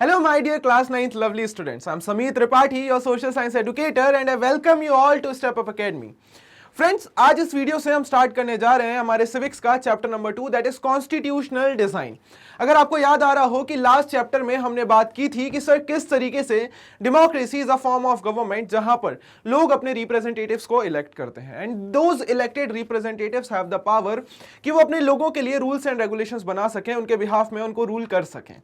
Hello, my dear class 9th lovely students. I'm Sameer Tripathi, your social science educator, and I welcome you all to Step Up Academy. Friends, आज इस video से हम start करने जा रहे हैं हमारे सिविक्स का chapter number 2, that is constitutional design. अगर आपको याद आ रहा हो कि लास्ट चैप्टर में हमने बात की थी कि सर किस तरीके से democracy is a form of government जहां पर लोग अपने रिप्रेजेंटेटिव्स को इलेक्ट करते हैं and those elected representatives have the power कि वो अपने लोगों के लिए रूल्स एंड रेगुलेशंस बना सकें, उनके बिहाफ में उनको रूल कर सकें।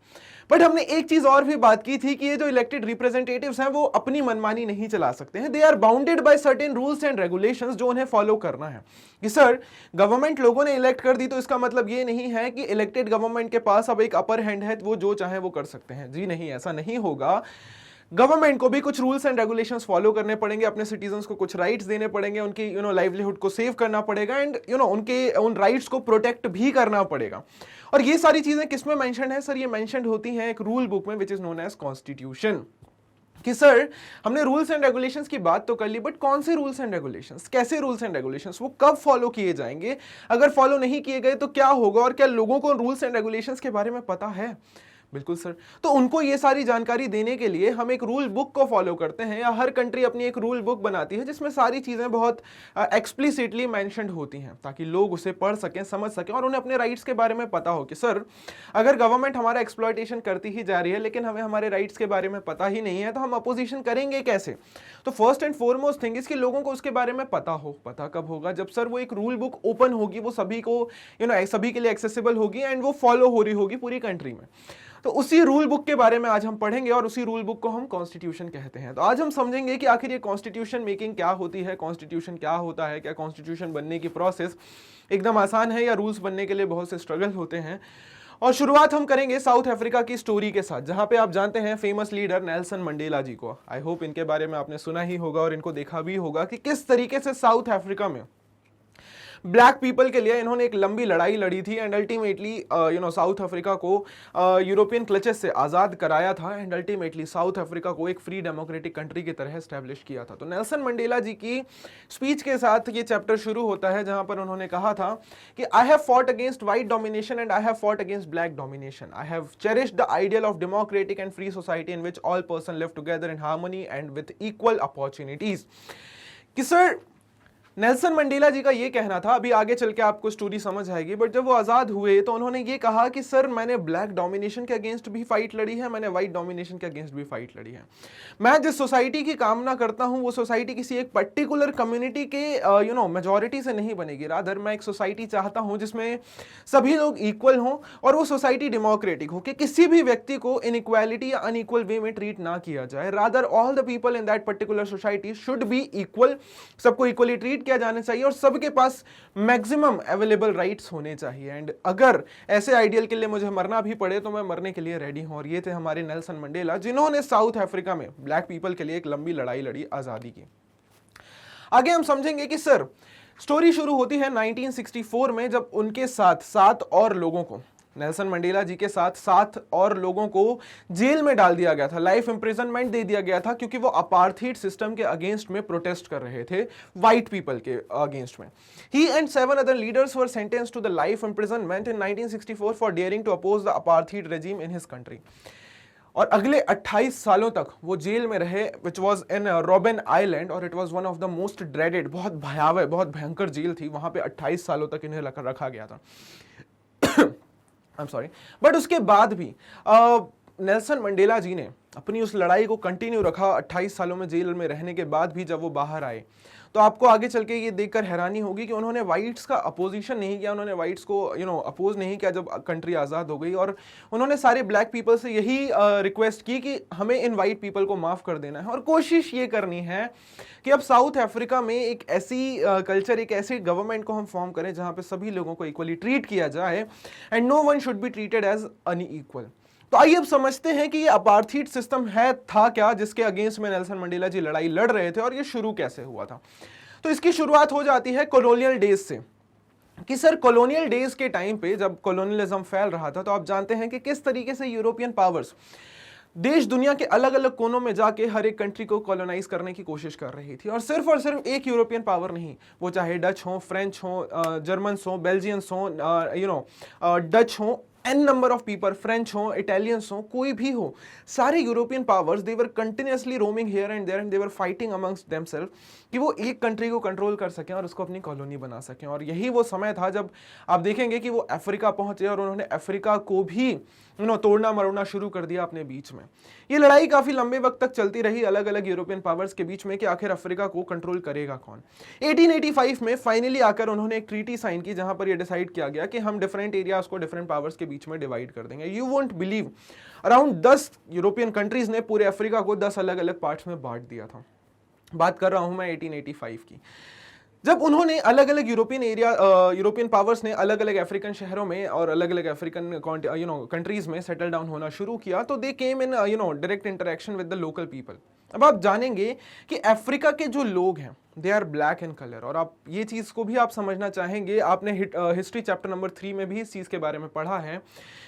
बट हमने एक चीज और भी बात की थी कि ये जो इलेक्टेड रिप्रेजेंटेटिव्स हैं वो अपनी मनमानी नहीं चला सकते हैं। They are bounded by certain rules and regulations जो उन्हें फॉलो करना है। कि सर गवर्नमेंट लोगों ने इलेक्ट कर दी तो इसका मतलब ये नहीं है कि इलेक्टेड गवर्नमेंट के पास अब एक अपर हैंड है, वो जो चाहे वो कर सकते हैं। जी नहीं, ऐसा नहीं होगा। गवर्नमेंट को भी कुछ रूल्स एंड रेगुलेशंस फॉलो करने पड़ेंगे, अपने सिटीजन्स को कुछ राइट्स देने पड़ेंगे, उनकी लाइवलीहुड को सेव करना पड़ेगा एंड उनके उन राइट्स को प्रोटेक्ट भी करना पड़ेगा। और ये सारी चीजें किसमें मेंशन्ड है सर? ये मेंशन्ड होती हैं एक रूल बुक में which is known as constitution. कि सर हमने रूल्स एंड रेगुलेशंस की बात तो कर ली, बट कौन से रूल्स एंड रेगुलेशंस, कैसे रूल्स एंड रेगुलेशंस, वो कब फॉलो किए जाएंगे, अगर फॉलो नहीं किए गए तो क्या होगा, और क्या लोगों को रूल्स एंड रेगुलेशंस के बारे में पता है? बिल्कुल सर। तो उनको ये सारी जानकारी देने के लिए हम एक रूल बुक को फॉलो करते हैं, या हर कंट्री अपनी एक रूल बुक बनाती है जिसमें सारी चीजें बहुत एक्सप्लिसिटली मेंशन्ड होती हैं ताकि लोग उसे पढ़ सकें, समझ सकें और उन्हें अपने राइट्स के बारे में पता हो कि सर अगर गवर्नमेंट हमारा एक्सप्लॉयटेशन करती ही जा रही है लेकिन हमें हमारे राइट्स के बारे में पता ही नहीं है तो हम अपोजिशन करेंगे कैसे? तो फर्स्ट एंड फॉरमोस्ट थिंग इसके लोगों को उसके बारे में पता हो। पता कब होगा? जब सर वो एक रूल बुक ओपन होगी, वो सभी को सभी के लिए एक्सेसिबल होगी एंड वो फॉलो हो रही होगी पूरी कंट्री में। तो उसी रूल बुक के बारे में आज हम पढ़ेंगे और उसी रूल बुक को हम कॉन्स्टिट्यूशन कहते हैं। तो आज हम समझेंगे कि आखिर ये कॉन्स्टिट्यूशन मेकिंग क्या होती है, कॉन्स्टिट्यूशन क्या होता है, क्या कॉन्स्टिट्यूशन बनने की प्रोसेस एकदम आसान है या रूल्स बनने के लिए बहुत से स्ट्रगल होते हैं। और शुरुआत हम करेंगे साउथ अफ्रीका की स्टोरी के साथ, जहां पे आप जानते हैं फेमस लीडर नेल्सन मंडेला जी को। आई होप इनके बारे में आपने सुना ही होगा और इनको देखा भी होगा कि किस तरीके से साउथ अफ्रीका में ब्लैक पीपल के लिए इन्होंने एक लंबी लड़ाई लड़ी थी एंड अल्टीमेटली साउथ अफ्रीका को यूरोपियन क्लचेस से आज़ाद कराया था एंड अल्टीमेटली साउथ अफ्रीका को एक फ्री डेमोक्रेटिक कंट्री की तरह एस्टेब्लिश किया था। तो नेल्सन मंडेला जी की स्पीच के साथ ये चैप्टर शुरू होता है जहां पर उन्होंने कहा था कि I have fought against white domination and I have fought against black domination. I have cherished the ideal of democratic and free society in which all person live together in harmony and with equal opportunities. कि sir Nelson Mandela जी का ये कहना था, अभी आगे चल के आपको स्टोरी समझ आएगी, बट जब वो आज़ाद हुए तो उन्होंने ये कहा कि सर मैंने ब्लैक डोमिनेशन के अगेंस्ट भी फाइट लड़ी है, मैंने वाइट डोमिनेशन के अगेंस्ट भी फाइट लड़ी है। मैं जिस सोसाइटी की कामना करता हूँ वो सोसाइटी किसी एक पर्टिकुलर कम्युनिटी के मेजॉरिटी से नहीं बनेगी, रादर मैं एक सोसाइटी चाहता हूँ जिसमें सभी लोग इक्वल हों और वो सोसाइटी डेमोक्रेटिक हो, कि किसी भी व्यक्ति को इनइक्वालिटी या अनइक्वल वे में ट्रीट ना किया जाए। Rather all the people in that particular society should be equal, सबको इक्वली ट्रीट किया जाना चाहिए और सबके पास मैक्सिमम अवेलेबल राइट्स होने चाहिए। एंड अगर ऐसे आइडियल के लिए मुझे मरना भी पड़े तो मैं मरने के लिए रेडी हूं। और ये थे हमारे नेल्सन मंडेला जिन्होंने साउथ अफ्रीका में ब्लैक पीपल के लिए एक लंबी लड़ाई लड़ी आजादी की। आगे हम समझेंगे कि सर स्टोरी शुरू होती है 1964 में, जब उनके साथ 7 और लोगों को, नेल्सन मंडेला जी के साथ 7 और लोगों को जेल में डाल दिया गया था, लाइफ इंप्रिजनमेंट दे दिया गया था, क्योंकि वो अपार्थाइड सिस्टम के अगेंस्ट में प्रोटेस्ट कर रहे थे, वाइट पीपल के अगेंस्ट में। He and 7 other leaders were sentenced to the life imprisonment in 1964 for daring to oppose the apartheid regime in his country. और अगले 28 सालों तक वो जेल में रहे, which was in Robben Island, और it was one of the most dreaded, बहुत भयावह, बहुत भयंकर जेल थी। वहां पे 28 सालों तक इन्हें रखा गया था। I am sorry. बट उसके बाद भी नेल्सन मंडेला जी ने अपनी उस लड़ाई को कंटिन्यू रखा। 28 सालों में जेल में रहने के बाद भी जब वो बाहर आए तो आपको आगे चल के ये देखकर हैरानी होगी कि उन्होंने वाइट्स का अपोजिशन नहीं किया, उन्होंने वाइट्स को अपोज नहीं किया जब कंट्री आज़ाद हो गई। और उन्होंने सारे ब्लैक पीपल से यही रिक्वेस्ट की कि हमें इन वाइट पीपल को माफ़ कर देना है और कोशिश ये करनी है कि अब साउथ अफ्रीका में एक ऐसी कल्चर, एक ऐसी गवर्नमेंट को हम फॉर्म करें जहाँ पे सभी लोगों को इक्वली ट्रीट किया जाए and no one should be treated as unequal. तो आइए अब समझते हैं कि ये अपार्थाइड सिस्टम था क्या जिसके अगेंस्ट में नेल्सन मंडेला जी लड़ाई लड़ रहे थे और ये शुरू कैसे हुआ था। तो इसकी शुरुआत हो जाती है कॉलोनियल डेज से, कि सर कॉलोनियल डेज के टाइम पे जब कॉलोनियलिज्म फैल रहा था तो आप जानते हैं कि किस तरीके से यूरोपियन पावर्स देश दुनिया के अलग अलग कोनों में जाके हर एक कंट्री को कॉलोनाइज करने की कोशिश कर रही थी। और सिर्फ एक यूरोपियन पावर नहीं, वो चाहे डच हो, फ्रेंच हो, जर्मन्स हो, बेल्जियंस हो, डच हो, an number of people, French हो, इटालियंस हो, कोई भी हो, सारे European powers they were continuously roaming here and there and they were fighting amongst themselves कि वो एक कंट्री को कंट्रोल कर सकें और उसको अपनी कॉलोनी बना सकें। और यही वो समय था जब आप देखेंगे कि वो अफ्रीका पहुंचे और उन्होंने अफ्रीका को भी तोड़ना मरोड़ना शुरू कर दिया अपने बीच में। ये लड़ाई काफी लंबे वक्त तक चलती रही अलग अलग यूरोपियन पावर्स के बीच में कि आखिर अफ्रीका को कंट्रोल करेगा कौन। 1885 में फाइनली आकर उन्होंने एक ट्रीटी साइन की जहां पर यह डिसाइड किया गया कि हम डिफरेंट एरियाज को डिफरेंट पावर्स के बीच में डिवाइड कर देंगे। You won't believe, around 10 European countries ने पूरे अफ्रीका को 10 अलग अलग पार्ट्स में बांट दिया था। बात कर रहा हूं मैं 1885 की, जब उन्होंने अलग अलग यूरोपियन पावर्स ने अलग अलग अफ्रीकन शहरों में और अलग अलग अफ्रीकन कंट्रीज में सेटल डाउन होना शुरू किया, तो they came in direct interaction with the local people. अब आप जानेंगे कि अफ्रीका के जो लोग हैं they are black in colour, और आप ये चीज़ को भी आप समझना चाहेंगे, आपने हिस्ट्री चैप्टर नंबर 3 में भी इस चीज़ के बारे में पढ़ा है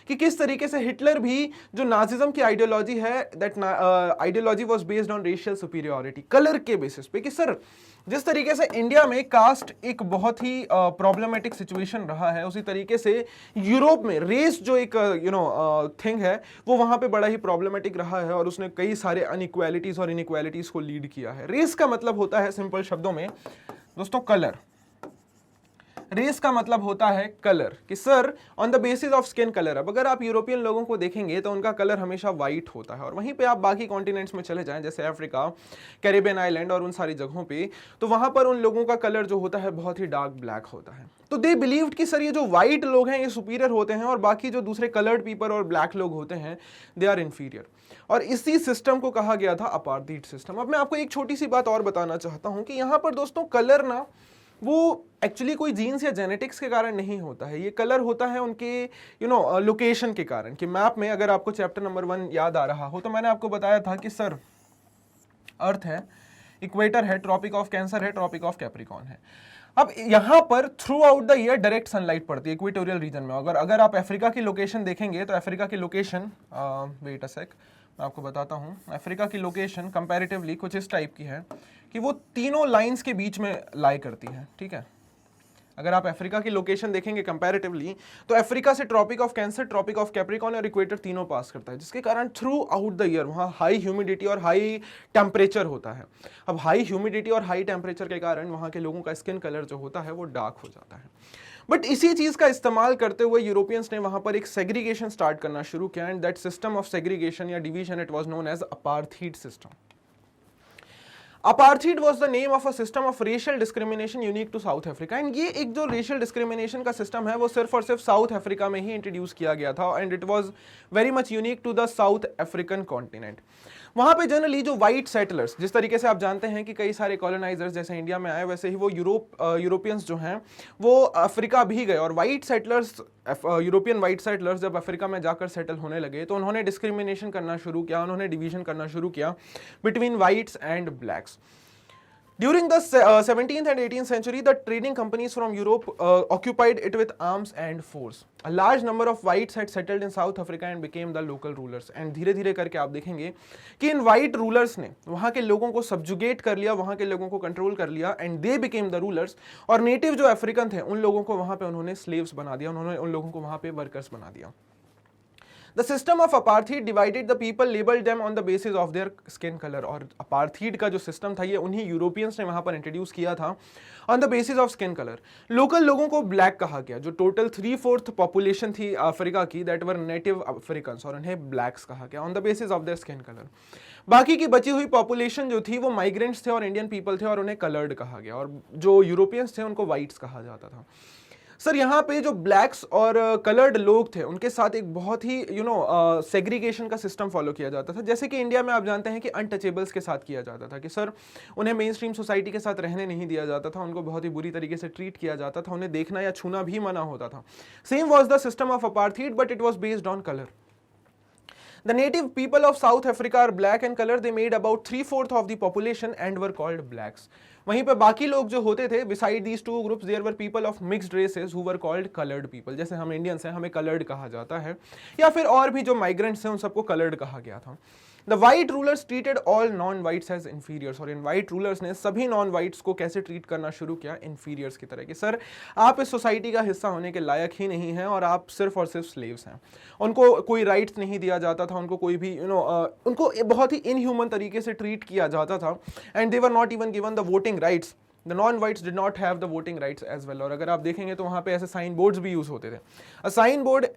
कि किस तरीके से हिटलर भी, जो नाजिज्म की आइडियोलॉजी है, that ideology was based on racial superiority, colour के बेसिस पे, कि सर जिस तरीके से इंडिया में कास्ट एक बहुत ही प्रॉब्लमेटिक सिचुएशन रहा है, उसी तरीके से यूरोप में रेस जो एक थिंग है वो वहां पे बड़ा ही प्रॉब्लमेटिक रहा है और उसने कई सारे अनइक्वालिटीज और इनइक्वालिटीज को लीड किया है। रेस का मतलब होता है सिंपल शब्दों में दोस्तों कलर। रेस का मतलब होता है कलर, कि sir on the basis of skin colour. अब अगर आप यूरोपियन लोगों को देखेंगे तो उनका कलर हमेशा वाइट होता है, और वहीं पे आप बाकी कॉन्टिनेंट्स में चले जाएं जैसे अफ्रीका, कैरिबियन आइलैंड और उन सारी जगहों पे, तो वहां पर उन लोगों का कलर जो होता है बहुत ही डार्क ब्लैक होता है। तो दे बिलीव्ड कि सर ये जो व्हाइट लोग हैं ये सुपीरियर होते हैं और बाकी जो दूसरे कलर्ड पीपल और ब्लैक लोग होते हैं दे आर इन्फीरियर, और इसी सिस्टम को कहा गया था अपार्थाइड सिस्टम। अब मैं आपको एक छोटी सी बात और बताना चाहता हूं कि यहां पर दोस्तों कलर ना वो एक्चुअली कोई जीन्स या जेनेटिक्स के कारण नहीं होता है, ये कलर होता है उनके लोकेशन के कारण। कि मैप में अगर आपको चैप्टर नंबर 1 याद आ रहा हो तो मैंने आपको बताया था कि सर अर्थ है, इक्वेटर है, ट्रॉपिक ऑफ कैंसर है, ट्रॉपिक ऑफ कैप्रिकॉर्न है। अब यहां पर through out the year direct sunlight पड़ती है इक्वेटोरियल रीजन में। अगर आप अफ्रीका की लोकेशन देखेंगे तो अफ्रीका की लोकेशन, वेट अ सेक, मैं आपको बताता हूं, अफ्रीका की लोकेशन कंपैरेटिवली कुछ इस टाइप की है कि वो तीनों लाइंस के बीच में लाई करती है, ठीक है। अगर आप अफ्रीका की लोकेशन देखेंगे कंपैरेटिवली तो अफ्रीका से Tropic of Cancer, Tropic of Capricorn और इक्वेटर तीनों पास करता है, जिसके कारण थ्रू आउट द ईयर वहां हाई ह्यूमिडिटी और हाई टेम्परेचर होता है। अब हाई ह्यूमिडिटी और हाई टेम्परेचर के कारण वहां के लोगों का स्किन कलर जो होता है वो डार्क हो जाता है। बट इसी चीज का इस्तेमाल करते हुए यूरोपियंस ने वहां पर एक सेग्रीगेशन स्टार्ट करना शुरू किया, and that system of segregation या division it was known as apartheid system. Apartheid was the name of a system of racial discrimination unique to South Africa, and ये एक जो रेशियल डिस्क्रिमिनेशन का system है वो सिर्फ और सिर्फ साउथ अफ्रीका में ही इंट्रोड्यूस किया गया था, and it was very much unique to the South African continent. वहां पे जनरली जो व्हाइट सेटलर्स, जिस तरीके से आप जानते हैं कि कई सारे कॉलोनाइजर्स जैसे इंडिया में आए, वैसे ही वो यूरोपियंस जो हैं वो अफ्रीका भी गए, और white settlers, European white settlers जब अफ्रीका में जाकर सेटल होने लगे तो उन्होंने डिस्क्रिमिनेशन करना शुरू किया, उन्होंने डिवीजन करना शुरू किया between whites and blacks. During the 17th and 18th century, the trading companies from Europe occupied it with arms and force. A large number of whites had settled in South Africa and became the local rulers. And धीरे धीरे करके आप देखेंगे कि इन white rulers ने वहाँ के लोगों को subjugate कर लिया, वहाँ के लोगों को control कर लिया, and they became the rulers. और native जो African थे उन लोगों को वहाँ पे उन्होंने slaves बना दिया, उन्होंने उन लोगों को वहाँ पे workers बना दिया। The system of apartheid divided the people, labeled them on the basis of their skin color. और apartheid का जो सिस्टम था ये उन्हीं यूरोपियंस ने वहां पर इंट्रोड्यूस किया था on the basis of skin color. Local लोगों को ब्लैक कहा गया, जो टोटल 3/4 पॉपुलेशन थी अफ्रीका की, दैट वर नेटिव अफ्रीकन्स, और उन्हें ब्लैक्स कहा गया on the basis of their skin colour. बाकी की बची हुई पॉपुलेशन जो थी वो माइग्रेंट्स थे और इंडियन पीपल थे, और उन्हें कलर्ड कहा गया, और जो यूरोपियंस थे उनको व्हाइट्स कहा जाता था। सर यहाँ पे जो ब्लैक्स और कलर्ड लोग थे उनके साथ एक बहुत ही सेग्रीगेशन का सिस्टम फॉलो किया जाता था, जैसे कि इंडिया में आप जानते हैं कि अनटचेबल्स के साथ किया जाता था, कि सर उन्हें मेन स्ट्रीम सोसाइटी के साथ रहने नहीं दिया जाता था, उनको बहुत ही बुरी तरीके से ट्रीट किया जाता था, उन्हें देखना या छूना भी मना होता था। Same was the system of apartheid but it was based on colour. The native people of South Africa are black in color. They made about 3/4 of the population and were called blacks. वहीं पे बाकी लोग जो होते थे beside these two groups there were people of mixed races who were called coloured people. जैसे हम Indians हैं, हमें कलर्ड कहा जाता है, या फिर और भी जो माइग्रेंट्स हैं उन सबको कलर्ड कहा गया था। The white rulers treated all non whites as inferiors, और इन वाइट रूलर्स ने सभी नॉन वाइट्स को कैसे ट्रीट करना शुरू किया, इंफीरियर्स की तरह कि सर आप इस सोसाइटी का हिस्सा होने के लायक ही नहीं हैं और आप सिर्फ और सिर्फ स्लेव्स हैं। उनको कोई राइट्स नहीं दिया जाता था, उनको कोई भी उनको बहुत ही इनह्यूमन तरीके से ट्रीट किया जाता था, and they were not even given the voting rights. The non-whites did not have the voting rights as well। और अगर आप देखेंगे तो वहाँ पे ऐसे साइन बोर्ड्स भी यूज होते थे। A sign board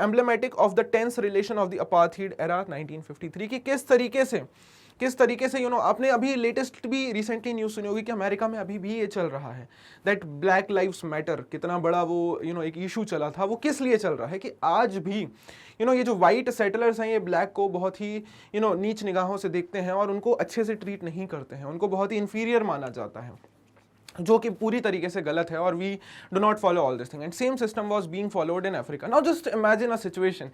emblematic of the tense relation of the apartheid era 1953 की किस तरीके से आपने अभी लेटेस्ट भी रिसेंटली न्यूज़ सुनी होगी कि अमेरिका में अभी भी ये चल रहा है दैट ब्लैक लाइव्स मैटर, कितना बड़ा वो एक इशू चला था। वो किस लिए चल रहा है कि आज भी ये जो वाइट सेटलर्स हैं ये ब्लैक को बहुत ही नीच निगाहों से देखते हैं और उनको अच्छे से ट्रीट नहीं करते हैं, उनको बहुत ही इंफीरियर माना जाता है, जो कि पूरी तरीके से गलत है। और we do not follow all this thing and same system was being followed in Africa. Now just imagine a situation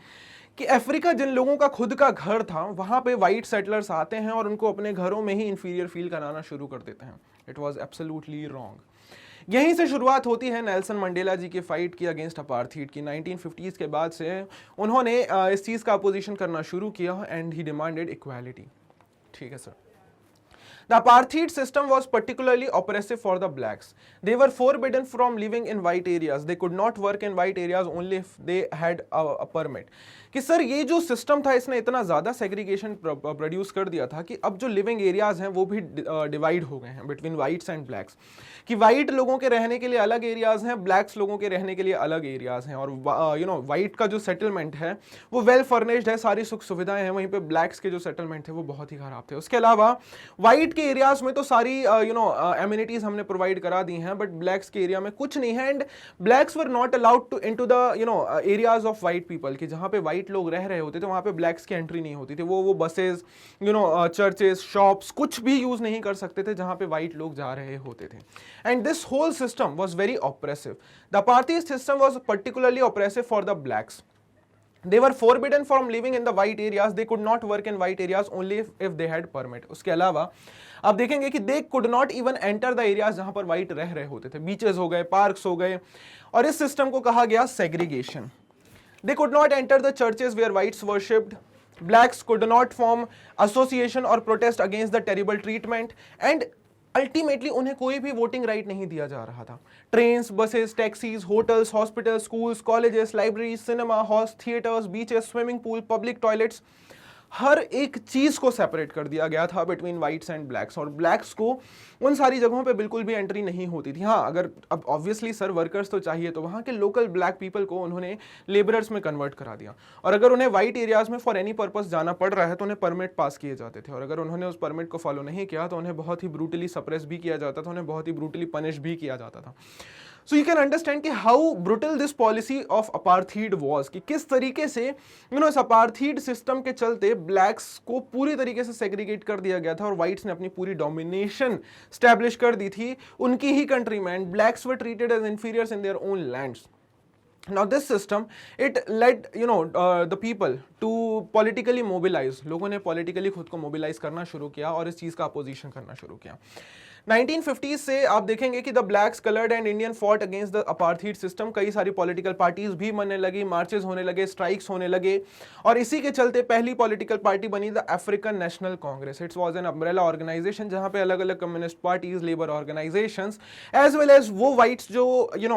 कि अफ्रीका जिन लोगों का खुद का घर था वहां पे वाइट सेटलर्स आते हैं और उनको अपने घरों में ही इंफीरियर फील कराना शुरू कर देते हैं। It was absolutely wrong. यहीं से शुरुआत होती है नेल्सन मंडेला जी की फाइट की अगेंस्ट अपार्थीड की। 1950s के बाद से उन्होंने इस चीज़ का अपोजिशन करना शुरू किया एंड ही डिमांडेड इक्वालिटी। ठीक है sir. The apartheid system was particularly oppressive for the blacks. They were forbidden from living in white areas. They could not work in white areas only if they had a permit. कि sir ये जो system था इसने इतना ज़्यादा segregation produce कर दिया था कि अब जो लिविंग एरियाज़ हैं वो भी डिवाइड हो गए हैं बिटवीन वाइट्स एंड ब्लैक्स। कि वाइट लोगों के रहने के लिए अलग एरियाज़ हैं, ब्लैक्स लोगों के रहने के लिए अलग एरियाज़ हैं। और वाइट का जो सेटलमेंट है वो वेल फर्निश्ड है, सारी सुख सुविधाएं हैं, वहीं पे ब्लैक्स के जो सेटलमेंट थे वो बहुत ही ख़राब थे। उसके अलावा वाइट के एरियाज़ में तो सारी एमिनिटीज़ हमने प्रोवाइड करा दी हैं, बट ब्लैक्स के एरिया में कुछ नहीं है। And blacks were not allowed to into the areas of white people, कि जहाँ पे वाइट लोग रह रहे होते थे वहाँ पे ब्लैक्स की एंट्री नहीं होती थी। वो बसेस, चर्चेस, शॉप्स कुछ भी यूज नहीं कर सकते थे जहाँ पे वाइट लोग जा रहे होते थे। And this whole system was very oppressive. The apartheid system was particularly oppressive for the blacks. They were forbidden from living in the white areas. They could not work in white areas only if they had permit. उसके अलावा आप देखेंगे कि they could not even enter the areas जहाँ पर white रह रहे होते थे। बीचेस हो गए, पार्क्स हो गए, और इस सिस्टम को कहा गया segregation. They could not enter the churches where whites worshipped. Blacks could not form association or protest against the terrible treatment. And ultimately उन्हें कोई भी वोटिंग राइट नहीं दिया जा रहा था। Trains, buses, taxis, hotels, hospitals, schools, colleges, libraries, cinema halls, theatres, beaches, swimming pool, public toilets, हर एक चीज को सेपरेट कर दिया गया था बिटवीन वाइट्स एंड ब्लैक्स। और ब्लैक्स को उन सारी जगहों पे बिल्कुल भी एंट्री नहीं होती थी। हाँ, अगर अब ऑब्वियसली सर वर्कर्स तो चाहिए, तो वहाँ के लोकल ब्लैक पीपल को उन्होंने लेबरर्स में कन्वर्ट करा दिया। और अगर उन्हें वाइट एरियाज में फॉर एनी पर्पस जाना पड़ रहा है तो उन्हें परमिट पास किए जाते थे, और अगर उन्होंने उस परमिट को फॉलो नहीं किया तो उन्हें बहुत ही ब्रूटली सप्रेस भी किया जाता था, उन्हें बहुत ही ब्रूटली पनिश भी किया जाता था। सो यू कैन अंडरस्टैंड कि how brutal this policy of apartheid was, कि किस तरीके से इस अपार्थीड सिस्टम के चलते ब्लैक्स को पूरी तरीके से सेग्रीगेट कर दिया गया था और व्हाइट्स ने अपनी पूरी डोमिनेशन स्टैब्लिश कर दी थी उनकी ही कंट्री में। And blacks were treated as inferiors in their own lands. Now this system, it led the people to politically mobilize. लोगों ने politically खुद को mobilize करना शुरू किया और इस चीज़ का opposition करना शुरू किया। 1950s से आप देखेंगे कि the blacks, coloured and Indian fought against the apartheid system. कई सारी पॉलिटिकल पार्टीज भी बनने लगी, मार्चेस होने लगे, स्ट्राइक्स होने लगे, और इसी के चलते पहली पॉलिटिकल पार्टी बनी the African National Congress. It's was an umbrella organisation जहां पे अलग अलग communist parties, labour organisations, as well as वो वाइट्स जो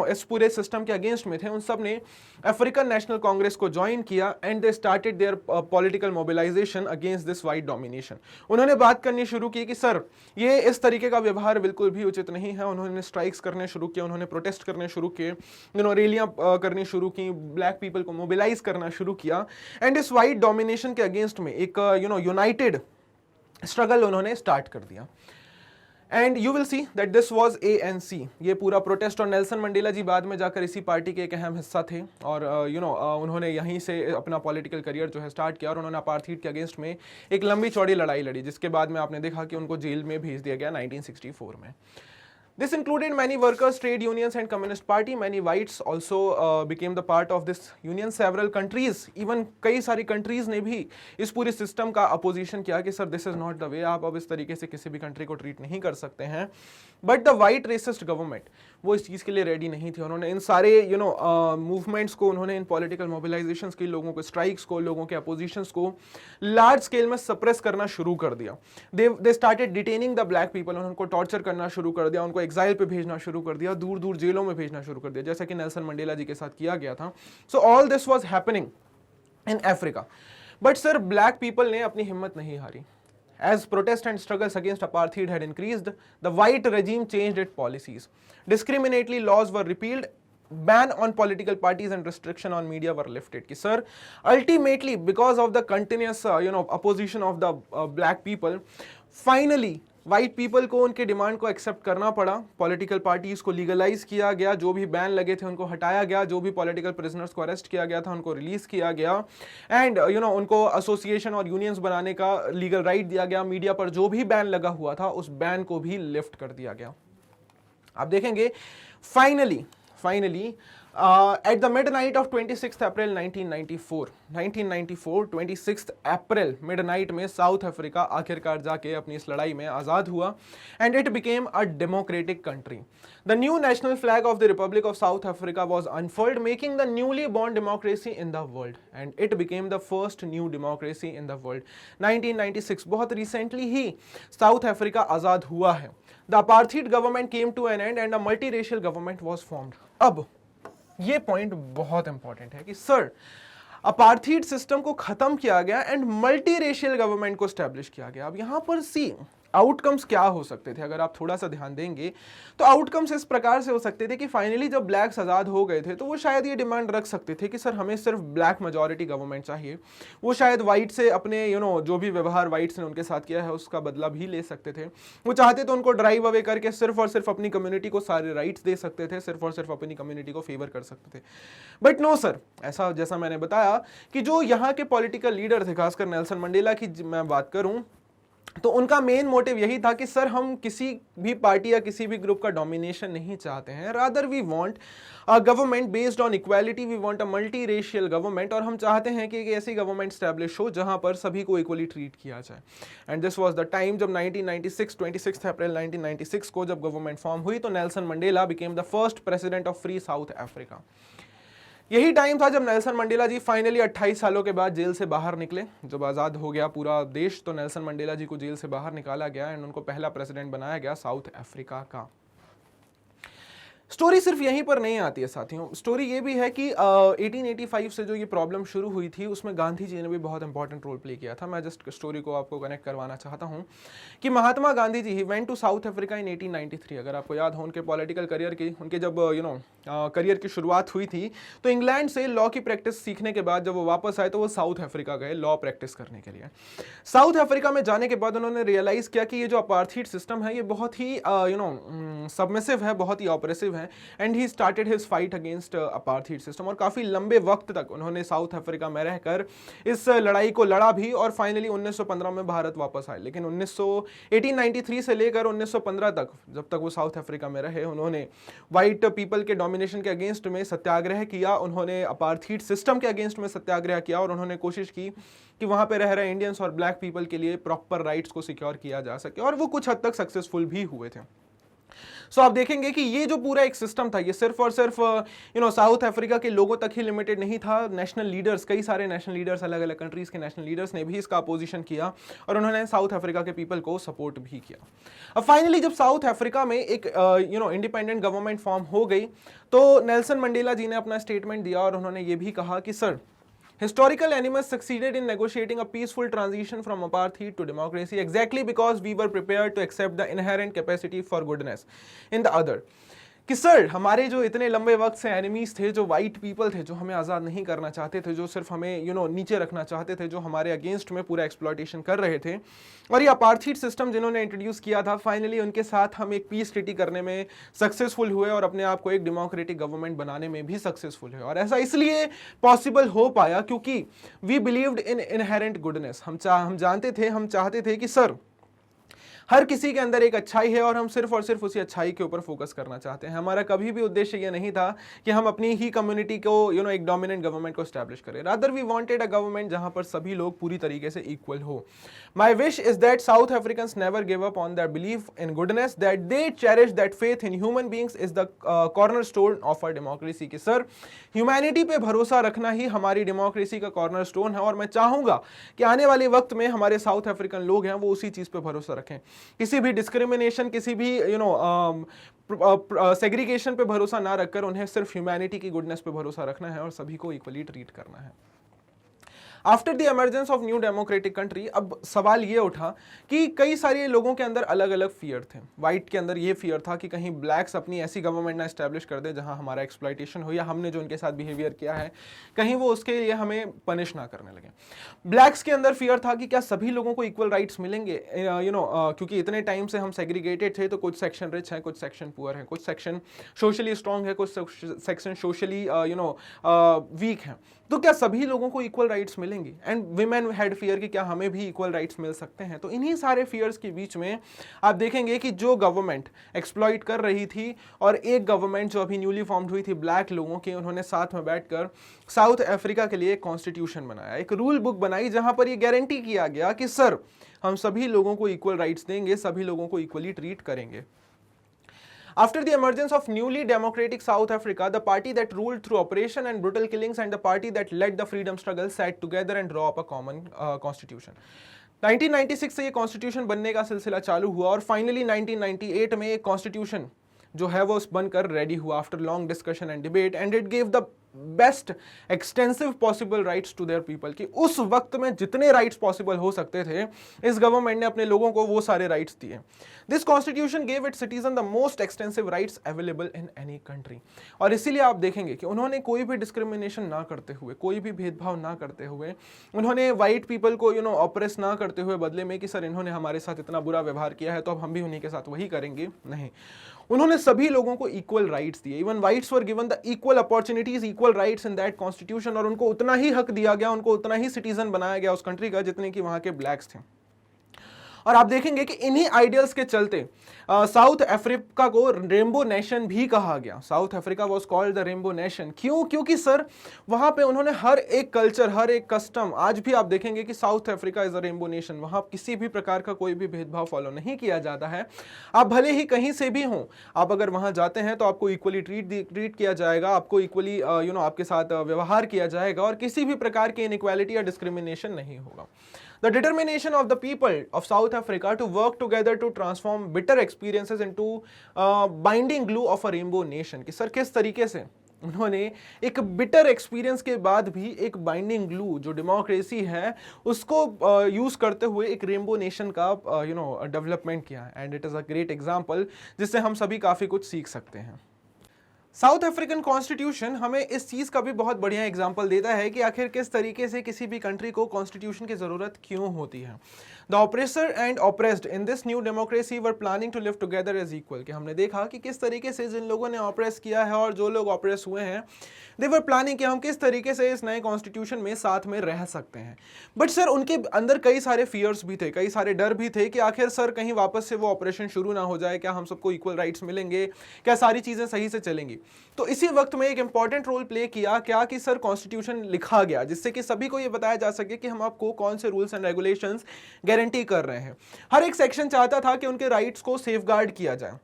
इस पूरे सिस्टम के अगेंस्ट में थे, उन सब ने अफ्रीकन नेशनल कांग्रेस को ज्वाइन किया and they started their political mobilisation against this white domination. उन्होंने बात करनी शुरू की कि सर ये इस तरीके का व्यवहार बिल्कुल भी उचित नहीं है। उन्होंने स्ट्राइक्स करने शुरू किए, उन्होंने प्रोटेस्ट करने शुरू किए, रैलियां करनी शुरू की, ब्लैक पीपल को मोबिलाइज करना शुरू किया एंड इस वाइट डोमिनेशन के अगेंस्ट में एक यूनाइटेड स्ट्रगल उन्होंने स्टार्ट कर दिया। And you will see that this was ANC, ये पूरा प्रोटेस्ट। और नेल्सन मंडेला जी बाद में जाकर इसी पार्टी के एक अहम हिस्सा थे और उन्होंने यहीं से अपना पॉलिटिकल करियर जो है स्टार्ट किया और उन्होंने अपार्थीड के अगेंस्ट में एक लंबी चौड़ी लड़ाई लड़ी, जिसके बाद में आपने देखा कि उनको जेल में भेज दिया गया 1964 में। This included many workers, trade unions and Communist Party. Many whites also became the part of this union. Several countries, even कई सारी countries ने भी इस पूरे system का opposition किया कि sir this is not the way, आप अब इस तरीके से किसी भी country को treat नहीं कर सकते हैं. But the white racist government वो इस चीज़ के लिए ready नहीं थी. उन्होंने इन सारे movements को, उन्होंने इन political mobilizations के, लोगों को strikes को, लोगों के oppositions को large scale में suppress करना शुरू कर दिया. They started detaining the black people. उनको torture करना शुरू कर दिया, उनको एग्जाइल पे भेजना शुरू कर दिया, दूर दूर जेलों में भेजना शुरू कर दिया, जैसा कि नेल्सन मंडेला जी के साथ किया गया था. So all this was happening in Africa. But sir black people ने अपनी हिम्मत नहीं हारी. As protests and struggles against apartheid had increased, the white regime changed its policies. Discriminatory laws were repealed, ban on political parties and restriction on media were lifted. कि sir, ultimately because of the continuous opposition of the black people, finally white people को उनके demand को accept करना पड़ा. Political parties को legalise किया गया, जो भी बैन लगे थे उनको हटाया गया, जो भी पॉलिटिकल प्रिजनर्स को अरेस्ट किया गया था उनको रिलीज किया गया, एंड उनको एसोसिएशन और यूनियंस बनाने का लीगल राइट दिया गया. मीडिया पर जो भी बैन लगा हुआ था उस बैन को भी लिफ्ट कर दिया गया. आप देखेंगे finally at the midnight of 26th April 1994, 26th April midnight में साउथ अफ्रीका आखिरकार जाके अपनी इस लड़ाई में आज़ाद हुआ and it became a democratic country. The new national flag of the Republic of South Africa was unfurled, making the newly born democracy in the world, and it became the first new democracy in the world. 1996 बहुत recently ही south Africa आज़ाद हुआ है. The apartheid government came to an end and a multiracial government was formed. अब ये point बहुत important है कि sir apartheid system को खत्म किया गया एंड मल्टी रेशियल गवर्नमेंट को स्टैब्लिश किया गया. अब यहां पर सी आउटकम्स क्या हो सकते थे, अगर आप थोड़ा सा ध्यान देंगे तो आउटकम्स इस प्रकार से हो सकते थे कि फाइनली जब ब्लैक्स आज़ाद हो गए थे तो वो शायद ये डिमांड रख सकते थे कि सर हमें सिर्फ ब्लैक मेजॉरिटी गवर्नमेंट चाहिए. वो शायद वाइट से अपने जो भी व्यवहार वाइट्स ने उनके साथ किया है उसका बदला भी ले सकते थे. वो चाहते तो उनको ड्राइव अवे करके सिर्फ और सिर्फ अपनी कम्युनिटी को सारे राइट्स दे सकते थे, सिर्फ और सिर्फ अपनी कम्युनिटी को फेवर कर सकते थे. बट नो सर, ऐसा जैसा मैंने बताया कि जो यहाँ के पॉलिटिकल लीडर थे, खासकर नेल्सन मंडेला की मैं बात करूँ तो उनका मेन मोटिव यही था कि सर हम किसी भी पार्टी या किसी भी ग्रुप का डोमिनेशन नहीं चाहते हैं, rather we want a government based on equality, we want a multi racial government, और हम चाहते हैं कि एक ऐसी गवर्नमेंट स्टैब्लिश हो जहां पर सभी को इक्वली ट्रीट किया जाए. And this was the time जब 1996 26 अप्रैल 1996 को जब गवर्नमेंट फॉर्म हुई तो Nelson Mandela became the first president of free south Africa. यही टाइम था जब नेल्सन मंडेला जी फाइनली 28 सालों के बाद जेल से बाहर निकले. जब आज़ाद हो गया पूरा देश तो नेल्सन मंडेला जी को जेल से बाहर निकाला गया एंड उनको पहला प्रेसिडेंट बनाया गया साउथ अफ्रीका का. स्टोरी सिर्फ यहीं पर नहीं आती है साथियों, स्टोरी ये भी है कि 1885 से जो ये प्रॉब्लम शुरू हुई थी उसमें गांधी जी ने भी बहुत इंपॉर्टेंट रोल प्ले किया था. मैं जस्ट स्टोरी को आपको कनेक्ट करवाना चाहता हूँ कि महात्मा गांधी जी ही went to South Africa in 1893. अगर आपको याद हो उनके पॉलिटिकल करियर की, उनके जब करियर की शुरुआत हुई थी तो इंग्लैंड से लॉ की प्रैक्टिस सीखने के बाद जब वो वापस आए तो वो साउथ अफ्रीका गए लॉ प्रैक्टिस करने के लिए. साउथ अफ्रीका में जाने के बाद उन्होंने रियलाइज किया कि ये जो अपार्थीड सिस्टम है ये बहुत ही सबमिसिव है, बहुत ही ऑपरेसिव है, and he started his fight against apartheid system. और काफी लंबे वक्त तक उन्होंने साउथ अफ्रीका में रहकर इस लड़ाई को लड़ा भी और फाइनली 1915 में भारत वापस आए. लेकिन 1893 से लेकर 1915 तक, जब तक वो साउथ अफ्रीका में रहे, उन्होंने वाइट पीपल के डोमिनेशन के अगेंस्ट में सत्याग्रह किया, उन्होंने अपार्थीड सिस्टम के अगेंस्ट में सत्याग्रह किया और उन्होंने कोशिश की कि वहां पे रह रहे इंडियंस और ब्लैक पीपल के लिए प्रॉपर राइट्स को सिक्योर किया जा सके, और वो कुछ हद तक सक्सेसफुल भी हुए थे. सो आप देखेंगे कि ये जो पूरा एक सिस्टम था ये सिर्फ और सिर्फ साउथ अफ्रीका के लोगों तक ही लिमिटेड नहीं था. नेशनल लीडर्स, कई सारे नेशनल लीडर्स, अलग अलग कंट्रीज के नेशनल लीडर्स ने भी इसका अपोजिशन किया और उन्होंने साउथ अफ्रीका के पीपल को सपोर्ट भी किया. अब फाइनली जब साउथ अफ्रीका में एक इंडिपेंडेंट गवर्नमेंट फॉर्म हो गई तो नेल्सन मंडेला जी ने अपना स्टेटमेंट दिया और उन्होंने ये भी कहा कि sir historical animus succeeded in negotiating a peaceful transition from apartheid to democracy exactly because we were prepared to accept the inherent capacity for goodness in the other. कि सर हमारे जो इतने लंबे वक्त से एनिमीज थे, जो वाइट पीपल थे, जो हमें आज़ाद नहीं करना चाहते थे, जो सिर्फ हमें नीचे रखना चाहते थे, जो हमारे अगेंस्ट में पूरा एक्सप्लॉयटेशन कर रहे थे, और ये अपार्थीड सिस्टम जिन्होंने इंट्रोड्यूस किया था, फाइनली उनके साथ हम एक पीस ट्रीटी करने में सक्सेसफुल हुए और अपने आप को एक डेमोक्रेटिक गवर्नमेंट बनाने में भी सक्सेसफुल हुए. और ऐसा इसलिए पॉसिबल हो पाया क्योंकि we believed in inherent goodness. हम जानते थे, हम चाहते थे कि सर हर किसी के अंदर एक अच्छाई है और हम सिर्फ और सिर्फ उसी अच्छाई के ऊपर फोकस करना चाहते हैं। हमारा कभी भी उद्देश्य ये नहीं था कि हम अपनी ही कम्युनिटी को एक डोमिनेंट गवर्नमेंट को स्टैब्लिश करें। Rather we wanted a government जहां पर सभी लोग पूरी तरीके से इक्वल हो। My wish is that South Africans never give up on their belief in goodness, that they cherish that faith in human beings is the cornerstone of our democracy. कि sir, humanity पे भरोसा रखना ही हमारी democracy का cornerstone है और मैं चाहूंगा कि आने वाले वक्त में हमारे साउथ अफ्रीकन लोग हैं वो उसी चीज पे भरोसा रखें। किसी भी डिस्क्रिमिनेशन, किसी भी सेग्रीगेशन पे भरोसा ना रखकर उन्हें सिर्फ ह्यूमैनिटी की गुडनेस पे भरोसा रखना है और सभी को इक्वली ट्रीट करना है। After the emergence of new democratic country, अब सवाल ये उठा कि कई सारे लोगों के अंदर अलग अलग फियर थे। व्हाइट के अंदर ये फियर था कि कहीं ब्लैक्स अपनी ऐसी गवर्नमेंट ना एस्टैब्लिश कर दे जहां हमारा एक्सप्लॉइटेशन हो या हमने जो उनके साथ बिहेवियर किया है कहीं वो उसके लिए हमें पनिश ना करने लगे। ब्लैक्स के अंदर फियर था कि क्या सभी लोगों को इक्वल राइट्स मिलेंगे, क्योंकि इतने टाइम से हम सेग्रीगेटेड थे, तो कुछ सेक्शन रिच हैं, कुछ सेक्शन पुअर हैं, कुछ सेक्शन सोशली स्ट्रांग है, कुछ सेक्शन सोशली वीक हैं, तो क्या सभी लोगों को इक्वल राइट्स मिलेंगे? एंड विमेन हैड फियर कि क्या हमें भी इक्वल राइट्स मिल सकते हैं? तो इन्हीं सारे फियर्स के बीच में आप देखेंगे कि जो गवर्नमेंट एक्सप्लॉइट कर रही थी और एक गवर्नमेंट जो अभी न्यूली फॉर्म्ड हुई थी ब्लैक लोगों की, उन्होंने साथ में बैठकर साउथ अफ्रीका के लिए एक कॉन्स्टिट्यूशन बनाया, एक रूल बुक बनाई जहां पर यह गारंटी किया गया कि सर हम सभी लोगों को इक्वल राइट्स देंगे, सभी लोगों को इक्वली ट्रीट करेंगे। After the emergence of newly democratic South Africa, the party that ruled through oppression and brutal killings and the party that led the freedom struggle sat together and draw up a common constitution. 1996 से ये constitution बनने का सिलसिला चालू हुआ और finally 1998 में एक कॉन्स्टिट्यूशन जो है वो बनकर रेडी हुआ after long discussion and debate, and it gave the best extensive possible rights to their people. कि उस वक्त में जितने राइट्स पॉसिबल हो सकते थे इस गवर्नमेंट ने अपने लोगों को वो सारे राइट्स दिए। This constitution gave it citizen the most extensive rights available in any country. और इसीलिए आप देखेंगे कि उन्होंने कोई भी डिस्क्रिमिनेशन ना करते हुए, कोई भी भेदभाव ना करते हुए, उन्होंने व्हाइट पीपल को ऑपरेस ना करते हुए बदले में कि सर इन्होंने हमारे साथ इतना बुरा व्यवहार किया है तो अब हम भी उन्हीं के साथ वही करेंगे, नहीं, उन्होंने सभी लोगों को इक्वल राइट्स दिए। Even whites were given the equal opportunities, equal rights in that constitution, और उनको उतना ही हक दिया गया, उनको उतना ही सिटीजन बनाया गया उस कंट्री का जितने कि वहां के ब्लैक्स थे। और आप देखेंगे कि इन्हीं आइडियल्स के चलते साउथ अफ्रीका को रेनबो नेशन भी कहा गया। South Africa was called the rainbow nation. क्यों? क्योंकि सर वहां पे उन्होंने हर एक कल्चर, हर एक कस्टम, आज भी आप देखेंगे कि south Africa is a rainbow nation, वहां किसी भी प्रकार का कोई भी भेदभाव फॉलो नहीं किया जाता है। आप भले ही कहीं से भी हों, आप अगर वहां जाते हैं तो आपको इक्वली ट्रीट किया जाएगा, आपको इक्वली आपके साथ व्यवहार किया जाएगा और किसी भी प्रकार की इनइक्वालिटी या डिस्क्रिमिनेशन नहीं होगा। The determination of the people of South Africa to work together to transform bitter experiences into binding glue of a rainbow nation। कि सर किस तरीके से उन्होंने एक बिटर एक्सपीरियंस के बाद भी एक बाइंडिंग ग्लू जो डेमोक्रेसी है उसको यूज करते हुए एक रेनबो नेशन का डेवलपमेंट किया, and it is a great example जिससे हम सभी काफी कुछ सीख सकते हैं। साउथ अफ्रीकन कॉन्स्टिट्यूशन हमें इस चीज का भी बहुत बढ़िया एग्जांपल देता है कि आखिर किस तरीके से किसी भी कंट्री को कॉन्स्टिट्यूशन की जरूरत क्यों होती है। The oppressor and oppressed in this new democracy were planning to live together as equal. कि हमने देखा कि किस तरीके से जिन लोगों ने ऑपरेस किया है और जो लोग ऑपरेस हुए हैं, दे वर प्लानिंग कि हम किस तरीके से इस नए कॉन्स्टिट्यूशन में साथ में रह सकते हैं। बट सर उनके अंदर कई सारे फियर्स भी थे, कई सारे डर भी थे कि आखिर सर कहीं वापस से वो ऑपरेशन शुरू ना हो जाए, क्या हम सबको इक्वल राइट्स मिलेंगे, क्या सारी चीजें सही से चलेंगी। तो इसी वक्त में एक इंपॉर्टेंट रोल प्ले किया क्या कि सर कॉन्स्टिट्यूशन लिखा गया जिससे कि सभी को यह बताया जा सके कि हम आपको कौन से रूल्स एंड रेगुलेशंस गारंटी कर रहे हैं। हर एक सेक्शन चाहता था कि उनके राइट्स को सेफगार्ड किया जाए,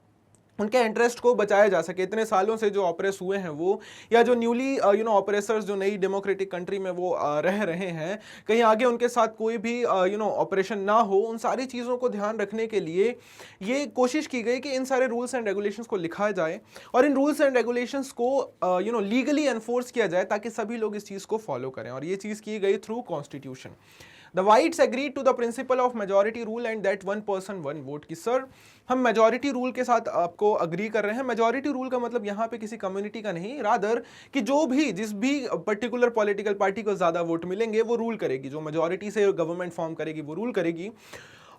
उनके इंटरेस्ट को बचाया जा सके। इतने सालों से जो ऑपरेस हुए हैं वो, या जो न्यूली ऑपरेसर्स जो नई डेमोक्रेटिक कंट्री में वो रह रहे हैं, कहीं आगे उनके साथ कोई भी ऑपरेशन ना हो, उन सारी चीज़ों को ध्यान रखने के लिए ये कोशिश की गई कि इन सारे रूल्स एंड रेगुलेशंस को लिखा जाए और इन रूल्स एंड रेगुलेशंस को लीगली एनफोर्स किया जाए ताकि सभी लोग इस चीज़ को फॉलो करें, और ये चीज़ की गई through constitution. The whites agreed to the principle of majority rule and that one person one vote। कि सर हम मेजॉरिटी रूल के साथ आपको अग्री कर रहे हैं। मेजॉरिटी रूल का मतलब यहाँ पे किसी कम्युनिटी का नहीं, रादर कि जिस भी पर्टिकुलर पॉलिटिकल पार्टी को ज्यादा वोट मिलेंगे वो रूल करेगी, जो मेजॉरिटी से गवर्नमेंट फॉर्म करेगी वो रूल करेगी,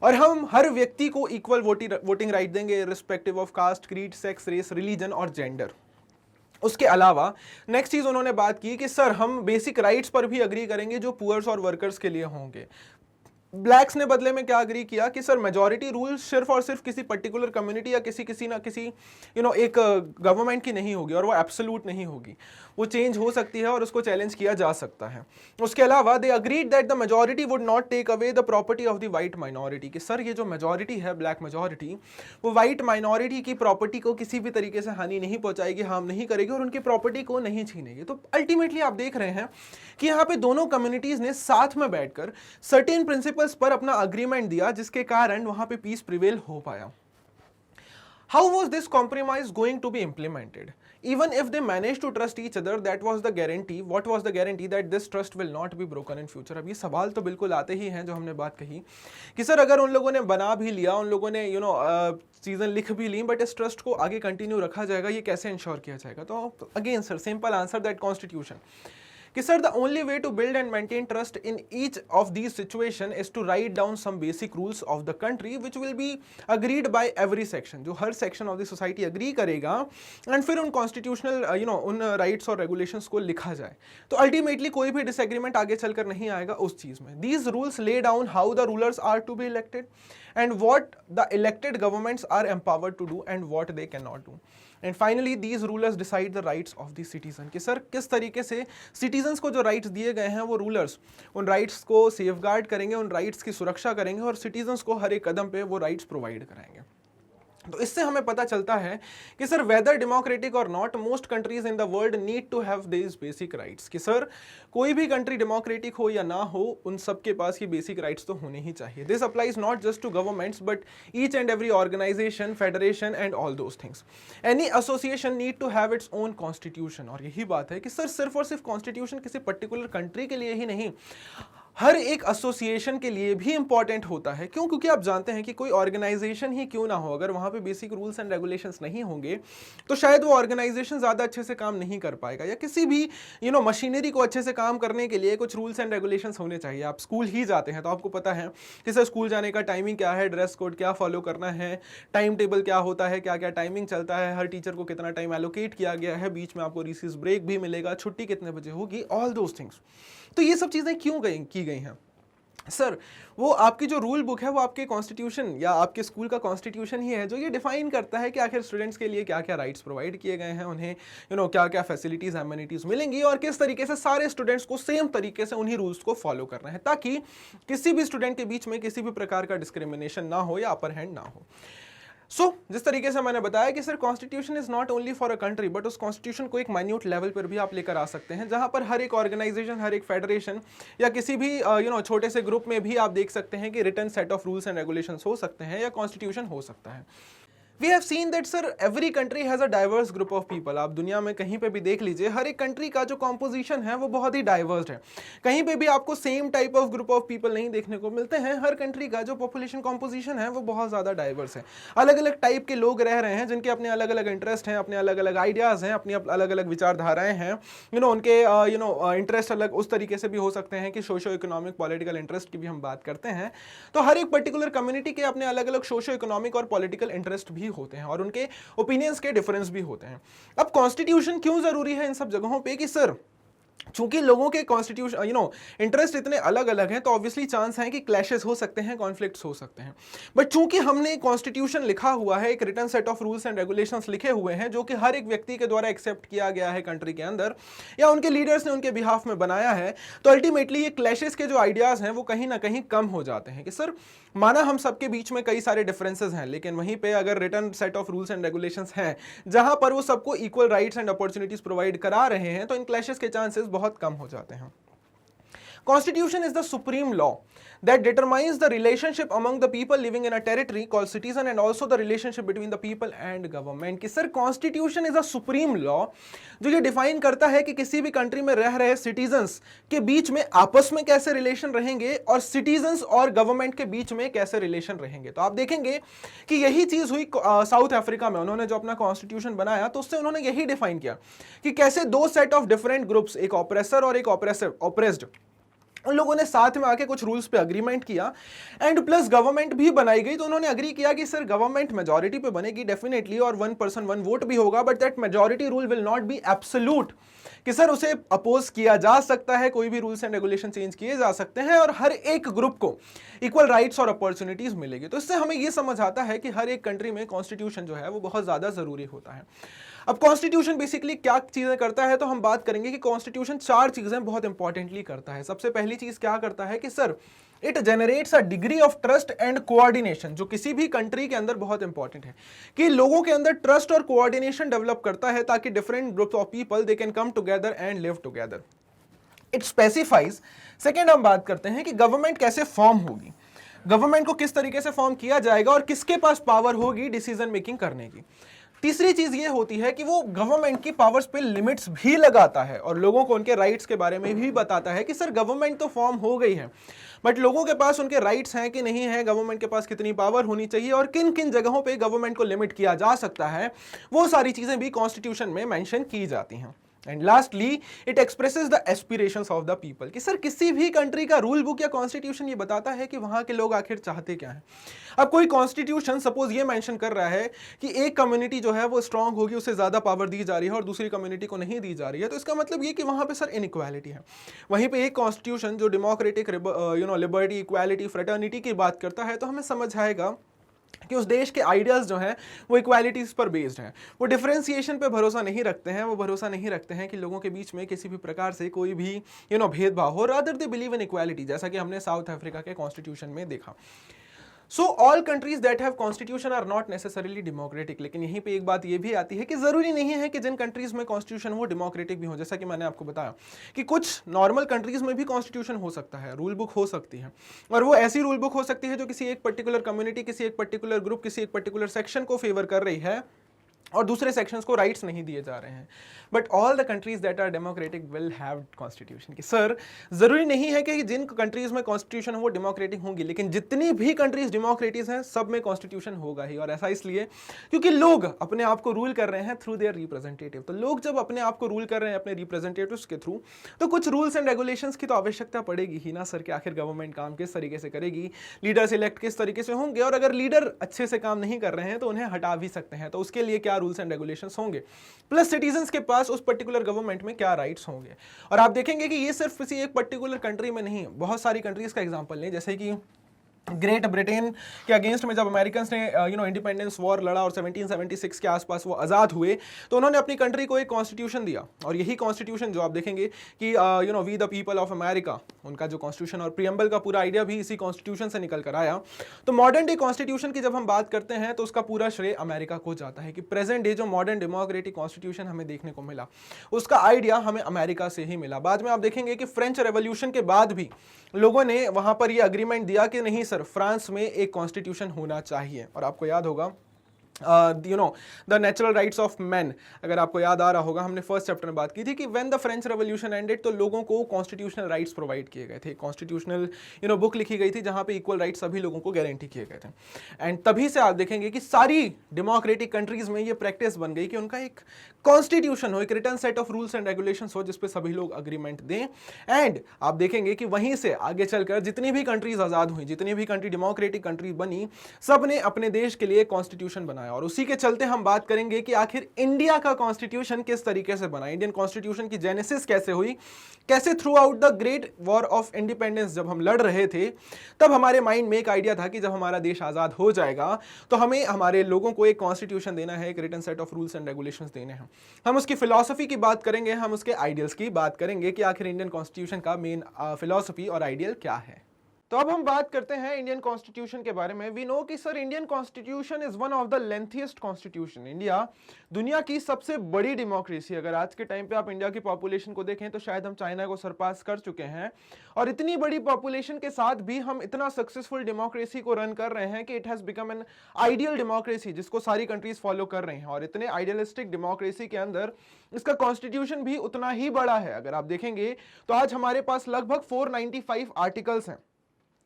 और हम हर व्यक्ति को इक्वल वोटिंग राइट देंगे respective of caste, creed, sex, race, religion और जेंडर। उसके अलावा नेक्स्ट चीज उन्होंने बात की कि सर हम बेसिक राइट्स पर भी अग्री करेंगे जो पुअर्स और वर्कर्स के लिए होंगे। ब्लैक्स ने बदले में क्या अग्री किया कि सर मेजॉरिटी रूल सिर्फ और सिर्फ किसी पर्टिकुलर कम्युनिटी या किसी ना किसी एक गवर्नमेंट की नहीं होगी और वो एब्सोल्यूट नहीं होगी, वो चेंज हो सकती है और उसको चैलेंज किया जा सकता है। उसके अलावा they agreed that the majority would not take away the property of the white minority, कि सर ये जो मेजॉरिटी है, ब्लैक मेजॉरिटी, वो वाइट माइनॉरिटी की प्रॉपर्टी को किसी भी तरीके से हानि नहीं पहुंचाएगी, हार्म नहीं करेगी और उनकी प्रॉपर्टी को नहीं छीनेगी। तो अल्टीमेटली आप देख रहे हैं कि यहाँ पे दोनों कम्युनिटीज ने साथ में बैठकर सर्टेन प्रिंसिपल्स पर अपना अग्रीमेंट दिया, जिसके कारण वहां पे पीस प्रिवेल हो पाया। How was this compromise going to be implemented? Even if they managed to trust each other, that was the guarantee. What was the guarantee that this trust will not be broken in future? अब ये सवाल तो बिल्कुल आते ही हैं जो हमने बात कही कि सर अगर उन लोगों ने बना भी लिया, उन लोगों ने चीज़ें लिख भी ली, बट इस ट्रस्ट को आगे कंटिन्यू रखा जाएगा, ये कैसे इंश्योर किया जाएगा? तो again sir simple answer, that constitution, कि sir the only way to build and maintain trust in each of these situation is to write down some basic rules of the country which will be agreed by every section, जो हर section of the society agree करेगा, and फिर उन constitutional उन rights और regulations को लिखा जाए। तो अल्टीमेटली कोई भी डिसएग्रीमेंट आगे चलकर नहीं आएगा उस चीज में। These rules lay down how the rulers are to be elected and what the elected governments are empowered to do and what they cannot do. And finally these rulers decide the rights of the citizen, कि sir किस तरीके से citizens को जो rights दिए गए हैं वो rulers उन rights को safeguard करेंगे, उन rights की सुरक्षा करेंगे और citizens को हर एक कदम पे वो rights provide कराएंगे। तो इससे हमें पता चलता है कि सर वेदर डेमोक्रेटिक और not, most countries in the world need to have this basic rights, कि सर कोई भी कंट्री डेमोक्रेटिक हो या ना हो, उन सबके पास ये बेसिक राइट्स तो होने ही चाहिए। This applies not just to governments but each and every organisation, federation and all those things. Any association need to have its own constitution, और यही बात है कि सर सिर्फ और सिर्फ कॉन्स्टिट्यूशन किसी पर्टिकुलर कंट्री के लिए ही नहीं, हर एक एसोसिएशन के लिए भी इंपॉर्टेंट होता है। क्यों? क्योंकि आप जानते हैं कि कोई ऑर्गेनाइजेशन ही क्यों ना हो, अगर वहां पे बेसिक रूल्स एंड रेगुलेशंस नहीं होंगे तो शायद वो ऑर्गेनाइजेशन ज्यादा अच्छे से काम नहीं कर पाएगा, या किसी भी मशीनरी को अच्छे से काम करने के लिए कुछ रूल्स एंड रेगुलेशंस होने चाहिए। आप स्कूल ही जाते हैं तो आपको पता है कि सर स्कूल जाने का टाइमिंग क्या है, ड्रेस कोड क्या फॉलो करना है, टाइम टेबल क्या होता है, क्या क्या टाइमिंग चलता है, हर टीचर को कितना टाइम एलोकेट किया गया है, बीच में आपको रिसेस ब्रेक भी मिलेगा, छुट्टी कितने बजे होगी, ऑल दोज थिंग्स। तो ये सब चीजें क्यों की गई हैं? सर वो आपकी जो रूल बुक है वो आपके कॉन्स्टिट्यूशन या आपके स्कूल का कॉन्स्टिट्यूशन ही है जो ये डिफाइन करता है कि आखिर स्टूडेंट्स के लिए क्या क्या राइट्स प्रोवाइड किए गए हैं, उन्हें क्या क्या फैसिलिटीज एमिनिटीज मिलेंगी और किस तरीके से सारे स्टूडेंट्स को सेम तरीके से उन्हीं रूल्स को फॉलो करना है, ताकि किसी भी स्टूडेंट के बीच में किसी भी प्रकार का डिस्क्रिमिनेशन ना हो या अपर हैंड ना हो। जिस तरीके से मैंने बताया कि sir constitution is not only for a country, but उस कॉन्स्टिट्यूशन को एक माइन्यूट लेवल पर भी आप लेकर आ सकते हैं, जहां पर हर एक ऑर्गेनाइजेशन, हर एक फेडरेशन या किसी भी छोटे से ग्रुप में भी आप देख सकते हैं कि written set of rules and regulations हो सकते हैं या कॉन्स्टिट्यूशन हो सकता है। We have seen that sir every country has a diverse group of people। आप दुनिया में कहीं पे भी देख लीजिए, हर एक कंट्री का जो कॉम्पोजिशन है वो बहुत ही डाइवर्स है। कहीं पे भी आपको same type of group of people नहीं देखने को मिलते हैं। हर कंट्री का जो पॉपुलेशन कॉम्पोजिशन है वो बहुत ज़्यादा डाइवर्स है। अलग अलग टाइप के लोग रह रहे हैं जिनके अपने अलग अलग इंटरेस्ट हैं, अपने अलग अलग आइडियाज़ हैं, अपनी अलग अलग विचारधाराएँ हैं। उनके इंटरेस्ट अलग उस तरीके से भी हो सकते हैं कि सोशो इकोनॉमिक पॉलिटिकल इंटरेस्ट की भी हम बात करते हैं। तो हर एक पर्टिकुलर कम्युनिटी के अपने अलग अलग सोशो इकोनॉमिक और पॉलिटिकल इंटरेस्ट भी होते हैं और उनके ओपिनियंस के डिफरेंस भी होते हैं। अब कॉन्स्टिट्यूशन क्यों जरूरी है इन सब जगहों पे? कि सर चूंकि लोगों के कॉन्स्टिट्यूशन इंटरेस्ट इतने अलग अलग हैं तो ऑब्वियसली चांस है कि क्लैशेस हो सकते हैं, कॉन्फ्लिक्ट्स हो सकते हैं। बट चूंकि हमने कॉन्स्टिट्यूशन लिखा हुआ है, एक written set of rules and regulations लिखे हुए हैं जो कि हर एक व्यक्ति के द्वारा एक्सेप्ट किया गया है कंट्री के अंदर या उनके लीडर्स ने उनके बिहाफ में बनाया है, तो अल्टीमेटली ये क्लैशेस के जो आइडियाज हैं वो कहीं ना कहीं कम हो जाते हैं। कि सर माना हम सबके बीच में कई सारे डिफरेंसेस हैं, लेकिन वहीं पे अगर written set of rules and regulations हैं जहां पर वो सबको equal rights and opportunities provide करा रहे हैं, तो इन क्लैशेस के चांसेस बहुत कम हो जाते हैं। Constitution is the supreme law that determines the relationship among the people living in a territory called citizen and also the relationship between the people and government। कि sir Constitution is a supreme law जो ये define करता है कि किसी भी country में रह रहे सिटीजन्स के बीच में आपस में कैसे रिलेशन रहेंगे और सिटीजन्स और गवर्नमेंट के बीच में कैसे रिलेशन रहेंगे। तो आप देखेंगे कि यही चीज हुई साउथ अफ्रीका में। उन्होंने जो अपना कॉन्स्टिट्यूशन बनाया तो उससे उन्होंने यही डिफाइन किया कि कैसे दो सेट ऑफ डिफरेंट ग्रुप्स, एक ऑपरेसर और एक ऑपरेस्ड, उन लोगों ने साथ में आके कुछ रूल्स पे अग्रीमेंट किया एंड प्लस गवर्नमेंट भी बनाई गई। तो उन्होंने अग्री किया कि सर गवर्नमेंट मेजॉरिटी पे बनेगी डेफिनेटली और 1 पर्सन 1 वोट भी होगा, but that majority rule will not be absolute, कि सर उसे अपोज किया जा सकता है, कोई भी रूल्स एंड रेगुलेशन चेंज किए जा सकते हैं और हर एक ग्रुप को इक्वल राइट्स और अपॉर्चुनिटीज मिलेगी। तो इससे हमें यह समझ आता है कि हर एक कंट्री में कॉन्स्टिट्यूशन जो है वो बहुत ज्यादा जरूरी होता है। अब कॉन्स्टिट्यूशन बेसिकली क्या चीजें करता है, तो हम बात करेंगे कि कॉन्स्टिट्यूशन 4 चीजें बहुत इंपॉर्टेंटली करता है। सबसे पहली चीज क्या करता है कि sir it generates a degree of trust and coordination, जो किसी भी कंट्री के अंदर बहुत इंपॉर्टेंट है कि लोगों के अंदर ट्रस्ट और कोऑर्डिनेशन डेवलप करता है ताकि different groups of people they can come together and live together. It specifies, second हम बात करते हैं कि गवर्नमेंट कैसे फॉर्म होगी, गवर्नमेंट को किस तरीके से फॉर्म किया जाएगा और किसके पास पावर होगी डिसीजन मेकिंग करने की। तीसरी चीज ये होती है कि वो गवर्नमेंट की पावर्स पे लिमिट्स भी लगाता है और लोगों को उनके राइट्स के बारे में भी बताता है कि सर गवर्नमेंट तो फॉर्म हो गई है बट लोगों के पास उनके राइट्स हैं कि नहीं है, गवर्नमेंट के पास कितनी पावर होनी चाहिए और किन किन जगहों पे गवर्नमेंट को लिमिट किया जा सकता है, वो सारी चीजें भी कॉन्स्टिट्यूशन में मेंशन की जाती हैं। And lastly it expresses the aspirations of the people, कि सर किसी भी कंट्री का रूल बुक या कॉन्स्टिट्यूशन ये बताता है कि वहां के लोग आखिर चाहते क्या हैं। अब कोई कॉन्स्टिट्यूशन सपोज ये मेंशन कर रहा है कि एक कम्युनिटी जो है वो स्ट्रांग होगी, उसे ज्यादा पावर दी जा रही है और दूसरी कम्युनिटी को नहीं दी जा रही है, तो इसका मतलब ये कि वहां पे सर इनइक्वालिटी है। वहीं पे एक कॉन्स्टिट्यूशन जो डेमोक्रेटिक लिबर्टी, इक्वालिटी, फ्रेटर्निटी की बात करता है, तो हमें समझ आएगा कि उस देश के आइडियाज जो हैं वो इक्वालिटीज पर बेस्ड हैं, वो डिफरेंशिएशन पे भरोसा नहीं रखते हैं, वो भरोसा नहीं रखते हैं कि लोगों के बीच में किसी भी प्रकार से कोई भी भेदभाव हो, rather they believe in equality, जैसा कि हमने साउथ अफ्रीका के कॉन्स्टिट्यूशन में देखा। So all countries that have constitution are not necessarily democratic, लेकिन यहीं पे एक बात ये भी आती है कि जरूरी नहीं है कि जिन कंट्रीज में कॉन्स्टिट्यूशन वो डेमोक्रेटिक भी हो। जैसा कि मैंने आपको बताया कि कुछ नॉर्मल कंट्रीज में भी कॉन्स्टिट्यूशन हो सकता है, रूल बुक हो सकती है, और वो ऐसी रूल बुक हो सकती है जो किसी एक पर्टिकुलर कम्युनिटी, किसी एक पर्टिकुलर ग्रुप, किसी एक पर्टिकुलर सेक्शन को फेवर कर रही है और दूसरे सेक्शंस को राइट्स नहीं दिए जा रहे हैं। But all the countries that are democratic will have constitution. कि सर जरूरी नहीं है कि जिन कंट्रीज में कॉन्स्टिट्यूशन हो वो डेमोक्रेटिक होंगी, लेकिन जितनी भी कंट्रीज डेमोक्रेटिक हैं सब में कॉन्स्टिट्यूशन होगा ही। और ऐसा इसलिए क्योंकि लोग अपने आप को रूल कर रहे हैं थ्रू देयर रिप्रेजेंटेटिव। तो लोग जब अपने आप को रूल कर रहे हैं अपने रिप्रेजेंटेटिव्स के थ्रू, तो कुछ रूल्स एंड रेगुलेशंस की तो आवश्यकता पड़ेगी ही ना सर, कि आखिर गवर्नमेंट काम किस तरीके से करेगी, लीडर्स इलेक्ट किस तरीके से होंगे, और अगर लीडर अच्छे से काम नहीं कर रहे हैं तो उन्हें हटा भी सकते हैं, तो उसके लिए क्या रूल्स एंड रेगुलेशंस होंगे, प्लस सिटीजंस के पास उस पर्टिकुलर गवर्नमेंट में क्या राइट्स होंगे। और आप देखेंगे कि ये सिर्फ किसी एक पर्टिकुलर कंट्री में नहीं, बहुत सारी कंट्रीज का एग्जांपल लें, जैसे कि ग्रेट ब्रिटेन के अगेंस्ट में जब अमेरिकन ने इंडिपेंडेंस वॉर लड़ा और 1776 के आसपास वो आज़ाद हुए, तो उन्होंने अपनी कंट्री को एक कॉन्स्टिट्यूशन दिया, और यही कॉन्स्टिट्यूशन जो आप देखेंगे कि we the people of America, उनका जो कॉन्स्टिट्यूशन और प्रियम्बल का पूरा आइडिया भी इसी कॉन्स्टिट्यूशन से निकल कर आया। तो मॉडर्न डे कॉन्स्टिट्यूशन की जब हम बात करते हैं तो उसका पूरा श्रेय अमेरिका को जाता है, कि प्रेजेंट डे जो मॉडर्न डेमोक्रेटिक कॉन्स्टिट्यूशन हमें देखने को मिला उसका आइडिया हमें अमेरिका से ही मिला। बाद में आप देखेंगे कि फ्रेंच रेवोल्यूशन के बाद भी लोगों ने वहां पर यह अग्रीमेंट दिया कि नहीं सर, फ्रांस में एक कॉन्स्टिट्यूशन होना चाहिए। और आपको याद होगा the natural rights of man, अगर आपको याद आ रहा होगा, हमने फर्स्ट चैप्टर में बात की थी कि when the French revolution ended, तो लोगों को कॉन्स्टिट्यूशनल राइट्स प्रोवाइड किए गए थे, कॉन्स्टिट्यूशनल बुक लिखी गई थी जहां पे इक्वल राइट्स सभी लोगों को गारंटी किए गए थे। एंड तभी से आप देखेंगे कि सारी डेमोक्रेटिक कंट्रीज में ये प्रैक्टिस बन गई कि उनका एक कॉन्स्टिट्यूशन हो, एक return set of rules and regulations हो जिसपे सभी लोग अग्रीमेंट दें। एंड आप देखेंगे कि वहीं से आगे चलकर जितनी भी कंट्रीज आजाद हुई, जितनी भी कंट्री डेमोक्रेटिक कंट्री बनी, सब ने अपने देश के लिए कॉन्स्टिट्यूशन बनाया। और उसी के चलते हम बात करेंगे कि आखिर इंडिया का कॉन्स्टिट्यूशन किस तरीके से बना, इंडियन कॉन्स्टिट्यूशन की जेनेसिस कैसे हुई, कैसे through out the great war of independence जब हम लड़ रहे थे तब हमारे माइंड में एक आइडिया था कि जब हमारा देश आजाद हो जाएगा तो हमें हमारे लोगों को एक कॉन्स्टिट्यूशन देना है, एक written set of rules and regulations देने हैं। हम उसकी फिलॉसफी की बात करेंगे, हम उसके आइडियल्स की बात करेंगे कि आखिर इंडियन कॉन्स्टिट्यूशन का मेन फिलॉसफी और आइडियल क्या है। तो अब हम बात करते हैं इंडियन कॉन्स्टिट्यूशन के बारे में। वी नो कि sir Indian constitution is one of the lengthiest constitution. India दुनिया की सबसे बड़ी डेमोक्रेसी, अगर आज के टाइम पे आप इंडिया की पॉपुलेशन को देखें तो शायद हम चाइना को सरपास कर चुके हैं, और इतनी बड़ी पॉपुलेशन के साथ भी हम इतना सक्सेसफुल डेमोक्रेसी को रन कर रहे हैं कि it has become an ideal democracy जिसको सारी कंट्रीज फॉलो कर रही हैं। और इतने आइडियलिस्टिक डेमोक्रेसी के अंदर इसका कॉन्स्टिट्यूशन भी उतना ही बड़ा है। अगर आप देखेंगे तो आज हमारे पास लगभग 495 आर्टिकल्स हैं,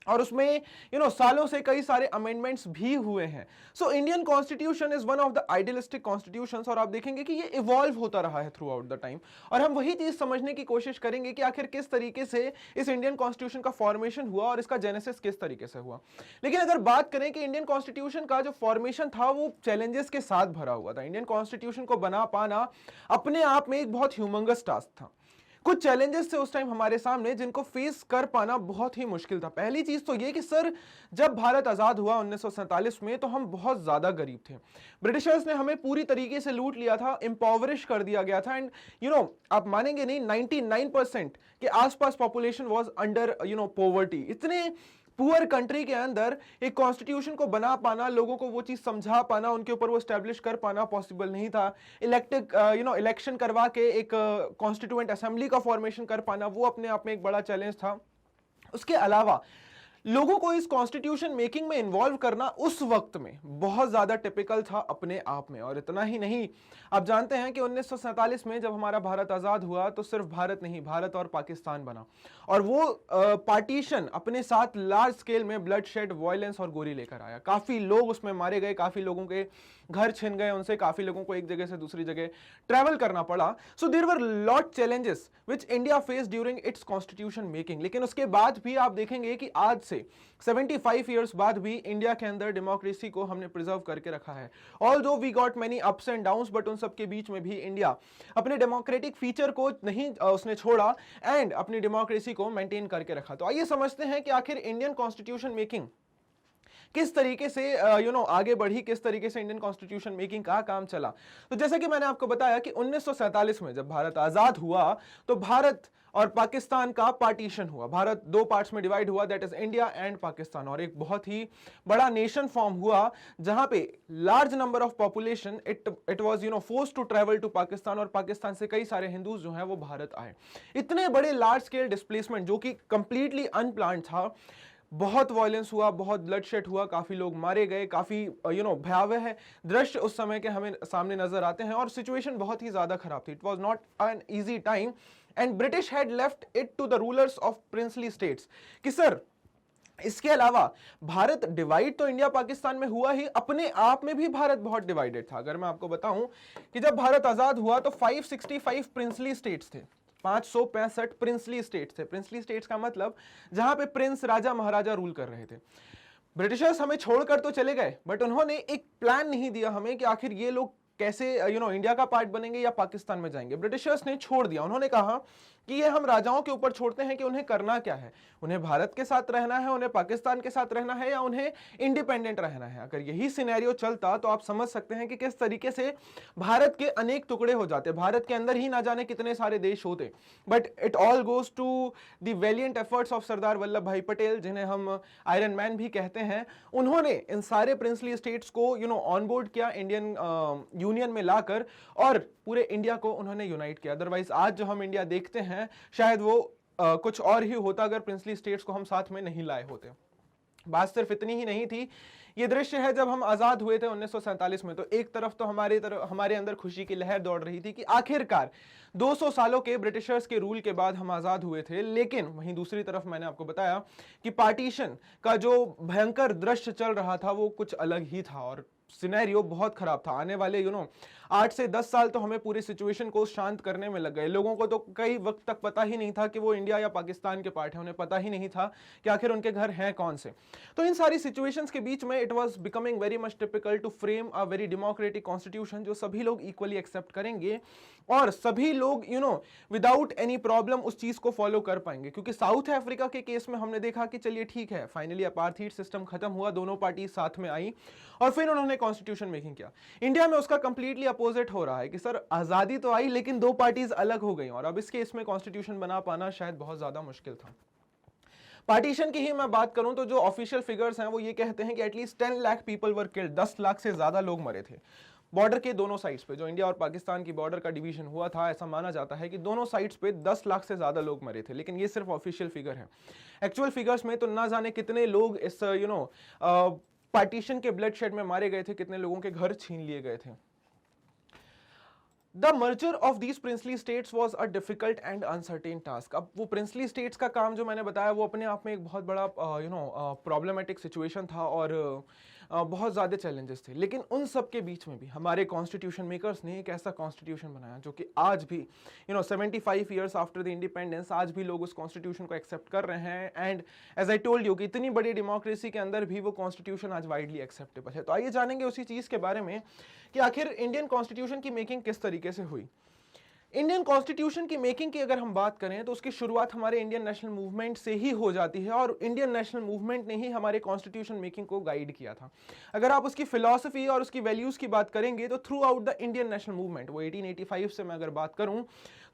और उसमें सालों से कई सारे अमेंडमेंट्स भी हुए हैं। So Indian constitution is one of the idealistic constitutions, और आप देखेंगे कि ये इवॉल्व होता रहा है थ्रू आउट द टाइम, और हम वही चीज समझने की कोशिश करेंगे कि आखिर किस तरीके से इस इंडियन कॉन्स्टिट्यूशन का फॉर्मेशन हुआ और इसका जेनेसिस किस तरीके से हुआ। लेकिन अगर बात करें कि इंडियन कॉन्स्टिट्यूशन का जो फॉर्मेशन था वो चैलेंजेस के साथ भरा हुआ था। इंडियन कॉन्स्टिट्यूशन को बना पाना अपने आप में एक बहुत ह्यूमंगस टास्क था। कुछ चैलेंजेस थे उस टाइम हमारे सामने जिनको फेस कर पाना बहुत ही मुश्किल था। पहली चीज तो ये कि सर, जब भारत आजाद हुआ 1947 में तो हम बहुत ज्यादा गरीब थे। ब्रिटिशर्स ने हमें पूरी तरीके से लूट लिया था, एम्पावरिश कर दिया गया था, एंड आप मानेंगे नहीं, 99% के आसपास पॉपुलेशन वाज अंडर पॉवर्टी। इतने पुअर कंट्री के अंदर एक कॉन्स्टिट्यूशन को बना पाना, लोगों को वो चीज समझा पाना, उनके ऊपर वो स्टैब्लिश कर पाना पॉसिबल नहीं था। इलेक्शन करवा के एक कॉन्स्टिट्यूएंट असेंबली का फॉर्मेशन कर पाना, वो अपने आप में एक बड़ा चैलेंज था। उसके अलावा लोगों को इस कॉन्स्टिट्यूशन मेकिंग में इन्वॉल्व करना उस वक्त में बहुत ज्यादा टिपिकल था अपने आप में। और इतना ही नहीं, आप जानते हैं कि 1947 में जब हमारा भारत आजाद हुआ तो सिर्फ भारत नहीं, भारत और पाकिस्तान बना, और वो पार्टीशन अपने साथ लार्ज स्केल में ब्लड शेड, वायलेंस और गोली लेकर आया। काफी लोग उसमें मारे गए, काफी लोगों के घर छिन गए उनसे, काफी लोगों को एक जगह से दूसरी जगह ट्रैवल करना पड़ा। So there were lot challenges which India face during its constitution making. लेकिन उसके बाद भी आप देखेंगे कि आज से 75 ईयर्स बाद भी इंडिया के अंदर डेमोक्रेसी को हमने प्रिजर्व करके रखा है। Although we got many ups and downs, but उन सब के बीच में भी इंडिया अपने डेमोक्रेटिक फीचर को नहीं उसने छोड़ा एंड अपनी डेमोक्रेसी को मेंटेन करके रखा। तो आइए समझते हैं कि आखिर इंडियन कॉन्स्टिट्यूशन मेकिंग किस तरीके से आगे बढ़ी, किस तरीके से इंडियन कॉन्स्टिट्यूशन मेकिंग का काम चला। तो जैसा कि मैंने आपको बताया कि 1947 में जब भारत आजाद हुआ तो भारत और पाकिस्तान का पार्टीशन हुआ। भारत दो पार्ट्स में डिवाइड हुआ, that is India and Pakistan, और एक बहुत ही बड़ा नेशन फॉर्म हुआ जहां पे large number of population it was force to travel to Pakistan, और पाकिस्तान से कई सारे हिंदूज जो हैं वो भारत आए। इतने बड़े लार्ज स्केल डिस्प्लेसमेंट जो कि कंप्लीटली अनप्लान्ड था, बहुत वायलेंस हुआ, बहुत ब्लडशेड हुआ, काफी लोग मारे गए, काफी भयावह दृश्य उस समय के हमें सामने नजर आते हैं, और सिचुएशन बहुत ही ज्यादा खराब थी। It was not an easy time and British had left it to the rulers of princely states कि सर, इसके अलावा भारत डिवाइड तो इंडिया पाकिस्तान में हुआ ही, अपने आप में भी भारत बहुत डिवाइडेड था। अगर मैं आपको बताऊं कि जब भारत आजाद हुआ तो 565 प्रिंसली स्टेट्स थे, 565 प्रिंसली स्टेट्स थे। प्रिंसली स्टेट्स का मतलब जहां पे प्रिंस, राजा महाराजा रूल कर रहे थे। ब्रिटिशर्स हमें छोड़कर तो चले गए, बट उन्होंने एक प्लान नहीं दिया हमें कि आखिर ये लोग कैसे इंडिया का पार्ट बनेंगे या पाकिस्तान में जाएंगे। ब्रिटिशर्स ने छोड़ दिया, उन्होंने कहा कि ये हम राजाओं के ऊपर छोड़ते हैं कि उन्हें करना क्या है, उन्हें भारत के साथ रहना है, उन्हें पाकिस्तान के साथ रहना है, या उन्हें इंडिपेंडेंट रहना है। अगर यही सिनेरियो चलता तो आप समझ सकते हैं कि किस तरीके से भारत के अनेक टुकड़े हो जाते। भारत के अंदर ही ना जाने कितने सारे देश होते, but it all goes to the valiant efforts of Sardar Vallabh bhai Patel, जिन्हें हम आयरन मैन भी कहते हैं। उन्होंने इन सारे प्रिंसली स्टेट्स को ऑन बोर्ड किया, इंडियन यूनियन में लाकर, और पूरे इंडिया को उन्होंने यूनाइट किया। अदरवाइज आज जो हम इंडिया देखते हैं शायद वो कुछ और ही होता अगर प्रिंसली स्टेट्स को हम साथ में नहीं लाए होते। बात सिर्फ इतनी ही नहीं थी, ये दृश्य है जब हम आजाद हुए थे 1947 में, तो एक तरफ तो हमारे अंदर खुशी की लहर दौड़ रही थी कि आखिरकार 200 सालों के ब्रिटिशर्स के रूल के बाद हम आजाद हुए थे। लेकिन वहीं दूसरी तरफ मैंने आपको बताया कि पार्टीशन का जो भयंकर दृश्य चल रहा था वो कुछ अलग ही था, और सिनेरियो बहुत खराब था। आने वाले 8 से 10 साल तो हमें पूरी सिचुएशन को शांत करने में लग गए। लोगों को तो कई वक्त तक पता ही नहीं था कि वो इंडिया या पाकिस्तान के पार्ट है, उन्हें पता ही नहीं था कि आखिर उनके घर हैं कौन से। तो इन सारी सिचुएशंस के बीच में it was becoming very much typical to frame a very democratic constitution जो सभी लोग इक्वली एक्सेप्ट करेंगे और सभी लोग विदाउट एनी प्रॉब्लम उस चीज को फॉलो कर पाएंगे। क्योंकि साउथ अफ्रीका के केस में हमने देखा कि चलिए ठीक है, फाइनली अपार्थाइड सिस्टम खत्म हुआ, दोनों पार्टी साथ में आई और फिर उन्होंने कॉन्स्टिट्यूशन मेकिंग किया। इंडिया में उसका कंप्लीटली अपोजिट हो रहा है कि सर आजादी तो आई लेकिन दो पार्टीज अलग हो गई, और अब इस केस में कॉन्स्टिट्यूशन बना पाना शायद बहुत ज्यादा मुश्किल था। पार्टीशन की ही मैं बात करूं तो जो ऑफिशियल फिगर्स हैं वो ये कहते हैं कि at least 10 lakh people were killed, 10 lakh से ज्यादा लोग मरे थे बॉर्डर के दोनों साइड्स पे। जो इंडिया और पाकिस्तान की बॉर्डर का डिवीजन हुआ था, ऐसा माना जाता है कि दोनों साइड्स पे 10 लाख से ज्यादा लोग मरे थे, लेकिन ये सिर्फ ऑफिशियल फिगर है। एक्चुअल फिगर्स में तो ना जाने कितने लोग इस पार्टीशन के ब्लड शेड में मारे गए थे, कितने लोगों के घर छीन लिए गए थे। The merger of these princely states was a difficult and uncertain task. अब वो प्रिंसली स्टेट्स का काम जो मैंने बताया वो अपने आप में एक बहुत बड़ा प्रॉब्लमेटिक सिचुएशन था और बहुत ज़्यादा चैलेंजेस थे, लेकिन उन सब के बीच में भी हमारे कॉन्स्टिट्यूशन मेकर्स ने एक ऐसा कॉन्स्टिट्यूशन बनाया जो कि आज भी 75 ईयर्स आफ्टर द इंडिपेंडेंस आज भी लोग उस कॉन्स्टिट्यूशन को एक्सेप्ट कर रहे हैं। And as I told you कि इतनी बड़ी डेमोक्रेसी के अंदर भी वो कॉन्स्टिट्यूशन आज वाइडली एक्सेप्टेबल है। तो आइए जानेंगे उसी चीज़ के बारे में कि आखिर इंडियन कॉन्स्टिट्यूशन की मेकिंग किस तरीके से हुई। इंडियन कॉन्स्टिट्यूशन की मेकिंग की अगर हम बात करें तो उसकी शुरुआत हमारे इंडियन नेशनल मूवमेंट से ही हो जाती है और इंडियन नेशनल मूवमेंट ने ही हमारे कॉन्स्टिट्यूशन मेकिंग को गाइड किया था। अगर आप उसकी फिलॉसफी और उसकी वैल्यूज की बात करेंगे तो through out the Indian national movement, वो 1885 से मैं अगर बात करूं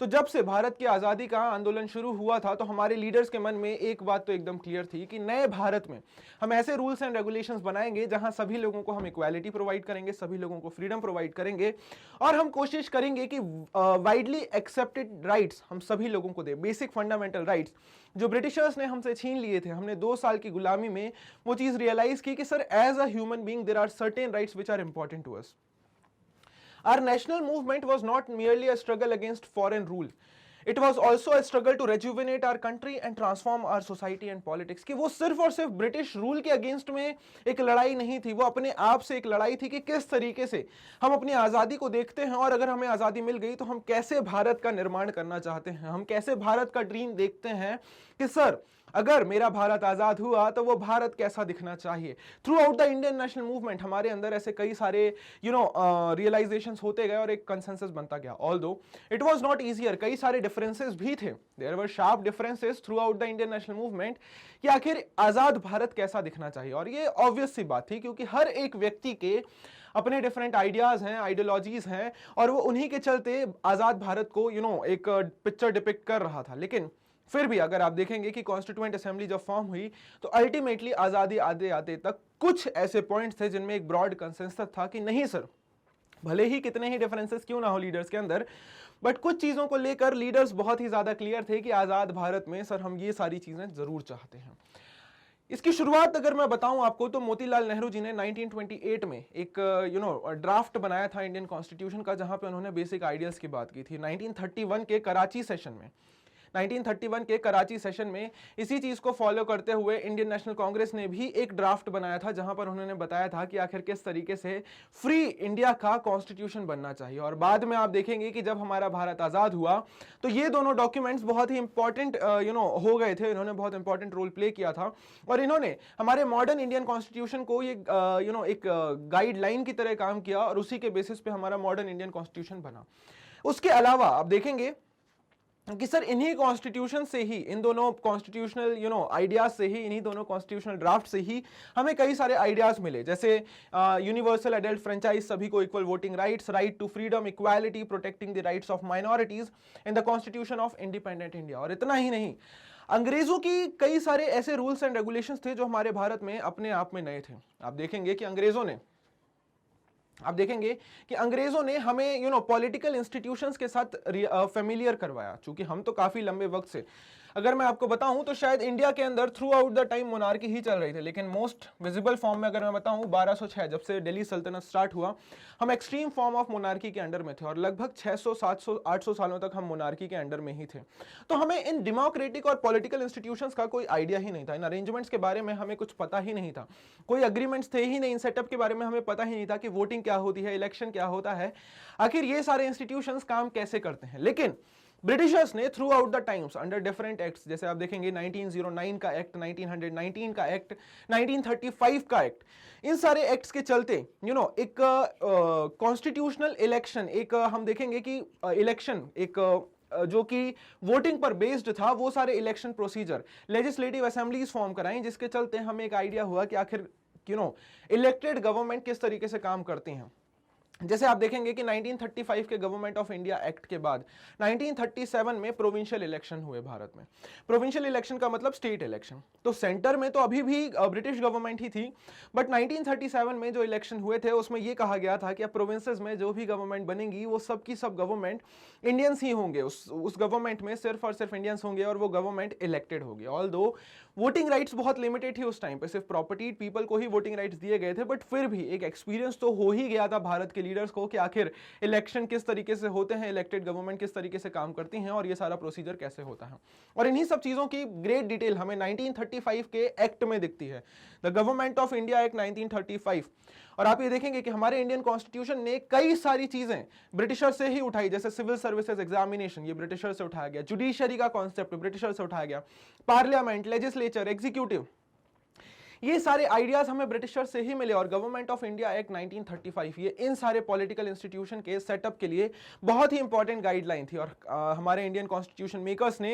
तो जब से भारत की आज़ादी का आंदोलन शुरू हुआ था तो हमारे लीडर्स के मन में एक बात तो एकदम क्लियर थी कि नए भारत में हम ऐसे रूल्स एंड रेगुलेशंस बनाएंगे जहां सभी लोगों को हम इक्वालिटी प्रोवाइड करेंगे, सभी लोगों को फ्रीडम प्रोवाइड करेंगे और हम कोशिश करेंगे कि वाइडली एक्सेप्टेड राइट्स हम सभी लोगों को दे, बेसिक फंडामेंटल राइट्स जो ब्रिटिशर्स ने हमसे छीन लिए थे। हमने 2 साल की गुलामी में वो चीज रियलाइज की कि sir as a human being there are certain rights which are important to us. Our national movement was not merely a struggle against foreign rule. It was also a struggle to rejuvenate our country and transform our society and politics. कि वो सिर्फ और सिर्फ British rule के against में एक लड़ाई नहीं थी, वो अपने आप से एक लड़ाई थी कि किस तरीके से हम अपनी आज़ादी को देखते हैं और अगर हमें आज़ादी मिल गई तो हम कैसे भारत का निर्माण करना चाहते हैं, हम कैसे भारत का ड्रीम देखते हैं कि सर अगर मेरा भारत आजाद हुआ तो वो भारत कैसा दिखना चाहिए। Through out the Indian national movement हमारे अंदर ऐसे कई सारे रियलाइजेशंस होते गए और एक कंसेंसस बनता गया। Although it was not easier, कई सारे डिफरेंसेस भी थे, there were sharp differences throughout the Indian national movement कि आखिर आजाद भारत कैसा दिखना चाहिए। और ये ऑब्वियस सी बात थी क्योंकि हर एक व्यक्ति के अपने डिफरेंट आइडियाज हैं, आइडियोलॉजीज हैं और वो उन्हीं के चलते आजाद भारत को एक पिक्चर डिपिक्ट कर रहा था। लेकिन फिर भी अगर आप देखेंगे कि कॉन्स्टिट्यूएंट असेंबली जब फॉर्म हुई तो अल्टीमेटली आजादी आते आते तक कुछ ऐसे पॉइंट्स थे जिनमें एक ब्रॉड कंसेंसस था कि नहीं सर, भले ही कितने ही डिफरेंसेस क्यों ना हो लीडर्स के अंदर, बट कुछ चीजों को लेकर लीडर्स बहुत ही ज्यादा क्लियर थे कि आजाद भारत में सर हम ये सारी चीजें जरूर चाहते हैं। इसकी शुरुआत अगर मैं बताऊं आपको तो मोतीलाल नेहरू जी ने 1928 में एक ड्राफ्ट बनाया था इंडियन कॉन्स्टिट्यूशन का, जहां पे उन्होंने बेसिक आइडियाज की बात की थी। 1931 के कराची सेशन में 1931 के कराची सेशन में इसी चीज को फॉलो करते हुए इंडियन नेशनल कांग्रेस ने भी एक ड्राफ्ट बनाया था जहां पर उन्होंने बताया था कि आखिर किस तरीके से फ्री इंडिया का कॉन्स्टिट्यूशन बनना चाहिए। और बाद में आप देखेंगे कि जब हमारा भारत आजाद हुआ तो ये दोनों डॉक्यूमेंट्स बहुत ही इंपॉर्टेंट हो गए थे, इन्होंने बहुत इंपॉर्टेंट रोल प्ले किया था और इन्होंने हमारे मॉडर्न इंडियन कॉन्स्टिट्यूशन को ये एक गाइडलाइन की तरह काम किया और उसी के बेसिस पे हमारा मॉडर्न इंडियन कॉन्स्टिट्यूशन बना। उसके अलावा आप देखेंगे कि सर इन्हीं कॉन्स्टिट्यूशन से ही, इन दोनों कॉन्स्टिट्यूशनल आइडियाज से ही, इन्हीं दोनों कॉन्स्टिट्यूशनल ड्राफ्ट से ही हमें कई सारे आइडियाज मिले, जैसे यूनिवर्सल एडल्ट फ्रेंचाइज, सभी को equal voting rights, right to freedom, equality, protecting the rights of minorities in the constitution of independent India. और इतना ही नहीं, अंग्रेजों की कई सारे ऐसे रूल्स एंड रेगुलेशंस थे जो हमारे भारत में अपने आप में नए थे। आप देखेंगे कि अंग्रेजों ने हमें पॉलिटिकल इंस्टीट्यूशंस के साथ फेमिलियर करवाया। चूंकि हम तो काफी लंबे वक्त से, अगर मैं आपको बताऊं तो शायद इंडिया के अंदर throughout the time monarchy ही चल रही थी, लेकिन मोस्ट विजिबल फॉर्म में अगर मैं बताऊं 1206 जब से दिल्ली सल्तनत स्टार्ट हुआ हम एक्सट्रीम फॉर्म ऑफ मोनार्की के अंडर में थे और लगभग 600 700 800 सालों तक हम मोनार्की के अंडर में ही थे। तो हमें इन डेमोक्रेटिक और पॉलिटिकल इंस्टीट्यूशंस का कोई आइडिया ही नहीं था, इन अरेंजमेंट्स के बारे में हमें कुछ पता ही नहीं था, कोई अग्रीमेंट्स थे ही नहीं, इन सेटअप के बारे में हमें पता ही नहीं था कि वोटिंग क्या होती है, इलेक्शन क्या होता है, आखिर ये सारे इंस्टीट्यूशंस काम कैसे करते हैं। लेकिन ब्रिटिशर्स ने through out the times under different acts, जैसे आप देखेंगे 1909 का एक्ट, 1919 का एक्ट, 1935 का एक्ट, इन सारे एक्ट्स के चलते एक कॉन्स्टिट्यूशनल इलेक्शन, एक हम देखेंगे कि इलेक्शन एक जो कि वोटिंग पर बेस्ड था, वो सारे election procedure, legislative assemblies form कराई, जिसके चलते हमें एक आइडिया हुआ कि आखिर इलेक्टेड गवर्नमेंट किस तरीके से काम करती हैं। जैसे आप देखेंगे कि 1935 के गवर्नमेंट ऑफ इंडिया एक्ट के बाद 1937 में प्रोविंशियल इलेक्शन हुए भारत में। प्रोविंशियल इलेक्शन का मतलब स्टेट इलेक्शन। तो सेंटर में तो अभी भी ब्रिटिश गवर्नमेंट ही थी, बट 1937 में जो इलेक्शन हुए थे उसमें यह कहा गया था कि अब प्रोविंसेस में जो भी गवर्नमेंट बनेगी वो सब की सब गवर्नमेंट इंडियंस ही होंगे, उस गवर्नमेंट में सिर्फ और सिर्फ इंडियंस होंगे और वो गवर्नमेंट इलेक्टेड होगी। ऑल्दो वोटिंग राइट्स बहुत लिमिटेड थी उस टाइम पे, सिर्फ प्रॉपर्टी पीपल को ही वोटिंग राइट्स दिए गए थे, बट फिर भी एक एक्सपीरियंस तो हो ही गया था भारत के लीडर्स को कि आखिर इलेक्शन किस तरीके से होते हैं, इलेक्टेड गवर्नमेंट किस तरीके से काम करती हैं और ये सारा प्रोसीजर कैसे होता है। और इन्हीं सब चीजों की ग्रेट डिटेल हमें 1935 के एक्ट में दिखती है, the government of India act 1935। और आप ये देखेंगे कि हमारे इंडियन कॉन्स्टिट्यूशन ने कई सारी चीजें ब्रिटिशर से ही उठाई, जैसे सिविल सर्विसेज एग्जामिनेशन ये ब्रिटिशर से उठाया गया, जुडिशरी का कॉन्सेप्ट ब्रिटिशर से उठाया गया, पार्लियामेंट, लेजिस्लेचर, एग्जीक्यूटिव, ये सारे आइडियाज हमें ब्रिटिशर से ही मिले। और गवर्नमेंट ऑफ इंडिया एक्ट 1935 ये इन सारे पॉलिटिकल इंस्टीट्यूशन के सेटअप के लिए बहुत ही इंपॉर्टेंट गाइडलाइन थी। और हमारे इंडियन कॉन्स्टिट्यूशन मेकर्स ने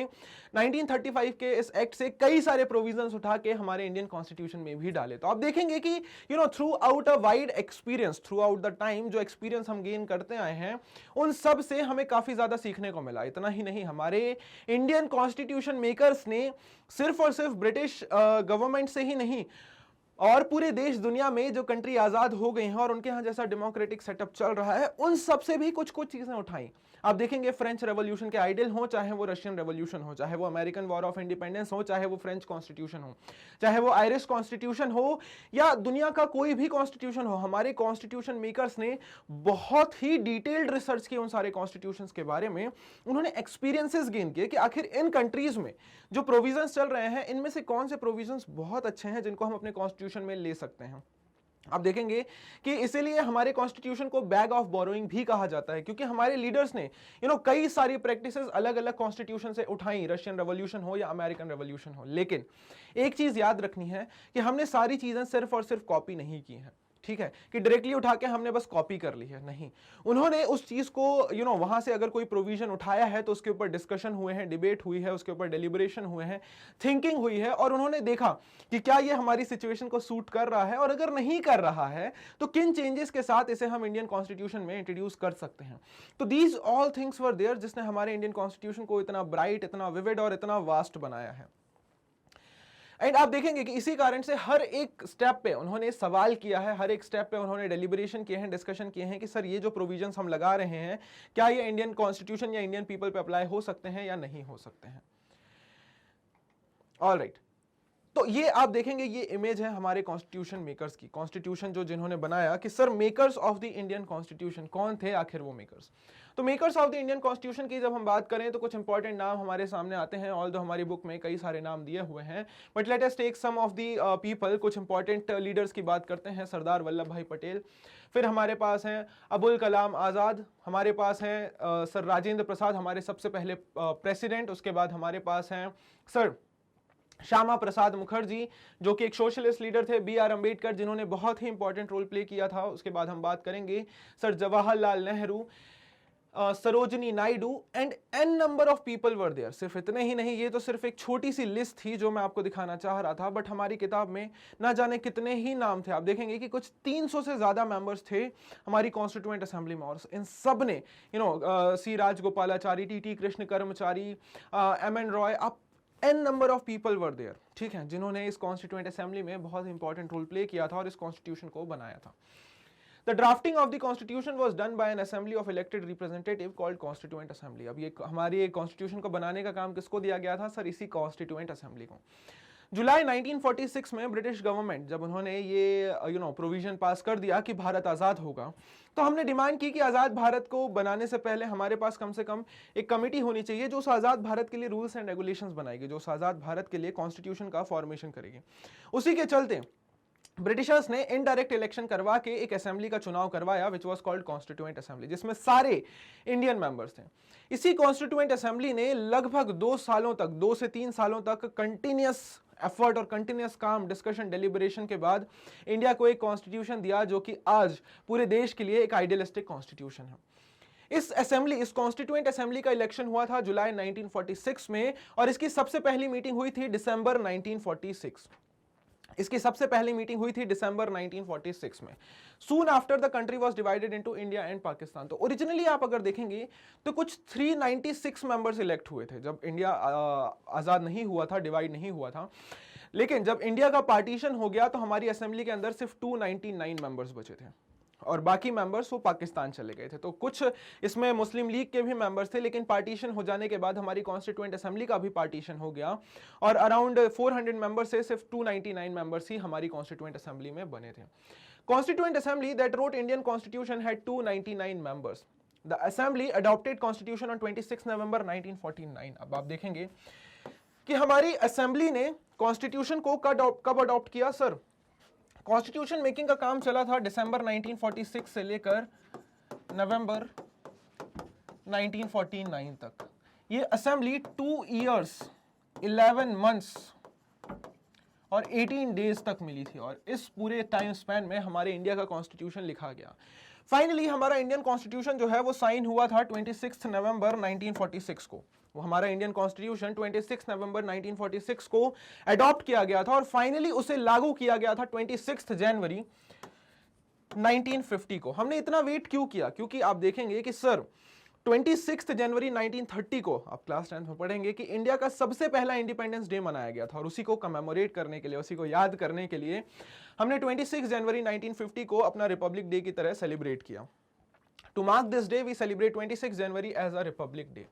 1935 के इस एक्ट से कई सारे प्रोविजंस उठा के हमारे इंडियन कॉन्स्टिट्यूशन में भी डाले। तो आप देखेंगे कि through out a wide experience, through out the time जो एक्सपीरियंस हम गेन करते आए हैं उन सब से हमें काफी ज्यादा सीखने को मिला। इतना ही नहीं, हमारे इंडियन कॉन्स्टिट्यूशन मेकर्स ने सिर्फ और सिर्फ ब्रिटिश गवर्नमेंट से ही नहीं और पूरे देश दुनिया में जो कंट्री आजाद हो गई हैं और उनके यहां जैसा डेमोक्रेटिक सेटअप चल रहा है उन सब से भी कुछ कुछ चीजें उठाई। आप देखेंगे फ्रेंच रेवोल्यूशन के आइडियल हो, चाहे वो रशियन रेवोल्यूशन हो, चाहे वो अमेरिकन वॉर ऑफ इंडिपेंडेंस हो, चाहे वो फ्रेंच कॉन्स्टिट्यूशन हो, चाहे वो आयरिश कॉन्स्टिट्यूशन हो या दुनिया का कोई भी कॉन्स्टिट्यूशन हो, हमारे कॉन्स्टिट्यूशन मेकर्स ने बहुत ही डिटेल्ड रिसर्च की उन सारे कॉन्स्टिट्यूशंस के बारे में। उन्होंने एक्सपीरियंसेस गेन किए कि आखिर इन कंट्रीज में जो प्रोविजंस चल रहे हैं इनमें से कौन से प्रोविजंस बहुत अच्छे हैं जिनको हम अपने कॉन्स्टिट्यूशन में ले सकते हैं। आप देखेंगे कि इसीलिए हमारे कॉन्स्टिट्यूशन को बैग ऑफ बोरोइंग भी कहा जाता है, क्योंकि हमारे लीडर्स ने कई सारी प्रैक्टिसेस अलग अलग कॉन्स्टिट्यूशन से उठाई, रशियन रेवोल्यूशन हो या अमेरिकन रेवोल्यूशन हो। लेकिन एक चीज याद रखनी है कि हमने सारी चीजें सिर्फ और सिर्फ कॉपी नहीं की है, ठीक है, कि डायरेक्टली उठा के हमने बस कॉपी कर ली है, नहीं। उन्होंने उस चीज को वहां से अगर कोई प्रोविजन उठाया है तो उसके ऊपर डिस्कशन हुए हैं, डिबेट हुई है, उसके ऊपर डेलिब्रेशन हुए हैं, थिंकिंग हुई है और उन्होंने देखा कि क्या ये हमारी सिचुएशन को सूट कर रहा है और अगर नहीं कर रहा है तो किन चेंजेस के साथ इसे हम इंडियन कॉन्स्टिट्यूशन में इंट्रोड्यूस कर सकते हैं। तो these all things were there जिसने हमारे इंडियन कॉन्स्टिट्यूशन को इतना ब्राइट, इतना विविड और इतना वास्ट बनाया है। एंड आप देखेंगे कि इसी कारण से हर एक स्टेप पे उन्होंने सवाल किया है, हर एक स्टेप पे उन्होंने डेलिब्रेशन किए हैं, डिस्कशन किए हैं कि सर ये जो प्रोविजंस हम लगा रहे हैं क्या ये इंडियन कॉन्स्टिट्यूशन या इंडियन पीपल पे अप्लाई हो सकते हैं या नहीं हो सकते हैं। ऑलराइट, तो ये आप देखेंगे ये इमेज है हमारे कॉन्स्टिट्यूशन मेकर्स की, कॉन्स्टिट्यूशन जो जिन्होंने बनाया कि sir makers of the Indian constitution कौन थे आखिर वो मेकर्स। तो makers of the Indian constitution की जब हम बात करें तो कुछ इंपॉर्टेंट नाम हमारे सामने आते हैं, ऑल्दो हमारी बुक में कई सारे नाम दिए हुए हैं, but let us take some of the people. कुछ इंपॉर्टेंट लीडर्स की बात करते हैं, सरदार वल्लभ भाई पटेल, फिर हमारे पास हैं अबुल कलाम आज़ाद, हमारे पास हैं सर राजेंद्र प्रसाद, हमारे सबसे पहले प्रेसिडेंट, उसके बाद हमारे पास हैं सर श्यामा प्रसाद मुखर्जी जो कि एक सोशलिस्ट लीडर थे, बी आर अम्बेडकर जिन्होंने बहुत ही इंपॉर्टेंट रोल प्ले किया था, उसके बाद हम बात करेंगे sir Jawaharlal Nehru, Sarojini Naidu and n number of people were there. सिर्फ इतने ही नहीं, ये तो सिर्फ एक छोटी सी लिस्ट थी जो मैं आपको दिखाना चाह रहा था, बट हमारी किताब में ना जाने कितने ही नाम थे। आप देखेंगे कि कुछ 300 से ज्यादा मेंबर्स थे हमारी कॉन्स्टिट्यूएंट असेंबली में और इन सब ने सी राजगोपालाचारी, टी कृष्ण कर्मचारी, एम एन रॉय, आप n number of people were there, ठीक है, जिन्होंने इस कॉन्स्टिट्यूएंट असेंबली में बहुत इंपॉर्टेंट रोल प्ले किया था और इस कॉन्स्टिट्यूशन को बनाया था। The drafting of the constitution was done by an assembly of elected representative called constituent assembly। अब ये हमारी एक कॉन्स्टिट्यूशन को बनाने का काम किसको दिया गया था सर, इसी कॉन्स्टिट्यूएंट असेंबली को। जुलाई 1946 में ब्रिटिश गवर्नमेंट जब उन्होंने ये प्रोविजन पास कर दिया कि भारत आज़ाद होगा, तो हमने डिमांड की कि आज़ाद भारत को बनाने से पहले हमारे पास कम से कम एक कमेटी होनी चाहिए जो उस आज़ाद भारत के लिए रूल्स एंड रेगुलेशंस बनाएगी, जो उस आज़ाद भारत के लिए कॉन्स्टिट्यूशन का फॉर्मेशन करेगी। उसी के चलते ब्रिटिशर्स ने इनडायरेक्ट इलेक्शन करवा के एक असेंबली का चुनाव करवाया which was called constituent assembly, जिसमें सारे इंडियन मेंबर्स थे। इसी कॉन्स्टिट्यूएंट असेंबली ने लगभग 2 सालों तक, 2 से 3 सालों तक कंटिन्यूअस एफर्ट और कंटिन्यूअस काम, डिस्कशन, डेलिब्रेशन के बाद इंडिया को एक कॉन्स्टिट्यूशन दिया जो कि आज पूरे देश के लिए एक आइडियलिस्टिक कॉन्स्टिट्यूशन है। इस असेंबली, इस कॉन्स्टिट्यूएंट असेंबली का इलेक्शन हुआ था जुलाई 1946 में और इसकी सबसे पहली मीटिंग हुई थी दिसंबर 1946। इसकी सबसे पहली मीटिंग हुई थी दिसंबर 1946 में। Soon after the country was divided into India and Pakistan. तो ओरिजिनली आप अगर देखेंगे तो कुछ 396 मेंबर्स इलेक्ट हुए थे जब इंडिया आजाद नहीं हुआ था, डिवाइड नहीं हुआ था। लेकिन जब इंडिया का पार्टीशन हो गया तो हमारी असेंबली के अंदर सिर्फ 299 मेंबर्स बचे थे। और बाकी मेंबर्स वो पाकिस्तान चले गए थे। तो कुछ इसमें मुस्लिम लीग के भी मेंबर्स थे, लेकिन पार्टीशन हो जाने के बाद हमारी कॉन्स्टिट्यूएंट असेंबली का भी पार्टीशन हो गया और अराउंड 400 मेंबर्स से सिर्फ 299 मेंबर्स ही हमारी कॉन्स्टिट्यूएंट असेंबली में बने थे। Constituent assembly that road Indian constitution had 299 members. The assembly adopted constitution on 26 नवंबर 1949। अब आप देखेंगे कि हमारी असेंबली ने कॉन्स्टिट्यूशन को कब अडॉप्ट किया सर? कॉन्स्टिट्यूशन मेकिंग का काम चला था दिसंबर 1946 से लेकर नवंबर 1949 तक। ये असेंबली 2 इयर्स 11 मंथ्स और 18 डेज तक मिली थी और इस पूरे टाइम स्पैन में हमारे इंडिया का कॉन्स्टिट्यूशन लिखा गया। फाइनली हमारा इंडियन कॉन्स्टिट्यूशन जो है वो साइन हुआ था 26 नवंबर 1946 को। वो हमारा इंडियन कॉन्स्टिट्यूशन 26 नवंबर 1946 को अडॉप्ट किया गया था और फाइनली उसे लागू किया गया था 26 जनवरी 1950 को। हमने इतना वेट क्यों किया? क्योंकि आप देखेंगे कि सर 26 जनवरी 1930 को आप क्लास 10th में पढ़ेंगे कि इंडिया का सबसे पहला इंडिपेंडेंस डे मनाया गया था और उसी को कमेमोरेट करने के लिए, उसी को याद करने के लिए हमने 26 जनवरी 1950 को अपना रिपब्लिक डे की तरह सेलिब्रेट किया। To mark this day we celebrate 26 January as a republic day.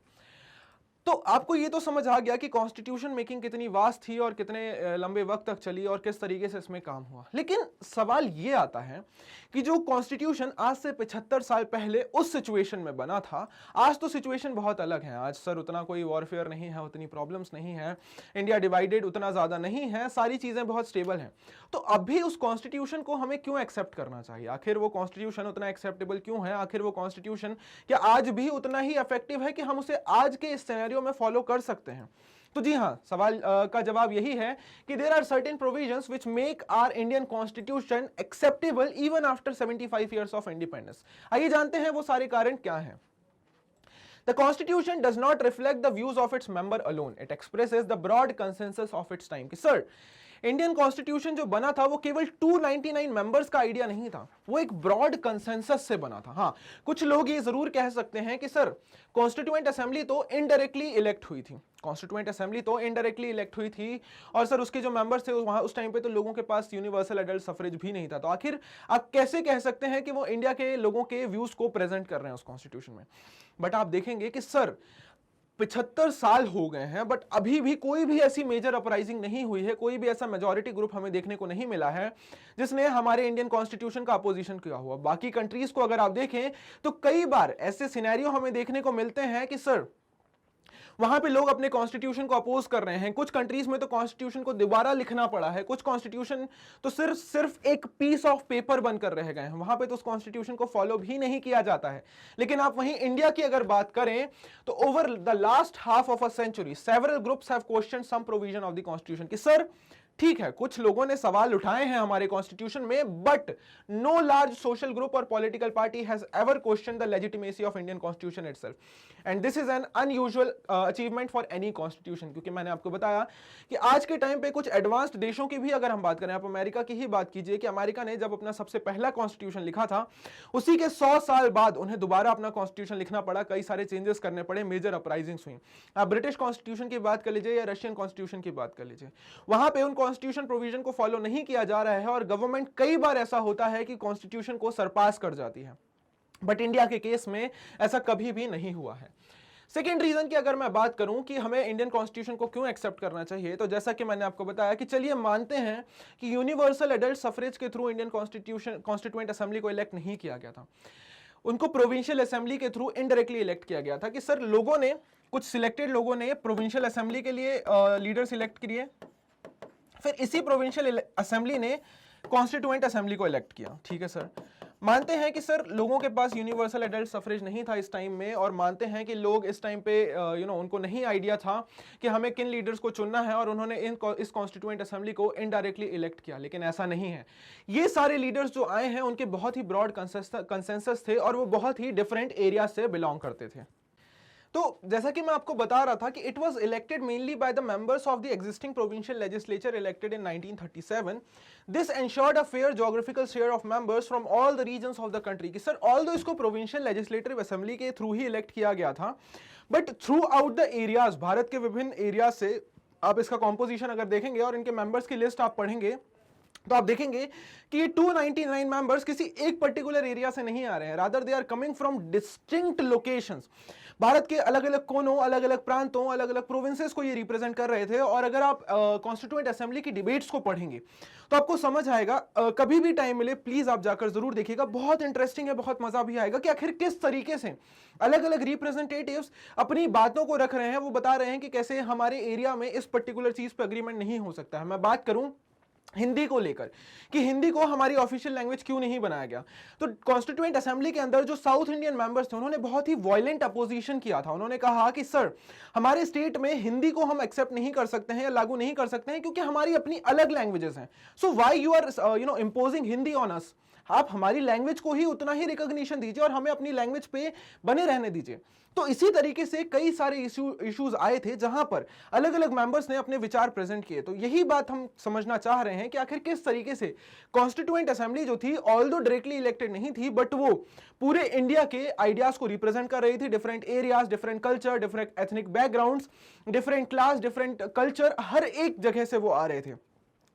तो आपको ये तो समझ आ गया कि कॉन्स्टिट्यूशन मेकिंग कितनी वास्ट थी और कितने लंबे वक्त तक चली और किस तरीके से इसमें काम हुआ। लेकिन सवाल ये आता है कि जो कॉन्स्टिट्यूशन आज से 75 साल पहले उस सिचुएशन में बना था, आज तो सिचुएशन बहुत अलग है। आज सर उतना कोई वॉरफेयर नहीं है, उतनी प्रॉब्लम्स नहीं है, इंडिया डिवाइडेड उतना ज्यादा नहीं है, सारी चीजें बहुत स्टेबल हैं। तो अब भी उस कॉन्स्टिट्यूशन को हमें क्यों एक्सेप्ट करना चाहिए? आखिर वो कॉन्स्टिट्यूशन उतना एक्सेप्टेबल क्यों है? आखिर वो कॉन्स्टिट्यूशन क्या आज भी उतना ही इफेक्टिव है कि हम उसे आज के इस सिनेरियो में फॉलो कर सकते हैं? तो जी हां, सवाल का जवाब यही है कि there are certain provisions which make our Indian constitution acceptable even after 75 years of independence. आइए जानते हैं वो सारे कारण क्या हैं। The Constitution does not reflect the views of its member alone. It expresses the broad consensus of its time. कि sir Indian constitution जो बना था वो केवल 299 मेंबर्स का आइडिया नहीं था, वो एक ब्रॉड कंसेंसस से बना था। हाँ, कुछ लोग ये जरूर कह सकते हैं कि सर कॉन्स्टिट्यूएंट असेंबली तो इनडायरेक्टली इलेक्ट हुई थी, कॉन्स्टिट्यूएंट असेंबली तो इनडायरेक्टली इलेक्ट हुई थी और सर उसके जो मेंबर्स थे वहां उस टाइम पे तो लोगों के पास यूनिवर्सल एडल्ट सफरेज भी नहीं था। तो आखिर आप कैसे कह सकते हैं कि वो इंडिया के लोगों के व्यूज को प्रेजेंट कर रहे हैं उस कॉन्स्टिट्यूशन में? बट आप देखेंगे कि सर 75 साल हो गए हैं बट अभी भी कोई भी ऐसी मेजर अपराइजिंग नहीं हुई है, कोई भी ऐसा मेजॉरिटी ग्रुप हमें देखने को नहीं मिला है जिसने हमारे इंडियन कॉन्स्टिट्यूशन का अपोजिशन किया हुआ। बाकी कंट्रीज को अगर आप देखें तो कई बार ऐसे सिनेरियो हमें देखने को मिलते हैं कि सर वहां पे लोग अपने कॉन्स्टिट्यूशन को अपोज कर रहे हैं। कुछ कंट्रीज में तो कॉन्स्टिट्यूशन को दोबारा लिखना पड़ा है, कुछ कॉन्स्टिट्यूशन तो सिर्फ एक पीस ऑफ पेपर बनकर रह गए हैं, वहां पे तो उस कॉन्स्टिट्यूशन को फॉलो भी नहीं किया जाता है। लेकिन आप वहीं इंडिया की अगर बात करें तो over the last half of a century several groups have questioned some provision of the constitution कि सर ठीक है कुछ लोगों ने सवाल उठाए हैं हमारे कॉन्स्टिट्यूशन में, but no large social group और political party has ever question the legitimacy of Indian constitution itself and this is an unusual achievement for any constitution. क्योंकि मैंने आपको बताया कि आज के टाइम पे कुछ एडवांस्ड देशों की भी अगर हम बात करें, आप अमेरिका की ही बात कीजिए कि अमेरिका ने जब अपना सबसे पहला कॉन्स्टिट्यूशन लिखा था उसी के 100 साल बाद उन्हें दोबारा अपना कॉन्स्टिट्यूशन लिखना पड़ा, कई सारे चेंजेस करने पड़े, मेजर अपराइजिंग्स हुई। आप ब्रिटिश कॉन्स्टिट्यूशन की बात कर लीजिए या रशियन कॉन्स्टिट्यूशन की बात कर लीजिए, वहां पे उन कॉन्स्टिट्यूशन प्रोविजन को फॉलो नहीं किया जा रहा है और गवर्नमेंट कई बार ऐसा होता है कि कॉन्स्टिट्यूशन को सरपास कर जाती है, बट इंडिया के केस में ऐसा कभी भी नहीं हुआ है। सेकेंड रीजन की अगर मैं बात करूं कि हमें इंडियन कॉन्स्टिट्यूशन को क्यों एक्सेप्ट करना चाहिए, तो जैसा कि मैंने आपको बताया कि चलिए मानते हैं कि यूनिवर्सल एडल्ट सफरेज के थ्रू इंडियन कॉन्स्टिट्यूएंट असेंबली को इलेक्ट नहीं किया गया था, उनको प्रोविंशियल असेंबली के थ्रू इनडायरेक्टली इलेक्ट किया गया था कि सर लोगों ने, कुछ सिलेक्टेड लोगों ने प्रोविंशियल असेंबली के लिए लीडर सिलेक्ट किए, फिर इसी प्रोविंशियल असेंबली ने कॉन्स्टिट्यूएंट असेंबली को इलेक्ट किया। ठीक है सर, मानते हैं कि सर लोगों के पास यूनिवर्सल एडल्ट सफरेज नहीं था इस टाइम में और मानते हैं कि लोग इस टाइम पे उनको नहीं आइडिया था कि हमें किन लीडर्स को चुनना है और उन्होंने इस कॉन्स्टिट्यूएंट असेंबली को इनडायरेक्टली इलेक्ट किया। लेकिन ऐसा नहीं है, ये सारे लीडर्स जो आए हैं उनके बहुत ही ब्रॉड कंसेंसस थे और वो बहुत ही डिफरेंट एरिया से बिलोंग करते थे। तो जैसा कि मैं आपको बता रहा था कि it was elected mainly by the members of the existing provincial legislature elected in 1937। This ensured a fair geographical share of members from all the regions of the country. कि सर ऑल्दो इसको provincial legislative assembly के through ही elect किया गया था, but throughout the areas, Bharat के विभिन्न area से आप इसका कॉम्पोजिशन अगर देखेंगे और इनके मेंबर्स की लिस्ट आप पढ़ेंगे तो आप देखेंगे कि ये 299 मेंबर्स किसी एक पर्टिकुलर एरिया से नहीं आ रहे हैं, rather they are coming from distinct locations. Bharat के अलग अलग कोनों, अलग अलग प्रांतों, अलग अलग प्रोविंसेस को ये रिप्रेजेंट कर रहे थे। और अगर आप कॉन्स्टिट्यूएंट असेंबली की डिबेट्स को पढ़ेंगे तो आपको समझ आएगा, कभी भी टाइम मिले प्लीज आप जाकर जरूर देखिएगा, बहुत इंटरेस्टिंग है, बहुत मजा भी आएगा कि आखिर किस तरीके से अलग अलग रिप्रेजेंटेटिव्स अपनी बातों को रख रहे हैं। वो बता रहे हैं कि कैसे हमारे एरिया में इस पर्टिकुलर चीज पर अग्रीमेंट नहीं हो सकता है। मैं बात करूं हिंदी को लेकर कि हिंदी को हमारी ऑफिशियल लैंग्वेज क्यों नहीं बनाया गया, तो कॉन्स्टिट्यूएंट असेंबली के अंदर जो साउथ इंडियन मेंबर्स थे उन्होंने बहुत ही वायलेंट अपोजिशन किया था। उन्होंने कहा कि सर, हमारे स्टेट में हिंदी को हम एक्सेप्ट नहीं कर सकते हैं या लागू नहीं कर सकते हैं क्योंकि हमारी अपनी अलग लैंग्वेजेस हैं। So why you are imposing Hindi on us. आप हमारी लैंग्वेज को ही उतना ही रिकॉग्निशन दीजिए और हमें अपनी लैंग्वेज पे बने रहने दीजिए। तो इसी तरीके से कई सारे इश्यूज आए थे जहां पर अलग अलग मेंबर्स ने अपने विचार प्रेजेंट किए। तो यही बात हम समझना चाह रहे हैं कि आखिर किस तरीके से कॉन्स्टिट्यूएंट असेंबली जो थी, ऑल्दो डायरेक्टली इलेक्टेड नहीं थी, बट वो पूरे इंडिया के आइडियाज को रिप्रेजेंट कर रही थी। Different areas, different culture, different ethnic backgrounds, different class, different culture, हर एक जगह से वो आ रहे थे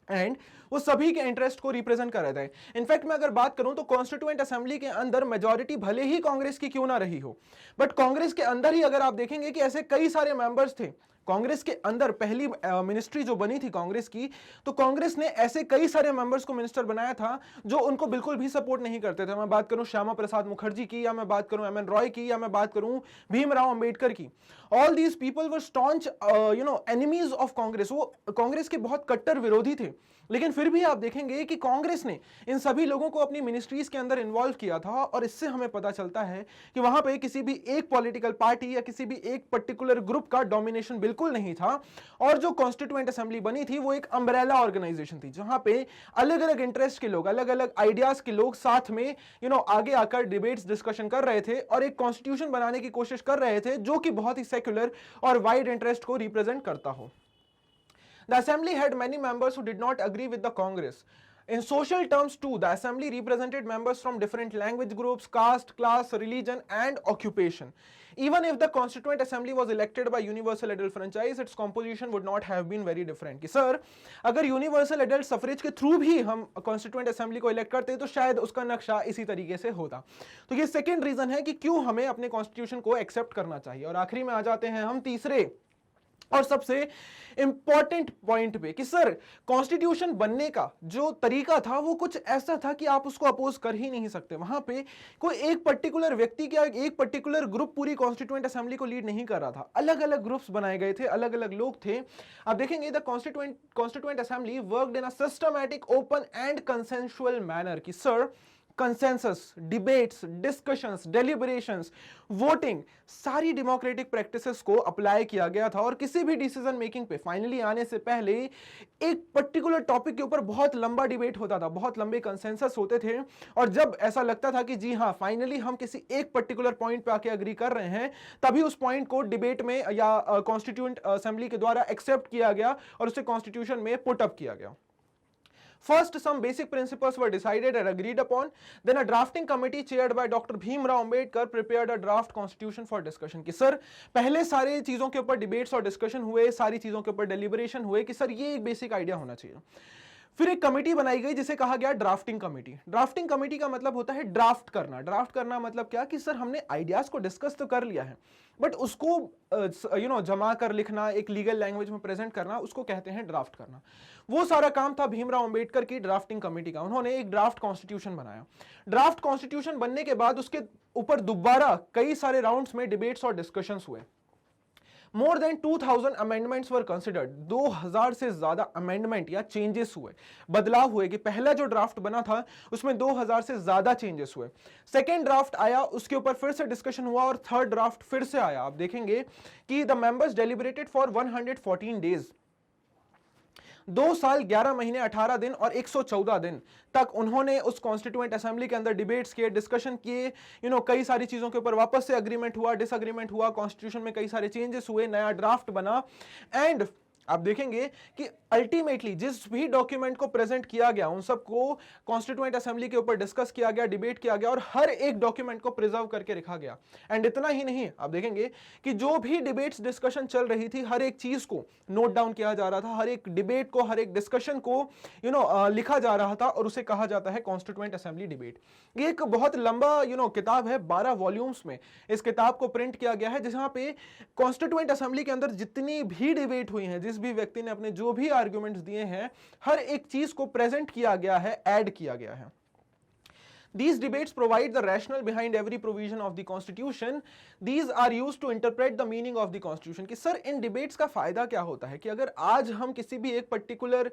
एंड वो सभी के इंटरेस्ट को रिप्रेजेंट कर रहे थे। इनफैक्ट मैं अगर बात करूं तो कॉन्स्टिट्यूएंट असेंबली के अंदर मेजॉरिटी भले ही कांग्रेस की क्यों ना रही हो, बट कांग्रेस के अंदर ही अगर आप देखेंगे कि ऐसे कई सारे मेंबर्स थे कांग्रेस के अंदर। पहली मिनिस्ट्री जो बनी थी कांग्रेस की, तो कांग्रेस ने ऐसे कई सारे मेंबर्स को मिनिस्टर बनाया था जो उनको बिल्कुल भी सपोर्ट नहीं करते थे। मैं बात करूं श्यामा प्रसाद मुखर्जी की, या मैं बात करूं एम एन रॉय की, या मैं बात करूं भीमराव अंबेडकर की। All these people were staunch enemies of Congress. वो कांग्रेस के बहुत कट्टर विरोधी थे, लेकिन फिर भी आप देखेंगे कि कांग्रेस ने इन सभी लोगों को अपनी मिनिस्ट्रीज के अंदर इन्वॉल्व किया था। और इससे हमें पता चलता है कि वहां पे किसी भी एक पॉलिटिकल पार्टी या किसी भी एक पर्टिकुलर ग्रुप का डोमिनेशन बिल्कुल नहीं था। और जो कॉन्स्टिट्यूएंट असेंबली बनी थी वो एक अम्ब्रेला ऑर्गेनाइजेशन थी जहां पे अलग अलग इंटरेस्ट के लोग, अलग अलग आइडियाज के लोग साथ में आगे आकर डिबेट्स डिस्कशन कर रहे थे और एक कॉन्स्टिट्यूशन बनाने की कोशिश कर रहे थे जो कि बहुत ही सेक्युलर और वाइड इंटरेस्ट को रिप्रेजेंट करता हो। The assembly had many members who did not agree with the Congress. In social terms too, the assembly represented members from different language groups, caste, class, religion and occupation. Even if the constituent assembly was elected by universal adult franchise, its composition would not have been very different. कि sir, अगर universal adult suffrage के through भी हम constituent assembly को elect करते तो शायद उसका नक्शा इसी तरीके से होता। तो ये सेकेंड रीजन है कि क्यों हमें अपने कॉन्स्टिट्यूशन को एक्सेप्ट करना चाहिए। और आखिरी में आ जाते हैं हम तीसरे और सबसे इंपॉर्टेंट पॉइंट पे कि सर, कॉन्स्टिट्यूशन बनने का जो तरीका था वो कुछ ऐसा था कि आप उसको अपोज कर ही नहीं सकते। वहां पे कोई एक पर्टिकुलर व्यक्ति या एक पर्टिकुलर ग्रुप पूरी कॉन्स्टिट्यूएंट असेंबली को लीड नहीं कर रहा था, अलग अलग ग्रुप्स बनाए गए थे, अलग अलग लोग थे। आप देखेंगे the constituent assembly worked in a systematic, open and consensual manner कि sir, consensus, debates, discussions, deliberations, voting, सारी डेमोक्रेटिक प्रैक्टिसेस को अप्लाई किया गया था। और किसी भी डिसीजन मेकिंग पे फाइनली आने से पहले एक पर्टिकुलर टॉपिक के ऊपर बहुत लंबा डिबेट होता था, बहुत लंबे कंसेंसस होते थे। और जब ऐसा लगता था कि जी हाँ, फाइनली हम किसी एक पर्टिकुलर पॉइंट पे आके अग्री कर रहे हैं, तभी उस पॉइंट को डिबेट में या कॉन्स्टिट्यूएंट असेंबली के द्वारा एक्सेप्ट किया गया और उसे कॉन्स्टिट्यूशन में पुट अप किया गया। First, some basic principles were decided and agreed upon. Then a drafting committee chaired by Dr. Bhimrao Ambedkar prepared a draft constitution for discussion. कि सर, पहले सारे चीजों के ऊपर डिबेट्स और डिस्कशन हुए, सारी चीजों के ऊपर डेलिब्रेशन हुए कि सर ये एक बेसिक आइडिया होना चाहिए। फिर एक कमेटी बनाई गई जिसे कहा गया ड्राफ्टिंग कमेटी। ड्राफ्टिंग कमेटी का मतलब होता है ड्राफ्ट करना। ड्राफ्ट करना मतलब क्या कि सर, हमने आइडियाज को डिस्कस तो कर लिया है, बट उसको जमा कर लिखना, एक लीगल लैंग्वेज में प्रेजेंट करना, उसको कहते हैं ड्राफ्ट करना। वो सारा काम था भीमराव अंबेडकर की ड्राफ्टिंग कमेटी का। उन्होंने एक ड्राफ्ट कॉन्स्टिट्यूशन बनाया। ड्राफ्ट कॉन्स्टिट्यूशन बनने के बाद उसके ऊपर दोबारा कई सारे राउंड्स में डिबेट्स और डिस्कशंस हुए। More than 2000 amendments were considered. 2000 से ज्यादा अमेंडमेंट या चेंजेस हुए, बदलाव हुए कि पहला जो ड्राफ्ट बना था उसमें 2000 से ज्यादा चेंजेस हुए। सेकेंड ड्राफ्ट आया, उसके ऊपर फिर से डिस्कशन हुआ और थर्ड ड्राफ्ट फिर से आया। आप देखेंगे कि द मेंबर्स डेलिब्रेटेड फॉर 114 डेज। 2 साल 11 महीने 18 दिन और 114 दिन तक उन्होंने उस कॉन्स्टिट्यूएंट असेंबली के अंदर डिबेट्स किए, डिस्कशन किए, कई सारी चीजों के ऊपर वापस से अग्रीमेंट हुआ, डिसएग्रीमेंट हुआ, कॉन्स्टिट्यूशन में कई सारे चेंजेस हुए, नया ड्राफ्ट बना। एंड आप देखेंगे कि अल्टीमेटली जिस भी डॉक्यूमेंट को प्रेजेंट किया गया उन सबको कॉन्स्टिट्यूएंट असेंबली के ऊपर डिस्कस किया गया, डिबेट किया गया और हर एक डॉक्यूमेंट को प्रिजर्व करके रखा गया। एंड इतना ही नहीं, आप देखेंगे कि जो भी डिबेट्स डिस्कशन चल रही थी हर एक चीज को नोट डाउन किया जा रहा था, हर एक डिबेट को, हर एक डिस्कशन को लिखा जा रहा था और उसे कहा जाता है कॉन्स्टिट्यूएंट असेंबली डिबेट। ये एक बहुत लंबा किताब है, 12 वॉल्यूम्स में इस किताब को प्रिंट किया गया है, जहां पे कॉन्स्टिट्यूएंट असेंबली के अंदर जितनी भी डिबेट हुई है, जिस भी व्यक्ति ने अपने जो भी आर्गुमेंट्स दिए हैं, हर एक चीज को प्रेजेंट किया गया है, ऐड किया गया है। These debates provide the rationale behind every provision of the Constitution. These are used to interpret the meaning of the Constitution. कि सर इन डिबेट्स का फायदा क्या होता है कि अगर आज हम किसी भी एक पर्टिकुलर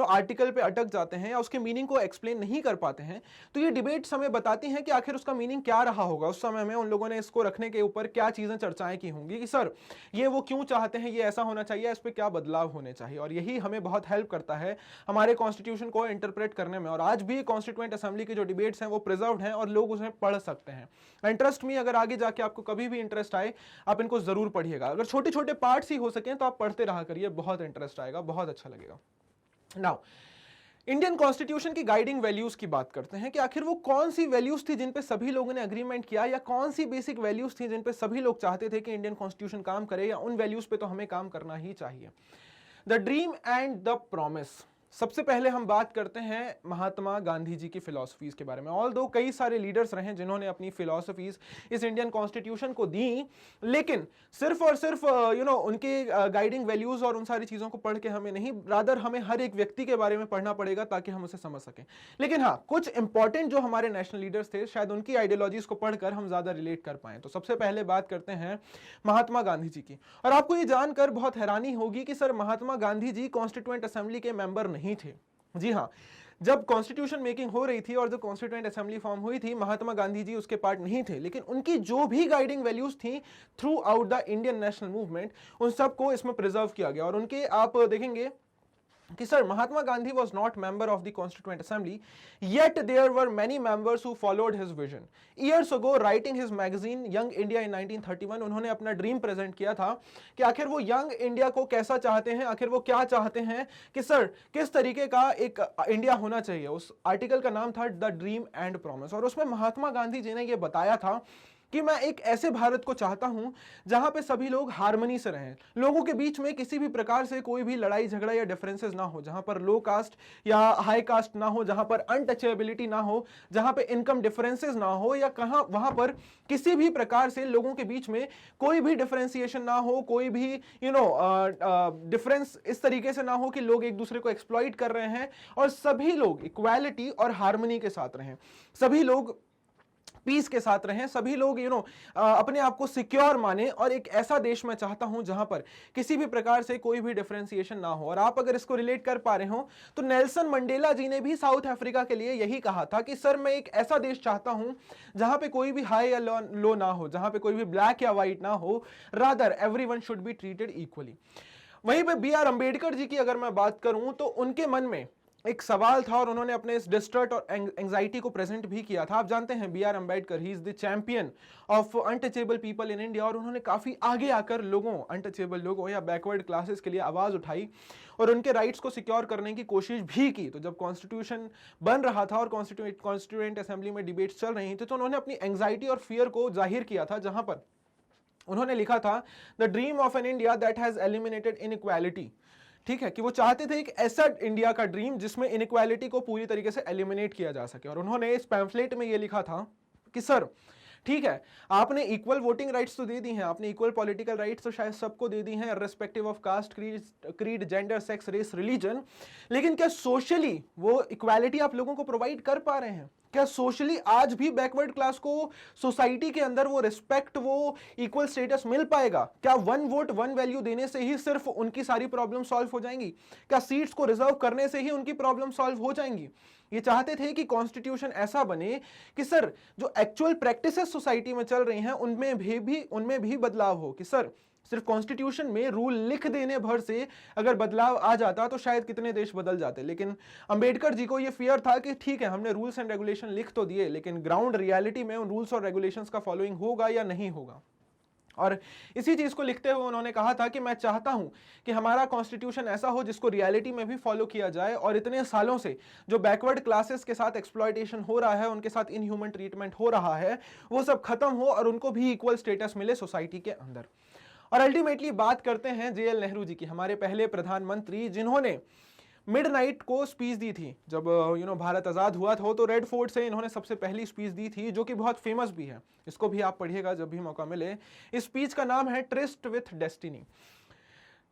आर्टिकल पे अटक जाते हैं या उसके मीनिंग को एक्सप्लेन नहीं कर पाते हैं, तो ये डिबेट्स हमें बताती हैं कि आखिर उसका मीनिंग क्या रहा होगा उस समय में, उन लोगों ने इसको रखने के ऊपर क्या चीजें चर्चाएं की होंगी कि सर ये वो क्यों चाहते हैं, ये ऐसा होना चाहिए, इस पर क्या बदलाव होने चाहिए। और यही हमें बहुत हेल्प करता है हमारे कॉन्स्टिट्यूशन को इंटरप्रेट करने में। और आज भी कॉन्स्टिट्यूएंट असेंबली की जो डिबेट्स हैं वो प्रिजर्व्ड हैं और लोग उसे पढ़ सकते हैं। एंड ट्रस्ट मी, अगर आगे जाके आपको कभी भी इंटरेस्ट आए आप इनको जरूर पढ़िएगा। अगर छोटे छोटे पार्ट्स ही हो सकें तो आप पढ़ते रहा करिए, बहुत इंटरेस्ट आएगा, बहुत अच्छा लगेगा। नाउ इंडियन कॉन्स्टिट्यूशन की गाइडिंग वैल्यूज की बात करते हैं कि आखिर वो कौन सी वैल्यूज थी जिन पे सभी लोगों ने अग्रीमेंट किया, या कौन सी बेसिक वैल्यूज थी जिन पे सभी लोग चाहते थे कि इंडियन कॉन्स्टिट्यूशन काम करे, या उन वैल्यूज पे तो हमें काम करना ही चाहिए। The dream and the promise. सबसे पहले हम बात करते हैं महात्मा गांधी जी की फिलॉसफीज के बारे में। ऑल्दो कई सारे लीडर्स रहे जिन्होंने अपनी फिलॉसफीज इस इंडियन कॉन्स्टिट्यूशन को दी, लेकिन सिर्फ और सिर्फ उनके गाइडिंग वैल्यूज और उन सारी चीजों को पढ़ के हमें नहीं, रादर हमें हर एक व्यक्ति के बारे में पढ़ना पड़ेगा ताकि हम उसे समझ सकें। लेकिन हाँ, कुछ इंपॉर्टेंट जो हमारे नेशनल लीडर्स थे, शायद उनकी आइडियोलॉजीज को पढ़कर हम ज्यादा रिलेट कर पाए। तो सबसे पहले बात करते हैं महात्मा गांधी जी की। और आपको ये जानकर बहुत हैरानी होगी कि सर महात्मा गांधी जी कॉन्स्टिट्यूएंट असेंबली के मेंबर नहीं थे। जी हाँ, जब कॉन्स्टिट्यूशन मेकिंग हो रही थी और जो कॉन्स्टिट्यूएंट असेंबली फॉर्म हुई थी, महात्मा गांधी जी उसके पार्ट नहीं थे, लेकिन उनकी जो भी गाइडिंग वैल्यूज थी through out the Indian national movement, उन सबको इसमें प्रिजर्व किया गया। और उनके आप देखेंगे कि sir Mahatma Gandhi was not member of the Constituent Assembly, yet there were many members who followed his vision. Years ago, writing his magazine Young India in 1931, उन्होंने अपना ड्रीम प्रेजेंट किया था कि आखिर वो यंग इंडिया को कैसा चाहते हैं, आखिर वो क्या चाहते हैं कि सर किस तरीके का एक इंडिया होना चाहिए। उस आर्टिकल का नाम था द ड्रीम एंड प्रॉमिस, और उसमें महात्मा गांधी जी ने यह बताया था कि मैं एक ऐसे भारत को चाहता हूं जहां पे सभी लोग हार्मनी से रहें, लोगों के बीच में किसी भी प्रकार से कोई भी लड़ाई झगड़ा या डिफरेंसेस ना हो, जहां पर लो कास्ट या हाई कास्ट ना हो, जहां पर अनटचेबिलिटी ना हो, जहां पे इनकम डिफरेंसेस ना हो, या कहां वहां पर किसी भी प्रकार से लोगों के बीच में कोई भी डिफरेंशिएशन ना हो, कोई भी डिफरेंस इस तरीके से ना हो कि लोग एक दूसरे को एक्सप्लॉइट कर रहे हैं, और सभी लोग इक्वालिटी और हार्मनी के साथ रहें, सभी लोग पीस के साथ रहें, सभी लोग अपने आप को सिक्योर माने। और एक ऐसा देश मैं चाहता हूं जहां पर किसी भी प्रकार से कोई भी डिफरेंशिएशन ना हो। और आप अगर इसको रिलेट कर पा रहे हो तो नेल्सन मंडेला जी ने भी साउथ अफ्रीका के लिए यही कहा था कि सर मैं एक ऐसा देश चाहता हूं जहां पे कोई भी हाई या लो ना हो, जहां पे कोई भी ब्लैक या व्हाइट ना हो, rather everyone should be treated equally. वहीं पे बी आर अंबेडकर जी की अगर मैं बात करूं तो उनके मन में एक सवाल था और उन्होंने अपने इस डिस्ट्रट और एंजाइटी को प्रेजेंट भी किया था। आप जानते हैं B R Ambedkar, he is the champion of untouchable people in India, और उन्होंने काफी आगे आकर लोगों, अनटचेबल लोगों या बैकवर्ड क्लासेस के लिए आवाज उठाई और उनके राइट्स को सिक्योर करने की कोशिश भी की। तो जब कॉन्स्टिट्यूशन बन रहा था और कॉन्स्टिट्यूएंट असेंबली में डिबेट्स चल रही थी, तो उन्होंने अपनी एंजाइटी और फियर को जाहिर किया था, जहां पर उन्होंने लिखा था the dream of an India that has eliminated inequality. ठीक है, कि वो चाहते थे एक ऐसा इंडिया का ड्रीम जिसमें इनइक्वालिटी को पूरी तरीके से एलिमिनेट किया जा सके। और उन्होंने इस पैम्फलेट में ये लिखा था कि सर ठीक है, आपने इक्वल वोटिंग राइट्स तो दे दी हैं, आपने इक्वल पॉलिटिकल राइट्स तो शायद सबको दे दी हैं, respective of caste, creed, gender, sex, race, religion, लेकिन क्या सोशली वो इक्वालिटी आप लोगों को प्रोवाइड कर पा रहे हैं? क्या सोशली आज भी बैकवर्ड क्लास को सोसाइटी के अंदर वो रिस्पेक्ट, वो इक्वल स्टेटस मिल पाएगा? क्या वन वोट वन वैल्यू देने से ही सिर्फ उनकी सारी प्रॉब्लम सॉल्व हो जाएंगी? क्या सीट्स को रिजर्व करने से ही उनकी प्रॉब्लम सॉल्व हो जाएंगी? ये चाहते थे कि कॉन्स्टिट्यूशन ऐसा बने कि सर जो एक्चुअल प्रैक्टिसेस सोसाइटी में चल रही हैं उनमें भी बदलाव हो, कि सर सिर्फ कॉन्स्टिट्यूशन में रूल लिख देने भर से अगर बदलाव आ जाता तो शायद कितने देश बदल जाते। लेकिन अंबेडकर जी को यह फियर था कि ठीक है, हमने रूल्स एंड रेगुलेशन लिख तो दिए, लेकिन ग्राउंड रियलिटी में उन रूल्स और रेगुलेशंस का फॉलोइंग होगा या नहीं होगा। और इसी चीज को लिखते हुए उन्होंने कहा था कि मैं चाहता हूं कि हमारा कॉन्स्टिट्यूशन ऐसा हो जिसको रियलिटी में भी फॉलो किया जाए, और इतने सालों से जो बैकवर्ड क्लासेस के साथ एक्सप्लॉयटेशन हो रहा है, उनके साथ इनह्यूमन ट्रीटमेंट हो रहा है, वो सब खत्म हो और उनको भी इक्वल स्टेटस मिले सोसाइटी के अंदर। और अल्टीमेटली बात करते हैं JL नेहरू जी की, हमारे पहले प्रधानमंत्री, जिन्होंने मिडनाइट को स्पीच दी थी जब भारत आज़ाद हुआ था। तो रेड फोर्ट से इन्होंने सबसे पहली स्पीच दी थी, जो कि बहुत फेमस भी है। इसको भी आप पढ़िएगा जब भी मौका मिले। इस स्पीच का नाम है tryst with destiny.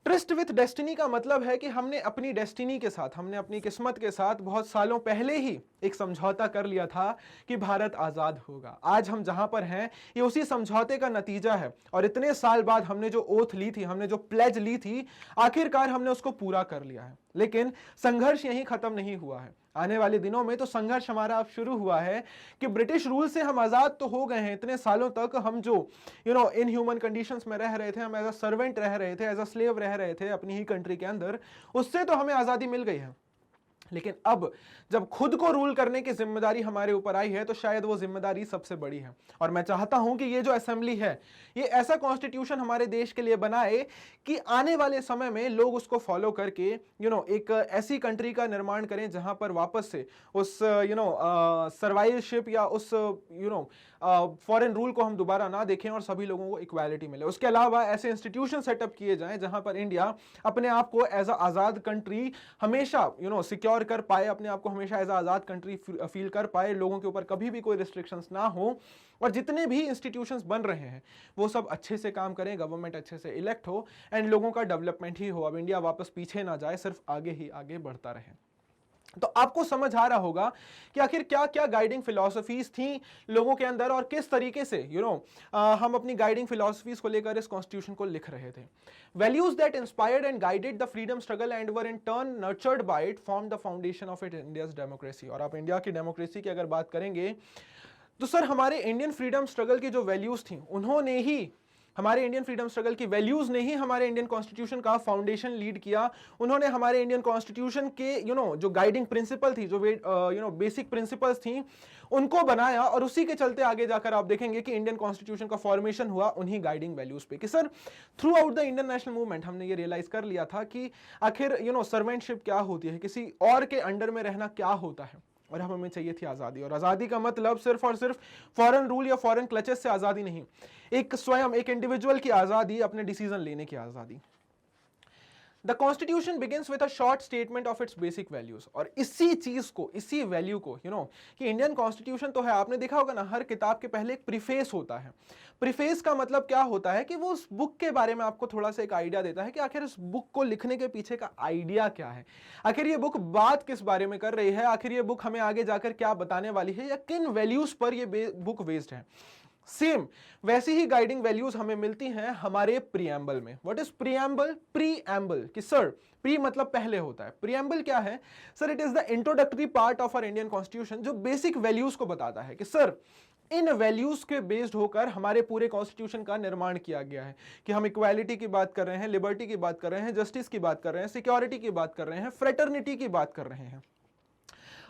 Tryst with destiny का मतलब है कि हमने अपनी डेस्टिनी के साथ, हमने अपनी किस्मत के साथ बहुत सालों पहले ही एक समझौता कर लिया था कि भारत आज़ाद होगा। आज हम जहां पर हैं ये उसी समझौते का नतीजा है, और इतने साल बाद हमने जो ओथ ली थी, हमने जो प्लेज ली थी, आखिरकार हमने उसको पूरा कर लिया है। लेकिन संघर्ष यहीं खत्म नहीं हुआ है। आने वाले दिनों में तो संघर्ष हमारा अब शुरू हुआ है कि ब्रिटिश रूल से हम आजाद तो हो गए हैं। इतने सालों तक हम जो इन ह्यूमन कंडीशंस में रह रहे थे, हम एज अ सर्वेंट रह रहे थे, एज अ स्लेव रह रहे थे अपनी ही कंट्री के अंदर, उससे तो हमें आजादी मिल गई है। लेकिन अब जब खुद को रूल करने की जिम्मेदारी हमारे ऊपर आई है, तो शायद वो जिम्मेदारी सबसे बड़ी है। और मैं चाहता हूं कि ये जो असेंबली है, ये ऐसा कॉन्स्टिट्यूशन हमारे देश के लिए बनाए कि आने वाले समय में लोग उसको फॉलो करके एक ऐसी कंट्री का निर्माण करें जहां पर वापस से उस सर्वाइवशिप या उस फॉरेन रूल को हम दोबारा ना देखें और सभी लोगों को इक्वालिटी मिले। उसके अलावा ऐसे इंस्टीट्यूशन सेटअप किए जाएं जहां पर इंडिया अपने आप को एज अ आजाद कंट्री हमेशा सिक्योर कर पाए, अपने आप को हमेशा एज आजाद कंट्री फील कर पाए, लोगों के ऊपर कभी भी कोई रिस्ट्रिक्शंस ना हो, और जितने भी इंस्टीट्यूशंस बन रहे हैं वो सब अच्छे से काम करें, गवर्नमेंट अच्छे से इलेक्ट हो, एंड लोगों का डेवलपमेंट ही हो। अब इंडिया वापस पीछे ना जाए, सिर्फ आगे ही आगे बढ़ता रहे। तो आपको समझ आ रहा होगा कि आखिर क्या क्या गाइडिंग फिलॉसफीज थी लोगों के अंदर, और किस तरीके से हम अपनी गाइडिंग फिलॉसफीज को लेकर इस कॉन्स्टिट्यूशन को लिख रहे थे। Values that inspired and guided the freedom struggle and were in turn nurtured by it form the foundation of it India's democracy. और आप इंडिया की डेमोक्रेसी की अगर बात करेंगे तो सर हमारे इंडियन फ्रीडम स्ट्रगल की जो वैल्यूज थी, उन्होंने ही, हमारे इंडियन फ्रीडम स्ट्रगल की वैल्यूज ने ही हमारे इंडियन कॉन्स्टिट्यूशन का फाउंडेशन लीड किया। उन्होंने हमारे इंडियन कॉन्स्टिट्यूशन के जो गाइडिंग प्रिंसिपल थी, जो बेसिक प्रिंसिपल्स थी, उनको बनाया, और उसी के चलते आगे जाकर आप देखेंगे कि इंडियन कॉन्स्टिट्यूशन का फॉर्मेशन हुआ उन्हीं गाइडिंग वैल्यूज पे। कि sir through out the Indian national movement हमने ये रियलाइज कर लिया था कि आखिर सर्वेंटशिप क्या होती है, किसी और के अंडर में रहना क्या होता है, और हमें चाहिए थी आज़ादी। और आज़ादी का मतलब सिर्फ और सिर्फ फॉरेन रूल या फॉरेन क्लचेस से आज़ादी नहीं, एक स्वयं एक इंडिविजुअल की आज़ादी, अपने डिसीजन लेने की आज़ादी। The constitution begins with a short statement of its basic values. और इसी चीज को, इसी वैल्यू को कि इंडियन कॉन्स्टिट्यूशन तो है, आपने देखा होगा ना, हर किताब के पहले एक प्रीफेस होता है। प्रीफेस का मतलब क्या होता है कि वो उस बुक के बारे में आपको थोड़ा सा एक आइडिया देता है कि आखिर इस बुक को लिखने के पीछे का आइडिया क्या है, आखिर ये बुक बात किस बारे में कर रही है, आखिर ये बुक हमें आगे जाकर क्या बताने वाली है, या किन वैल्यूज पर ये बुक बेस्ड है। सेम वैसी ही गाइडिंग वैल्यूज हमें मिलती हैं हमारे प्रीएम्बल में। What is preamble? प्रीएम्बल कि सर प्री मतलब पहले होता है, प्रीएम्बल क्या है? Sir it is the introductory part of our Indian constitution, जो बेसिक वैल्यूज को बताता है कि सर इन वैल्यूज के बेस्ड होकर हमारे पूरे कॉन्स्टिट्यूशन का निर्माण किया गया है। कि हम इक्वालिटी की बात कर रहे हैं, लिबर्टी की बात कर रहे हैं, जस्टिस की बात कर रहे हैं, सिक्योरिटी की बात कर रहे हैं, फ्रेटर्निटी की बात कर रहे हैं,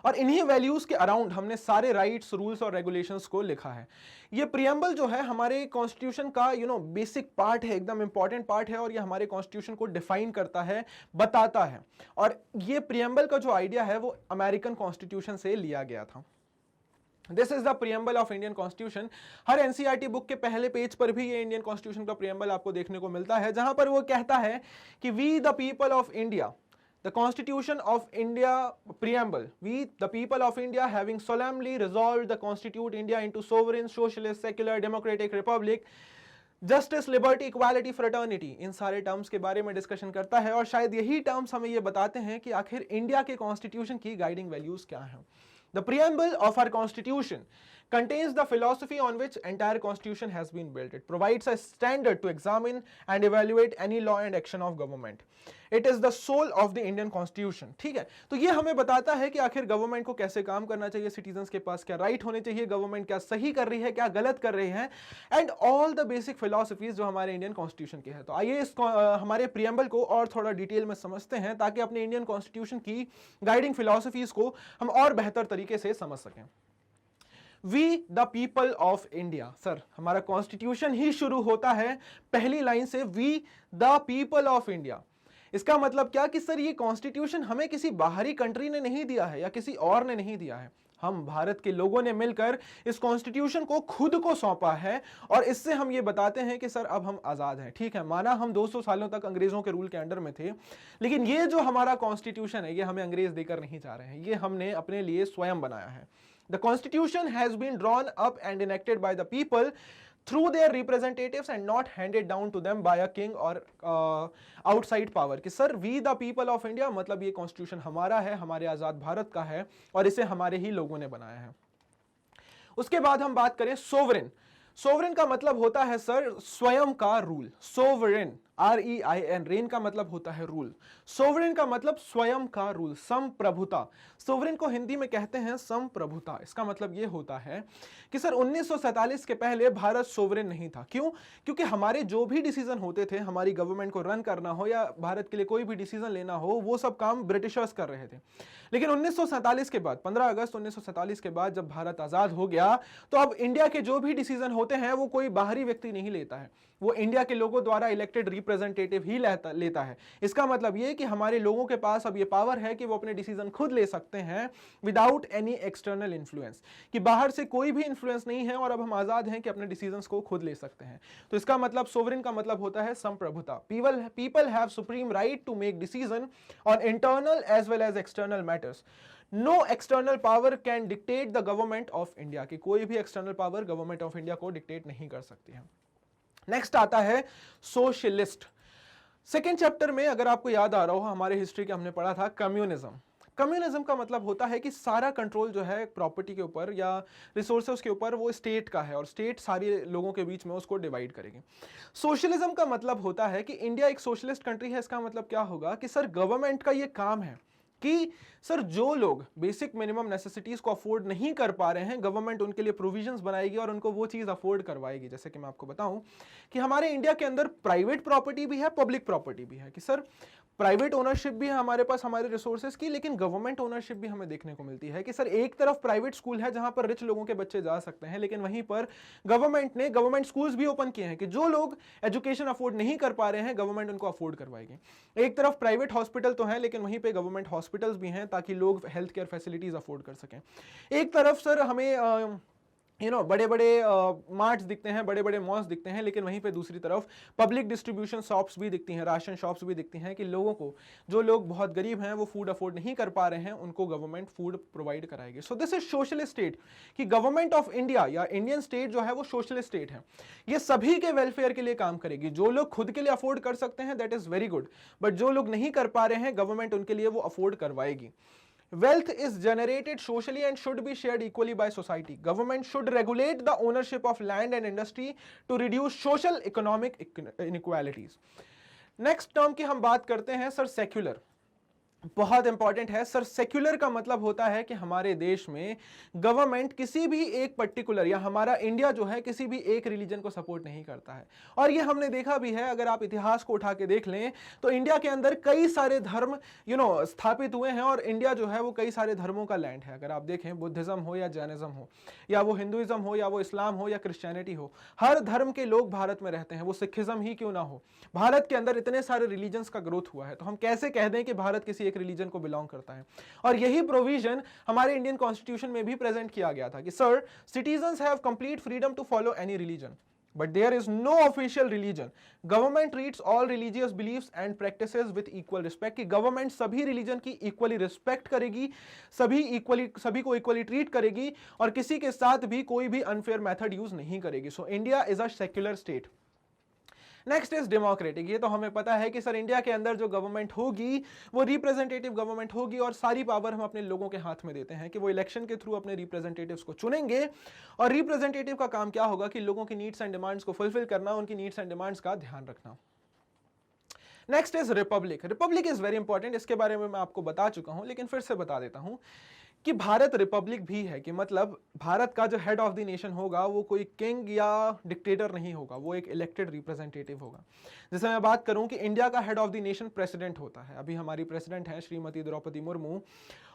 और इन्हीं वैल्यूज के अराउंड हमने सारे राइट्स, रूल्स और रेगुलेशंस को लिखा है। ये प्रीएम्बल जो है हमारे कॉन्स्टिट्यूशन का बेसिक पार्ट है, एकदम इंपॉर्टेंट पार्ट है, और ये हमारे कॉन्स्टिट्यूशन को डिफाइन करता है, बताता है। और ये प्रीएम्बल का जो आइडिया है वो अमेरिकन कॉन्स्टिट्यूशन से लिया गया था। This is the preamble of Indian constitution. Her NCERT book के पहले पेज पर भी ये इंडियन कॉन्स्टिट्यूशन का प्रीएम्बल आपको देखने को मिलता है, जहां पर वो कहता है कि we the people of India, the Constitution of India preamble, we the people of India having solemnly resolved to constitute India into sovereign, socialist, secular, democratic republic, justice, liberty, equality, fraternity, इन सारे terms के बारे में discussion करता है। और शायद यही टर्म्स हमें ये बताते हैं कि आखिर इंडिया के कॉन्स्टिट्यूशन की गाइडिंग वैल्यूज क्या हैं। The preamble of our constitution contains the philosophy on which entire constitution has been built. It provides a standard to examine and evaluate any law and action of government. It is the soul of the Indian constitution. ठीक है, तो ये हमें बताता है कि आखिर government को कैसे काम करना चाहिए, सिटीजन्स के पास क्या राइट होने चाहिए, गवर्नमेंट क्या सही कर रही है, क्या गलत कर रही है, and all the basic philosophies जो हमारे इंडियन कॉन्स्टिट्यूशन के हैं। तो आइए इस हमारे प्रीएम्बल को और थोड़ा डिटेल में समझते हैं, ताकि अपने इंडियन कॉन्स्टिट्यूशन की गाइडिंग फिलोसफीज को हम और बेहतर तरीके से समझ सकें। We the people of India. Sir हमारा कॉन्स्टिट्यूशन ही शुरू होता है पहली लाइन से, we the people of India. इसका मतलब क्या कि सर ये कॉन्स्टिट्यूशन हमें किसी बाहरी कंट्री ने नहीं दिया है या किसी और ने नहीं दिया है, हम भारत के लोगों ने मिलकर इस कॉन्स्टिट्यूशन को खुद को सौंपा है और इससे हम ये बताते हैं कि सर अब हम आजाद हैं। ठीक है, माना हम 200 सालों तक अंग्रेजों के रूल के अंडर में थे, लेकिन ये जो हमारा कॉन्स्टिट्यूशन है ये हमें अंग्रेज देकर नहीं जा रहे हैं, ये हमने अपने लिए स्वयं बनाया है। The Constitution has been drawn up and enacted by the people through their representatives and not handed down to them by a king or outside power। कि sir we the people of India मतलब ये constitution हमारा है, हमारे आजाद भारत का है और इसे हमारे ही लोगों ने बनाया है। उसके बाद हम बात करें सोवरेन। सोवरेन का मतलब होता है सर स्वयं का रूल। सोवरेन REIN, रेन का मतलब होता है रूल, सोवरेन का मतलब स्वयं का रूल, संप्रभुता। सोवरेन को हिंदी में कहते हैं संप्रभुता। इसका मतलब यह होता है कि सर 1947 के पहले भारत सोवरेन नहीं था। क्यों? क्योंकि हमारे जो भी डिसीजन होते थे, हमारी गवर्नमेंट को रन करना हो या भारत के लिए कोई भी डिसीजन लेना हो, वो सब काम ब्रिटिशर्स कर रहे थे। लेकिन 1947 के बाद, 15 अगस्त 1947 के बाद जब भारत आजाद हो गया, तो अब इंडिया के जो भी डिसीजन होते हैं वो कोई बाहरी व्यक्ति नहीं लेता है, वो इंडिया के लोगों द्वारा इलेक्टेड रिप्रेजेंटेटिव ही लेता है। इसका मतलब यह कि हमारे लोगों के पास अब ये पावर है कि वो अपने डिसीजन खुद ले सकते हैं विदाउट एनी एक्सटर्नल इन्फ्लुएंस, कि बाहर से कोई भी इन्फ्लुएंस नहीं है और अब हम आजाद हैं कि अपने डिसीजंस को खुद ले सकते हैं। तो इसका मतलब सोवरेन का मतलब होता है संप्रभुता। People have supreme right to make decision on internal as well as external matters. No external power can dictate the government of India, की कोई भी external power government of India को डिक्टेट नहीं कर सकती है। नेक्स्ट आता है सोशलिस्ट। सेकेंड चैप्टर में अगर आपको याद आ रहा हो, हमारे हिस्ट्री के हमने पढ़ा था कम्युनिज्म। कम्युनिज्म का मतलब होता है कि सारा कंट्रोल जो है प्रॉपर्टी के ऊपर या रिसोर्सेज के ऊपर वो स्टेट का है और स्टेट सारे लोगों के बीच में उसको डिवाइड करेगी। सोशलिज्म का मतलब होता है कि इंडिया एक सोशलिस्ट कंट्री है। इसका मतलब क्या होगा कि सर गवर्नमेंट का ये काम है कि सर जो लोग बेसिक मिनिमम नेसेसिटीज को अफोर्ड नहीं कर पा रहे हैं, गवर्नमेंट उनके लिए प्रोविजंस बनाएगी और उनको वो चीज अफोर्ड करवाएगी। जैसे कि मैं आपको बताऊं कि हमारे इंडिया के अंदर प्राइवेट प्रॉपर्टी भी है, पब्लिक प्रॉपर्टी भी है, कि सर प्राइवेट ओनरशिप भी है हमारे पास हमारे रिसोर्सेज की, लेकिन गवर्नमेंट ओनरशिप भी हमें देखने को मिलती है। कि सर एक तरफ प्राइवेट स्कूल है जहां पर रिच लोगों के बच्चे जा सकते हैं, लेकिन वहीं पर गवर्नमेंट ने गवर्नमेंट स्कूल्स भी ओपन किए हैं कि जो लोग एजुकेशन अफोर्ड नहीं कर पा रहे हैं गवर्नमेंट उनको अफोर्ड करवाएगी। एक तरफ प्राइवेट हॉस्पिटल तो है, लेकिन वहीं पे गवर्नमेंट हॉस्पिटल्स भी हैं ताकि लोग हेल्थ केयर फैसिलिटीज अफोर्ड कर सकें। एक तरफ सर हमें बड़े बड़े मार्ट्स दिखते हैं, बड़े बड़े मॉल्स दिखते हैं, लेकिन वहीं पे दूसरी तरफ पब्लिक डिस्ट्रीब्यूशन शॉप्स भी दिखती हैं, राशन शॉप्स भी दिखती हैं कि लोगों को, जो लोग बहुत गरीब हैं वो फूड अफोर्ड नहीं कर पा रहे हैं, उनको गवर्नमेंट फूड प्रोवाइड कराएगी। So this is socialist state, कि गवर्नमेंट ऑफ इंडिया या इंडियन स्टेट जो है वो सोशलिस्ट स्टेट है। ये सभी के वेलफेयर के लिए काम करेगी। जो लोग खुद के लिए अफोर्ड कर सकते हैं that is very good, but जो लोग नहीं कर पा रहे हैं गवर्नमेंट उनके लिए वो अफोर्ड करवाएगी। Wealth is generated socially and should be shared equally by society. Government should regulate the ownership of land and industry to reduce social economic inequalities. Next term की हम बात करते हैं सर सेक्युलर। बहुत इंपॉर्टेंट है sir. Secular का मतलब होता है कि हमारे देश में गवर्नमेंट किसी भी एक पर्टिकुलर या हमारा इंडिया जो है किसी भी एक रिलीजन को सपोर्ट नहीं करता है। और ये हमने देखा भी है, अगर आप इतिहास को उठा के देख लें तो इंडिया के अंदर कई सारे धर्म स्थापित हुए हैं और इंडिया जो है वो कई सारे धर्मों का लैंड है। अगर आप देखें बुद्धिज्म हो या जैनिज्म हो या वो हिंदुइज्म हो या वो इस्लाम हो या क्रिश्चियनिटी हो, हर धर्म के लोग भारत में रहते हैं, वो सिखिज्म ही क्यों ना हो। भारत के अंदर इतने सारे रिलीजन्स का ग्रोथ हुआ है, तो हम कैसे कह दें कि भारत किसी एक रिलीजन को बिलोंग करता है। और यही प्रोविजन हमारे इंडियन कॉन्स्टिट्यूशन में भी प्रेजेंट किया गया था कि sir citizens have complete freedom to follow any religion but there is no official religion. Government treats all religious beliefs and practices with equal respect. कि गवर्नमेंट सभी रिलीजन की इक्वली रिस्पेक्ट करेगी, सभी को इक्वली ट्रीट करेगी और किसी के साथ भी कोई भी अनफेयर मेथड यूज नहीं करेगी। So India is a secular state. Next is democratic. ये तो हमें पता है कि सर इंडिया के अंदर जो गवर्नमेंट होगी वो रिप्रेजेंटेटिव गवर्नमेंट होगी और सारी पावर हम अपने लोगों के हाथ में देते हैं कि वो इलेक्शन के थ्रू अपने रिप्रेजेंटेटिव्स को चुनेंगे। और रिप्रेजेंटेटिव का काम क्या होगा कि लोगों की नीड्स एंड डिमांड्स को फुलफिल करना, उनकी नीड्स एंड डिमांड्स का ध्यान रखना। Next is Republic. Republic is very important, इसके बारे में मैं आपको बता चुका हूं लेकिन फिर से बता देता हूं कि भारत रिपब्लिक भी है, कि मतलब भारत का जो हेड ऑफ द नेशन होगा वो कोई किंग या डिक्टेटर नहीं होगा, वो एक इलेक्टेड रिप्रेजेंटेटिव होगा। जैसे मैं बात करूं कि इंडिया का head of the nation president होता है, अभी हमारी प्रेसिडेंट है श्रीमती द्रौपदी मुर्मू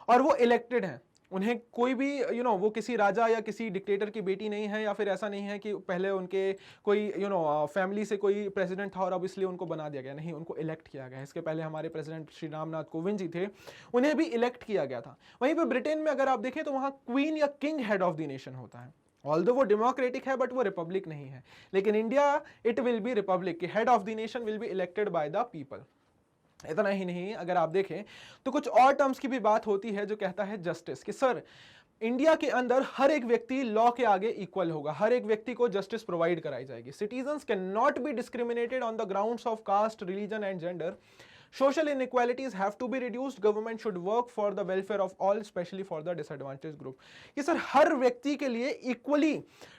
और वो इलेक्टेड है। उन्हें कोई भी वो किसी राजा या किसी डिक्टेटर की बेटी नहीं है, या फिर ऐसा नहीं है कि पहले उनके कोई फैमिली से कोई प्रेसिडेंट था और अब इसलिए उनको बना दिया गया। नहीं, उनको इलेक्ट किया गया। इसके पहले हमारे प्रेसिडेंट श्री रामनाथ कोविंद जी थे, उन्हें भी इलेक्ट किया गया था। वहीं पर ब्रिटेन में अगर आप देखें तो वहां क्वीन या king head of the nation होता है। ऑल्दो वो डेमोक्रेटिक है बट वो रिपब्लिक नहीं है। लेकिन India it will be Republic, head of the nation will be elected by the people. इतना ही नहीं, अगर आप देखें तो कुछ और टर्म्स की भी बात होती है जो कहता है जस्टिस, कि सर इंडिया के अंदर हर एक व्यक्ति लॉ के आगे इक्वल होगा, हर एक व्यक्ति को जस्टिस प्रोवाइड कराई जाएगी। Citizens can not be discriminated on the grounds of caste, religion and gender. Social inequalities have to be reduced. Government should work for the welfare of all, especially for the disadvantaged group. कि sir हर व्यक्ति के लिए equally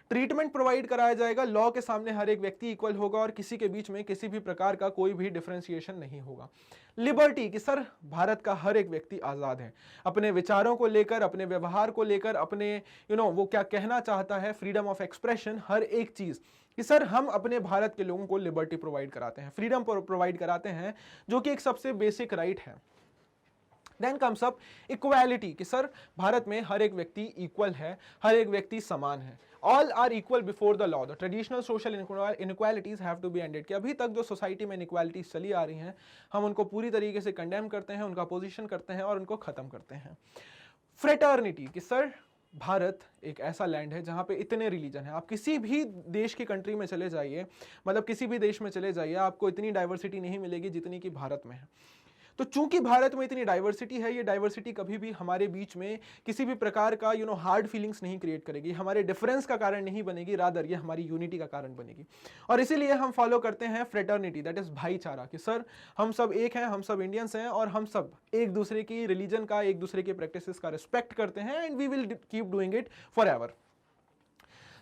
treatment provide कराया जाएगा, law के सामने हर एक व्यक्ति इक्वल होगा और किसी के बीच में किसी भी प्रकार का कोई भी डिफरेंशिएशन नहीं होगा। लिबर्टी, कि सर भारत का हर एक व्यक्ति आजाद है अपने विचारों को लेकर, अपने व्यवहार को लेकर, अपने वो क्या कहना चाहता है, फ्रीडम ऑफ एक्सप्रेशन, हर एक चीज कि सर हम अपने भारत के लोगों को लिबर्टी प्रोवाइड कराते हैं, फ्रीडम प्रोवाइड कराते हैं, जो कि एक सबसे बेसिक राइट है। देन कम्स अप इक्वालिटी, कि सर भारत में हर एक व्यक्ति इक्वल है, हर एक व्यक्ति समान है। All are equal before the law, the traditional social inequalities have to be ended. कि अभी तक जो सोसाइटी में इनइक्वालिटीज चली आ रही हैं, हम उनको पूरी तरीके से कंडेम करते हैं, उनका अपोजिशन करते हैं और उनको खत्म करते हैं। फ्रेटर्निटी, कि सर भारत एक ऐसा लैंड है जहां पे इतने रिलीजन है। आप किसी भी देश की कंट्री में चले जाइए, मतलब किसी भी देश में चले जाइए, आपको इतनी डाइवर्सिटी नहीं मिलेगी जितनी कि भारत में है। तो चूंकि भारत में इतनी डाइवर्सिटी है, ये डाइवर्सिटी कभी भी हमारे बीच में किसी भी प्रकार का हार्ड फीलिंग्स नहीं क्रिएट करेगी, हमारे डिफरेंस का कारण नहीं बनेगी, रादर ये हमारी यूनिटी का कारण बनेगी। और इसीलिए हम फॉलो करते हैं फ्रेटर्निटी, दैट इज भाईचारा, कि सर हम सब एक हैं, हम सब इंडियंस हैं और हम सब एक दूसरे की रिलीजन का, एक दूसरे के प्रैक्टिसेस का रिस्पेक्ट करते हैं and we will keep doing it for ever.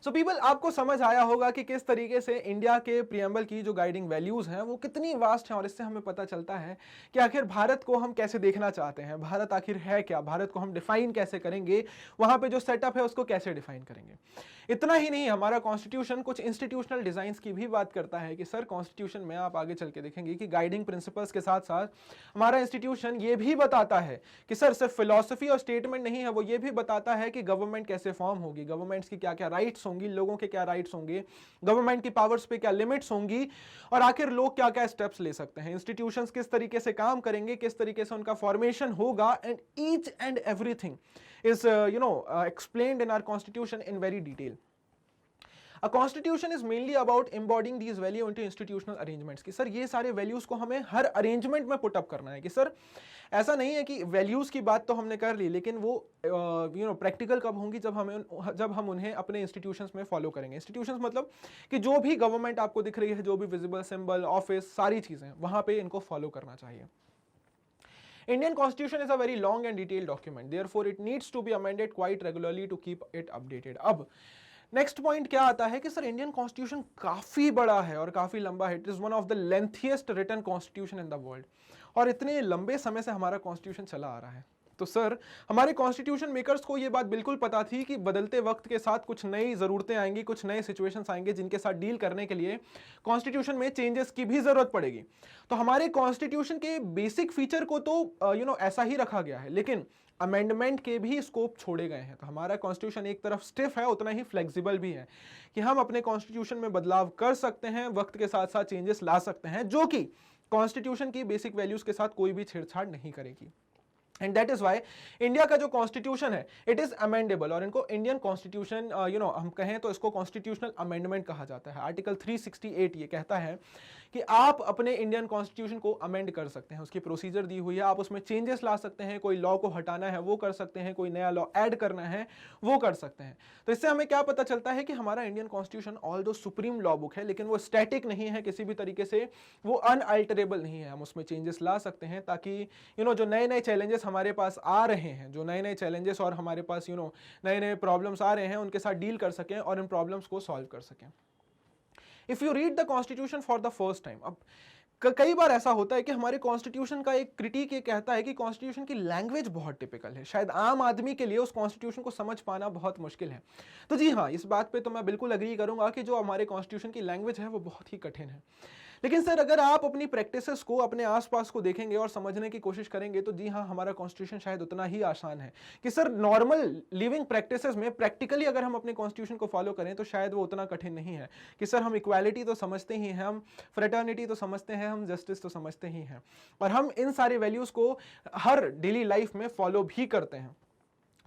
So people, आपको समझ आया होगा कि किस तरीके से इंडिया के प्रियम्बल की जो गाइडिंग वैल्यूज हैं वो कितनी वास्ट हैं, और इससे हमें पता चलता है कि आखिर भारत को हम कैसे देखना चाहते हैं, भारत आखिर है क्या, भारत को हम डिफाइन कैसे करेंगे, वहां पे जो सेटअप है उसको कैसे डिफाइन करेंगे। इतना ही नहीं, हमारा कॉन्स्टिट्यूशन कुछ इंस्टीट्यूशनल डिजाइन की भी बात करता है कि सर कॉन्स्टिट्यूशन में आप आगे चल के देखेंगे कि गाइडिंग प्रिंसिपल्स के साथ साथ हमारा इंस्टीट्यूशन ये भी बताता है कि सर सिर्फ फिलॉसफी और स्टेटमेंट नहीं है, वो ये भी बताता है कि गवर्नमेंट कैसे फॉर्म होगी, गवर्नमेंट्स की क्या क्या राइट्स होंगी, लोगों के क्या राइट्स होंगे, गवर्नमेंट की पावर्स पे क्या लिमिट्स होंगी, और आखिर लोग क्या क्या स्टेप्स ले सकते हैं, इंस्टीट्यूशंस किस तरीके से काम करेंगे, किस तरीके से उनका फॉर्मेशन होगा, and each and everything is explained in our constitution in very detail. A constitution is mainly about embodying these value into institutional arrangements, कि सर ये सारे वैल्यूज को हमें हर अरेंजमेंट में पुट अप करना है। कि सर ऐसा नहीं है कि वैल्यूज की बात तो हमने कर ली, लेकिन वो प्रैक्टिकल कब होंगी, जब हम उन्हें अपने इंस्टीट्यूशंस में फॉलो करेंगे। इंस्टीट्यूशंस मतलब कि जो भी गवर्नमेंट आपको दिख रही है, जो भी विजिबल सिंबल, ऑफिस, सारी चीजें वहां पे इनको फॉलो करना चाहिए। Indian Constitution is a very long and detailed document, therefore it needs to be amended quite regularly to keep it updated. अब नेक्स्ट पॉइंट क्या आता है कि सर इंडियन कॉन्स्टिट्यूशन काफी बड़ा है और काफी लंबा है। It is one of the lengthiest written constitution in the world, और इतने लंबे समय से हमारा कॉन्स्टिट्यूशन चला आ रहा है। तो सर हमारे कॉन्स्टिट्यूशन मेकर्स को ये बात बिल्कुल पता थी कि बदलते वक्त के साथ कुछ नई ज़रूरतें आएंगी, कुछ नए सिचुएशंस आएंगे जिनके साथ डील करने के लिए कॉन्स्टिट्यूशन में चेंजेस की भी ज़रूरत पड़ेगी। तो हमारे कॉन्स्टिट्यूशन के बेसिक फीचर को तो ऐसा ही रखा गया है, लेकिन अमेंडमेंट के भी स्कोप छोड़े गए हैं। तो हमारा कॉन्स्टिट्यूशन एक तरफ स्टिफ है, उतना ही फ्लेक्सिबल भी है कि हम अपने कॉन्स्टिट्यूशन में बदलाव कर सकते हैं, वक्त के साथ साथ चेंजेस ला सकते हैं, जो कि कॉन्स्टिट्यूशन की बेसिक वैल्यूज के साथ कोई भी छेड़छाड़ नहीं करेगी। And that is why India का जो कॉन्स्टिट्यूशन है इट इज अमेंडेबल, और इनको इंडियन कॉन्स्टिट्यूशन हम कहें तो इसको कॉन्स्टिट्यूशनल अमेंडमेंट कहा जाता है। आर्टिकल 368 ये कहता है कि आप अपने इंडियन कॉन्स्टिट्यूशन को अमेंड कर सकते हैं, उसकी प्रोसीजर दी हुई है, आप उसमें चेंजेस ला सकते हैं, कोई लॉ को हटाना है वो कर सकते हैं, कोई नया लॉ ऐड करना है वो कर सकते हैं। तो इससे हमें क्या पता चलता है कि हमारा Indian constitution although supreme law book है, लेकिन वो स्टैटिक नहीं है, किसी भी तरीके से वो अनअल्टरेबल नहीं है। हम उसमें चेंजेस ला सकते हैं ताकि जो नए नए चैलेंजेस हमारे पास आ रहे हैं, जो नए नए चैलेंजेस और हमारे पास नए नए प्रॉब्लम्स आ रहे हैं, उनके साथ डील कर सकें और इन प्रॉब्लम्स को सॉल्व कर सकें। If you read the constitution for the first time, अब कई बार ऐसा होता है कि हमारे कॉन्स्टिट्यूशन का एक क्रिटिक ये कहता है कि कॉन्स्टिट्यूशन की लैंग्वेज बहुत टिपिकल है, शायद आम आदमी के लिए उस कॉन्स्टिट्यूशन को समझ पाना बहुत मुश्किल है। तो जी हाँ, इस बात पे तो मैं बिल्कुल अग्री करूंगा कि जो हमारे कॉन्स्टिट्यूशन की लैंग्वेज है वो बहुत ही कठिन है। लेकिन सर अगर आप अपनी प्रैक्टिसेस को, अपने आसपास को देखेंगे और समझने की कोशिश करेंगे तो जी हाँ, हमारा कॉन्स्टिट्यूशन शायद उतना ही आसान है कि सर नॉर्मल लिविंग प्रैक्टिसेस में प्रैक्टिकली अगर हम अपने कॉन्स्टिट्यूशन को फॉलो करें तो शायद वो उतना कठिन नहीं है कि सर हम इक्वालिटी तो समझते ही हैं, हम फ्रेटर्निटी तो समझते हैं, हम जस्टिस तो समझते ही हैं और हम इन सारे वैल्यूज को हर डेली लाइफ में फॉलो भी करते हैं।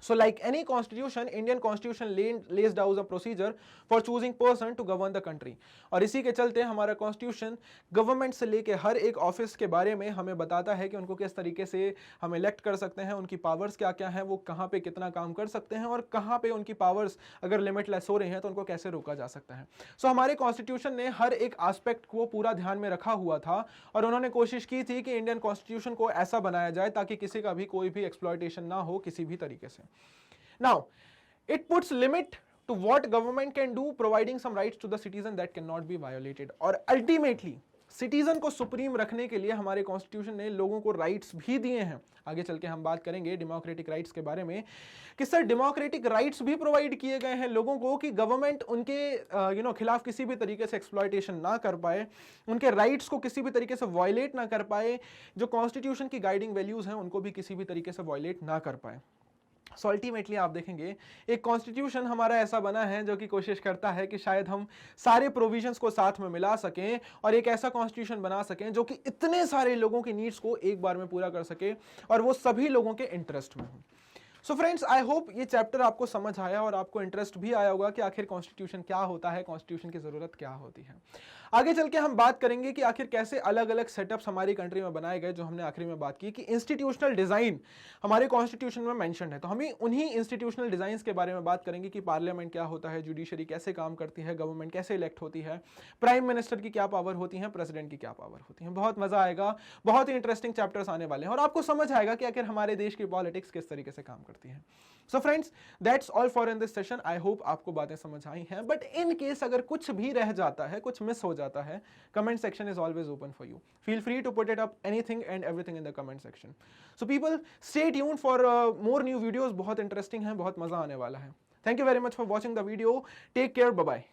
So like any constitution, Indian constitution lays down a procedure for choosing person to govern the country। और इसी के चलते हमारा constitution गवर्नमेंट से लेके हर एक ऑफिस के बारे में हमें बताता है कि उनको किस तरीके से हम इलेक्ट कर सकते हैं, उनकी पावर्स क्या क्या हैं, वो कहाँ पे कितना काम कर सकते हैं और कहाँ पे उनकी पावर्स अगर लिमिटलेस हो रही हैं तो उनको कैसे रोका जा सकता है। सो हमारे कॉन्स्टिट्यूशन ने हर एक एस्पेक्ट को पूरा ध्यान में रखा हुआ था और उन्होंने कोशिश की थी कि इंडियन कॉन्स्टिट्यूशन को ऐसा बनाया जाए ताकि किसी का भी कोई भी एक्सप्लॉयटेशन ना हो किसी भी तरीके से। Now, it puts limit to what government can do, providing some rights to the citizen that cannot be violated। और ultimately सिटीजन को सुप्रीम रखने के लिए हमारे कॉन्स्टिट्यूशन ने लोगों को राइट्स भी दिए हैं। आगे चल के हम बात करेंगे डेमोक्रेटिक राइट्स के बारे में कि सर डेमोक्रेटिक राइट्स भी प्रोवाइड किए गए हैं लोगों को कि गवर्नमेंट उनके खिलाफ किसी भी तरीके से एक्सप्लॉयटेशन ना कर पाए, उनके राइट्स को किसी भी तरीके से वायलेट ना कर पाए, जो कॉन्स्टिट्यूशन की गाइडिंग वैल्यूज हैं उनको भी किसी भी तरीके से वायलेट ना कर पाए। सो अल्टीमेटली आप देखेंगे एक कॉन्स्टिट्यूशन हमारा ऐसा बना है जो कि कोशिश करता है कि शायद हम सारे प्रोविजंस को साथ में मिला सकें और एक ऐसा कॉन्स्टिट्यूशन बना सकें जो कि इतने सारे लोगों की नीड्स को एक बार में पूरा कर सके और वो सभी लोगों के इंटरेस्ट में हो। सो फ्रेंड्स, आई होप ये चैप्टर आपको समझ आया और आपको इंटरेस्ट भी आया होगा कि आखिर कॉन्स्टिट्यूशन क्या होता है, कॉन्स्टिट्यूशन की जरूरत क्या होती है। आगे चल के हम बात करेंगे कि आखिर कैसे अलग अलग सेटअप्स हमारी कंट्री में बनाए गए, जो हमने आखिरी में बात की कि इंस्टीट्यूशनल डिजाइन हमारे कॉन्स्टिट्यूशन में मेंशन है। तो हम उन्हीं इंस्टीट्यूशनल डिजाइन के बारे में बात करेंगे कि पार्लियामेंट क्या होता है, जुडिशरी कैसे काम करती है, गवर्नमेंट कैसे इलेक्ट होती है, प्राइम मिनिस्टर की क्या पावर होती है, प्रेसिडेंट की क्या पावर होती है। बहुत मजा आएगा, बहुत ही इंटरेस्टिंग चैप्टर्स आने वाले हैं और आपको समझ आएगा कि आखिर हमारे देश की पॉलिटिक्स किस तरीके से काम करती है। So friends, that's all for in this session. I hope आपको बातें समझ आई हैं, बट इन केस अगर कुछ भी रह जाता है, कुछ मिस हो जाता है, comment section is always open for you. Feel free to put it up anything and everything in the comment section. So people, stay tuned for more new videos, बहुत इंटरेस्टिंग है, बहुत मजा आने वाला है। Thank you very much for watching the video. Take care, bye bye.